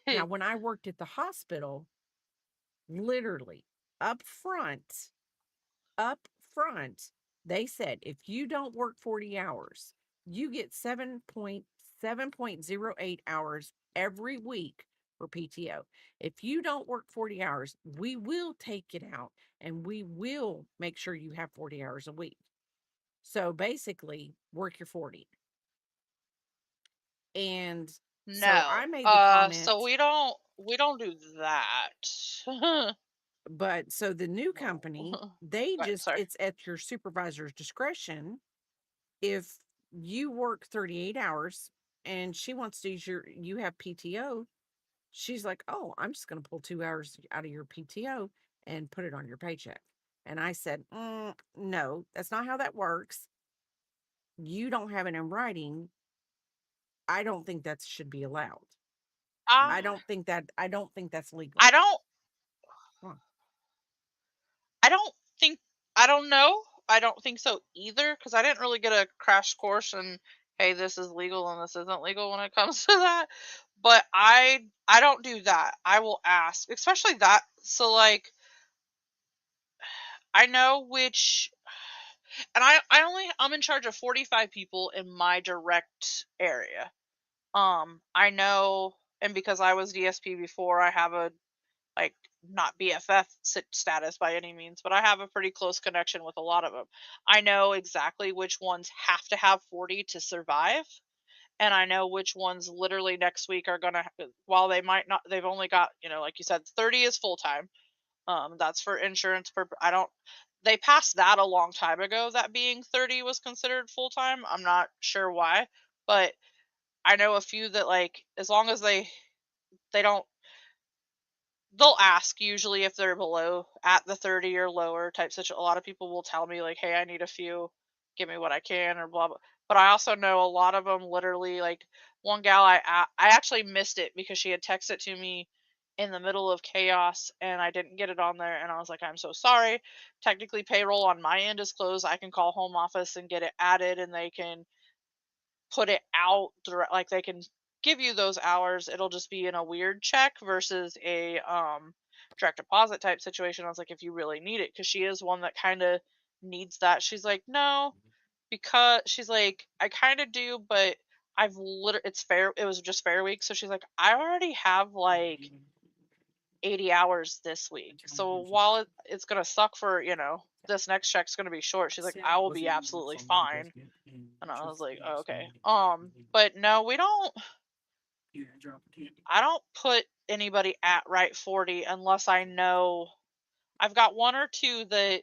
Now, when I worked at the hospital, literally up front, up front, they said if you don't work 40 hours, you get 7.08 hours every week for PTO. If you don't work 40 hours, we will take it out and we will make sure you have 40 hours a week. So basically, work your 40. And so No. I made the comment, So we don't do that. but so the new No. company, Go they ahead, just, sorry. it's at your supervisor's discretion. If you work 38 hours and she wants to use you have PTO, she's like, oh, I'm just going to pull 2 hours out of your PTO and put it on your paycheck. And I said, no, that's not how that works. You don't have it in writing. I don't think that should be allowed. I I don't think that's legal. I don't Huh. I don't think I don't know. I don't think so either because I didn't really get a crash course in hey, this is legal and this isn't legal when it comes to that. But I don't do that. I will ask, especially that. So like I know which, and I'm in charge of 45 people in my direct area. I know, and because I was DSP before, I have a like not BFF status by any means, but I have a pretty close connection with a lot of them. I know exactly which ones have to have 40 to survive, and I know which ones literally next week are gonna. While they might not, they've only got like you said, 30 is full time. That's for insurance purpose. I don't. They passed that a long time ago. That being 30 was considered full time. I'm not sure why, but I know a few that like as long as they don't they'll ask usually if they're below at the 30 or lower type situation. A lot of people will tell me like, "Hey, I need a few. Give me what I can," or blah blah. But I also know a lot of them literally like one gal I actually missed it because she had texted to me in the middle of chaos and I didn't get it on there and I was like, "I'm so sorry. Technically payroll on my end is closed. I can call home office and get it added and they can put it out direct, like they can give you those hours. It'll just be in a weird check versus a direct deposit type situation." I was like, if you really need it, because she is one that kind of needs that. She's like, no, because she's like, I kind of do, but it's fair. It was just fair week, so she's like, I already have like 80 hours this week. So while it's gonna suck for this next check's gonna be short, she's like, I will be absolutely fine. And I was like, oh, okay. But no, we don't. I don't put anybody at right 40 unless I know. I've got one or two that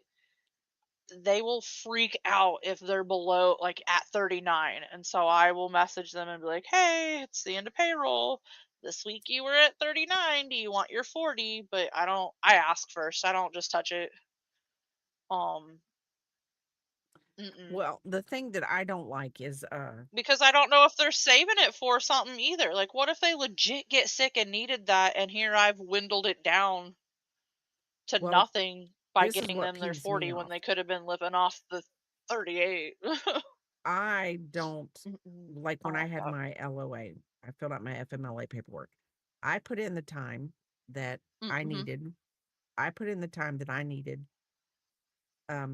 they will freak out if they're below, like at 39. And so I will message them and be like, hey, it's the end of payroll. This week you were at 39. Do you want your 40? But I ask first. I don't just touch it. Um, mm-mm. Well, the thing that I don't like is Because I don't know if they're saving it for something either. Like, what if they legit get sick and needed that, and here I've dwindled it down to well, nothing by this is getting what them their peeves me 40 when off. they could have been living off the 38. I don't like when I Oh, had God. my LOA, I filled out my FMLA paperwork. I put in the time that I Mm-hmm. needed. I put in the time that I needed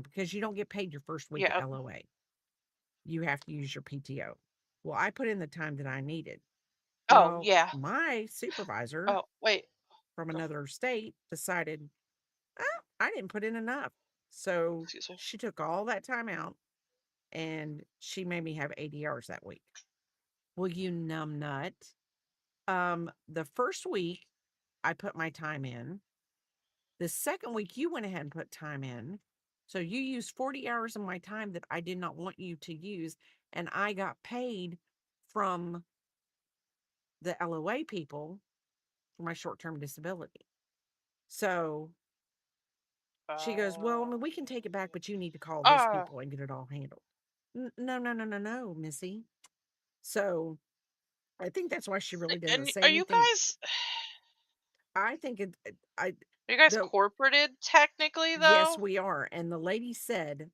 because you don't get paid your first week Yeah. LOA. You have to use your PTO. Well, I put in the time that I needed. Oh, Well, yeah. my supervisor Oh, wait. from Go. another state decided, oh, I didn't put in enough. So Excuse me. she took all that time out and she made me have 80 hours that week. Well, you numbnut. The first week I put my time in. The second week you went ahead and put time in. So you used 40 hours of my time that I did not want you to use. And I got paid from the LOA people for my short term disability. So she goes, well, I mean, we can take it back, but you need to call this Uh, people and get it all handled. No, no, no, no, no, Missy. So I think that's why she really doesn't and say are you anything. guys I think I, are you guys the, corporated technically yes, though? we are. And the lady said,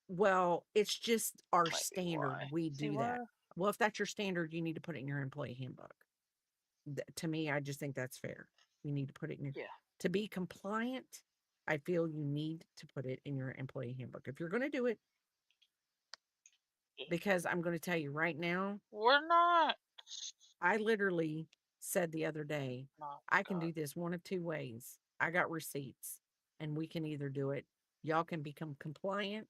well, it's just our Might be standard. why. We See do that. what? Well, if that's your standard, you need to put it in your employee handbook. To me, I just think that's fair. You need to put it in your, Yeah. to be compliant. I feel you need to put it in your employee handbook. If you're going to do it, because I'm going to tell you right now, We're not. I literally said the other day, Not I can God. do this one of two ways. I got receipts, and we can either do it. Y'all can become compliant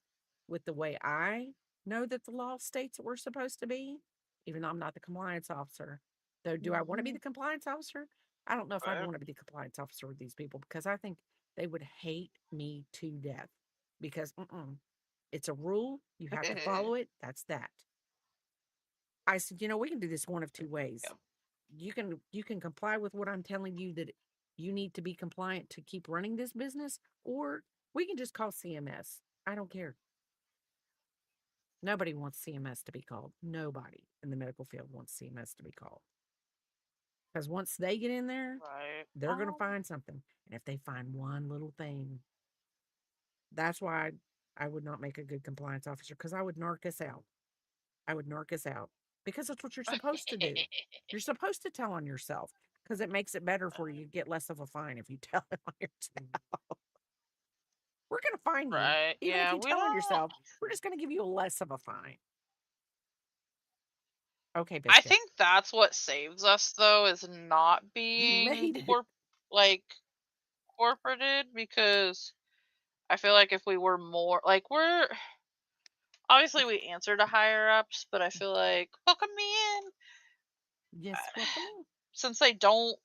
with the way I know that the law states that we're supposed to be, even though I'm not the compliance officer. Though, do I want to be Mm-hmm. the compliance officer? I don't know if I'd Right. want to be the compliance officer with these people because I think they would hate me to death because it's a rule. You have to follow it. That's that. I said, we can do this one of two ways. Yeah. You can comply with what I'm telling you that you need to be compliant to keep running this business, or we can just call CMS. I don't care. Nobody wants CMS to be called. Nobody in the medical field wants CMS to be called. Because once they get in there, Right. they're going to find something. And if they find one little thing, that's why I would not make a good compliance officer because I would narc us out. I would narc us out because that's what you're supposed to do. You're supposed to tell on yourself because it makes it better for you. You get less of a fine if you tell it on yourself. We're going to fine you. Right. Even if Yeah. you We tell on don't. yourself, we're just going to give you less of a fine. Okay, I Biscuit. think that's what saves us though, is not You being made it. like corporated, because I feel like if we were more like, we're obviously we answer to higher ups, but I feel like welcome me in. Yes, welcome in. Since they don't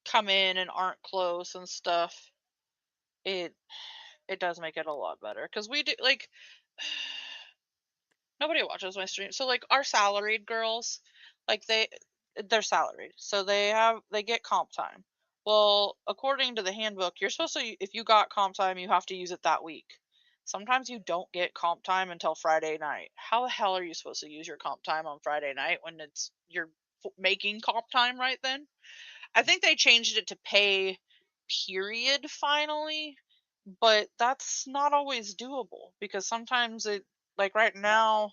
come in and aren't close and stuff, it it does make it a lot better because we do like nobody watches my stream. So like our salaried girls, like they're salaried. So they get comp time. Well, according to the handbook, you're supposed to, if you got comp time, you have to use it that week. Sometimes you don't get comp time until Friday night. How the hell are you supposed to use your comp time on Friday night when you're making comp time right then? I think they changed it to pay period finally, but that's not always doable because sometimes like right now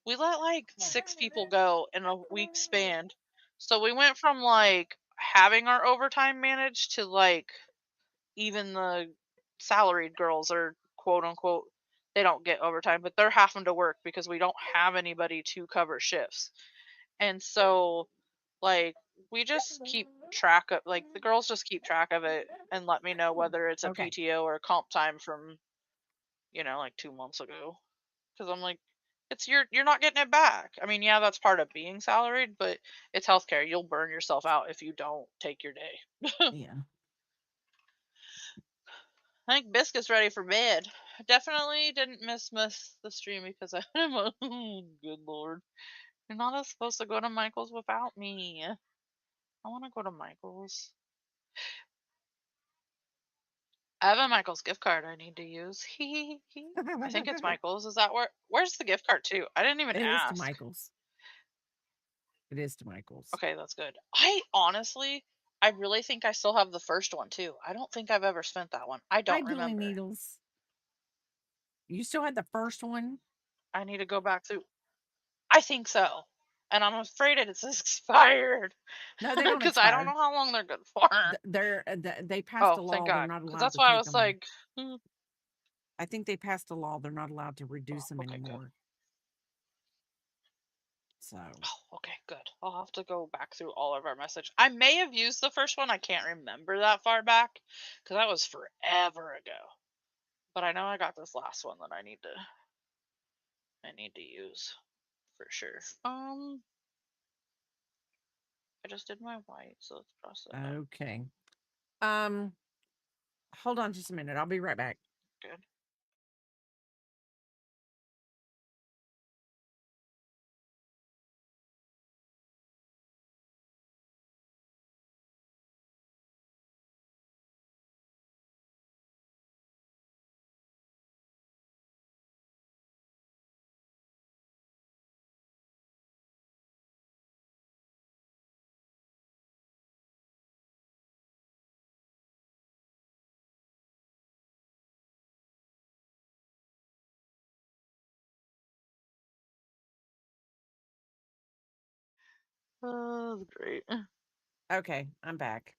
we let like 6 people go in a week span. So we went from like having our overtime managed to like even the salaried girls are quote unquote, they don't get overtime, but they're having to work because we don't have anybody to cover shifts. And so like we just keep track of, like, the girls just keep track of it and let me know whether it's a Okay. PTO or comp time from, like 2 months ago. Because I'm like, it's you're not getting it back. I mean, yeah, that's part of being salaried, but it's healthcare. You'll burn yourself out if you don't take your day. Yeah. I think Biscuit's ready for bed. Definitely didn't miss the stream because I'm a good lord. You're not supposed to go to Michael's without me. I want to go to Michael's. I have a Michael's gift card I need to use. I think it's Michael's. Is that where's the gift card to? I didn't even It is to ask. Michael's. It is to Michael's. Okay, that's good. I really think I still have the first one too. I don't think I've ever spent that one. I Hi, don't Julie remember. Needles. You still had the first one? I need to go back through. I think so. And I'm afraid it's expired. No, they don't Because I don't expire. know how long they're good for. They passed Oh, a thank law. They're God. not Because allowed that's to why I take was them. like, hmm, I think they passed a law. They're not allowed to reduce them okay, good. anymore. So, Oh, okay, good. I'll have to go back through all of our message. I may have used the first one. I can't remember that far back because that was forever ago. But I know I got this last one that I need to use for sure. I just did my white, so let's cross it out. okay. Hold on just a minute. I'll be right back. Good. Oh, great. Okay, I'm back.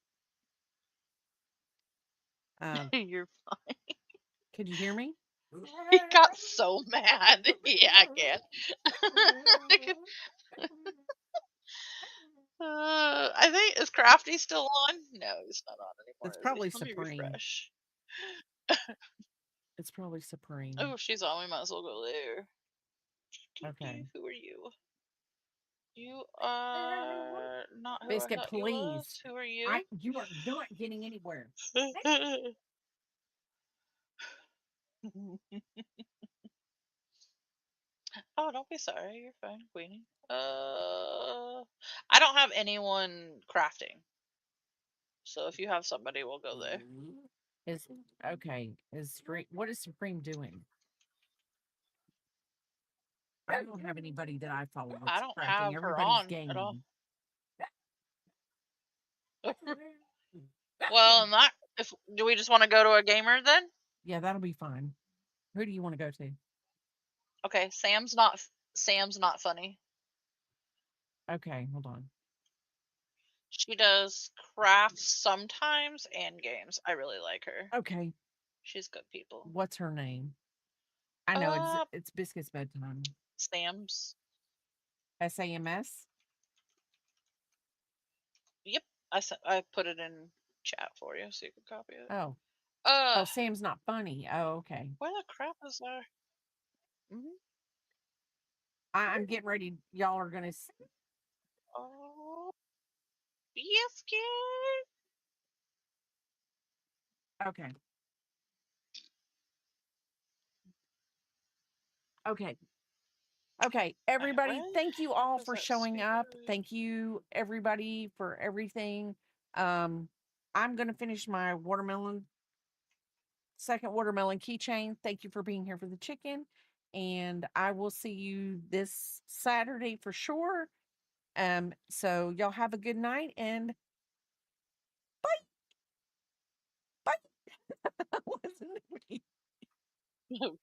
You're fine. Could you hear me? He got so mad. Yeah, I can. I think is Crafty still on? No, he's not on anymore. It's Is he? probably Let me Supreme. refresh. It's probably Supreme. Oh, she's on. We might as well go there. Okay. Who are you? You are not who Biscuit, I thought you please. was. Who are you? You are not getting anywhere. Oh, don't be sorry. You're fine, Queenie. I don't have anyone crafting. So if you have somebody, we'll go there. Is okay. Is Supreme? What is Supreme doing? I don't have anybody that I follow. I don't crafting. have her Everybody's on gaming. at all. Well, not if do we just want to go to a gamer then? Yeah, that'll be fine. Who do you want to go to? Okay, Sam's not funny. Okay, hold on. She does crafts sometimes and games. I really like her. Okay, She's good people. what's her name? I know it's Biscuit's bedtime. Sam's. SAMS. Yep, I put it in chat for you so you can copy it. Oh, Uh, Sam's not funny. Oh, okay. where the crap is there? I'm getting ready. Y'all are gonna. Oh, biscuit. Okay. Okay. Okay, everybody, Where thank you all is for that showing up. spirit? Thank you everybody for everything. I'm going to finish my second watermelon keychain. Thank you for being here for the chicken, and I will see you this Saturday for sure. So y'all have a good night and bye. Bye.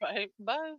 Right. Bye.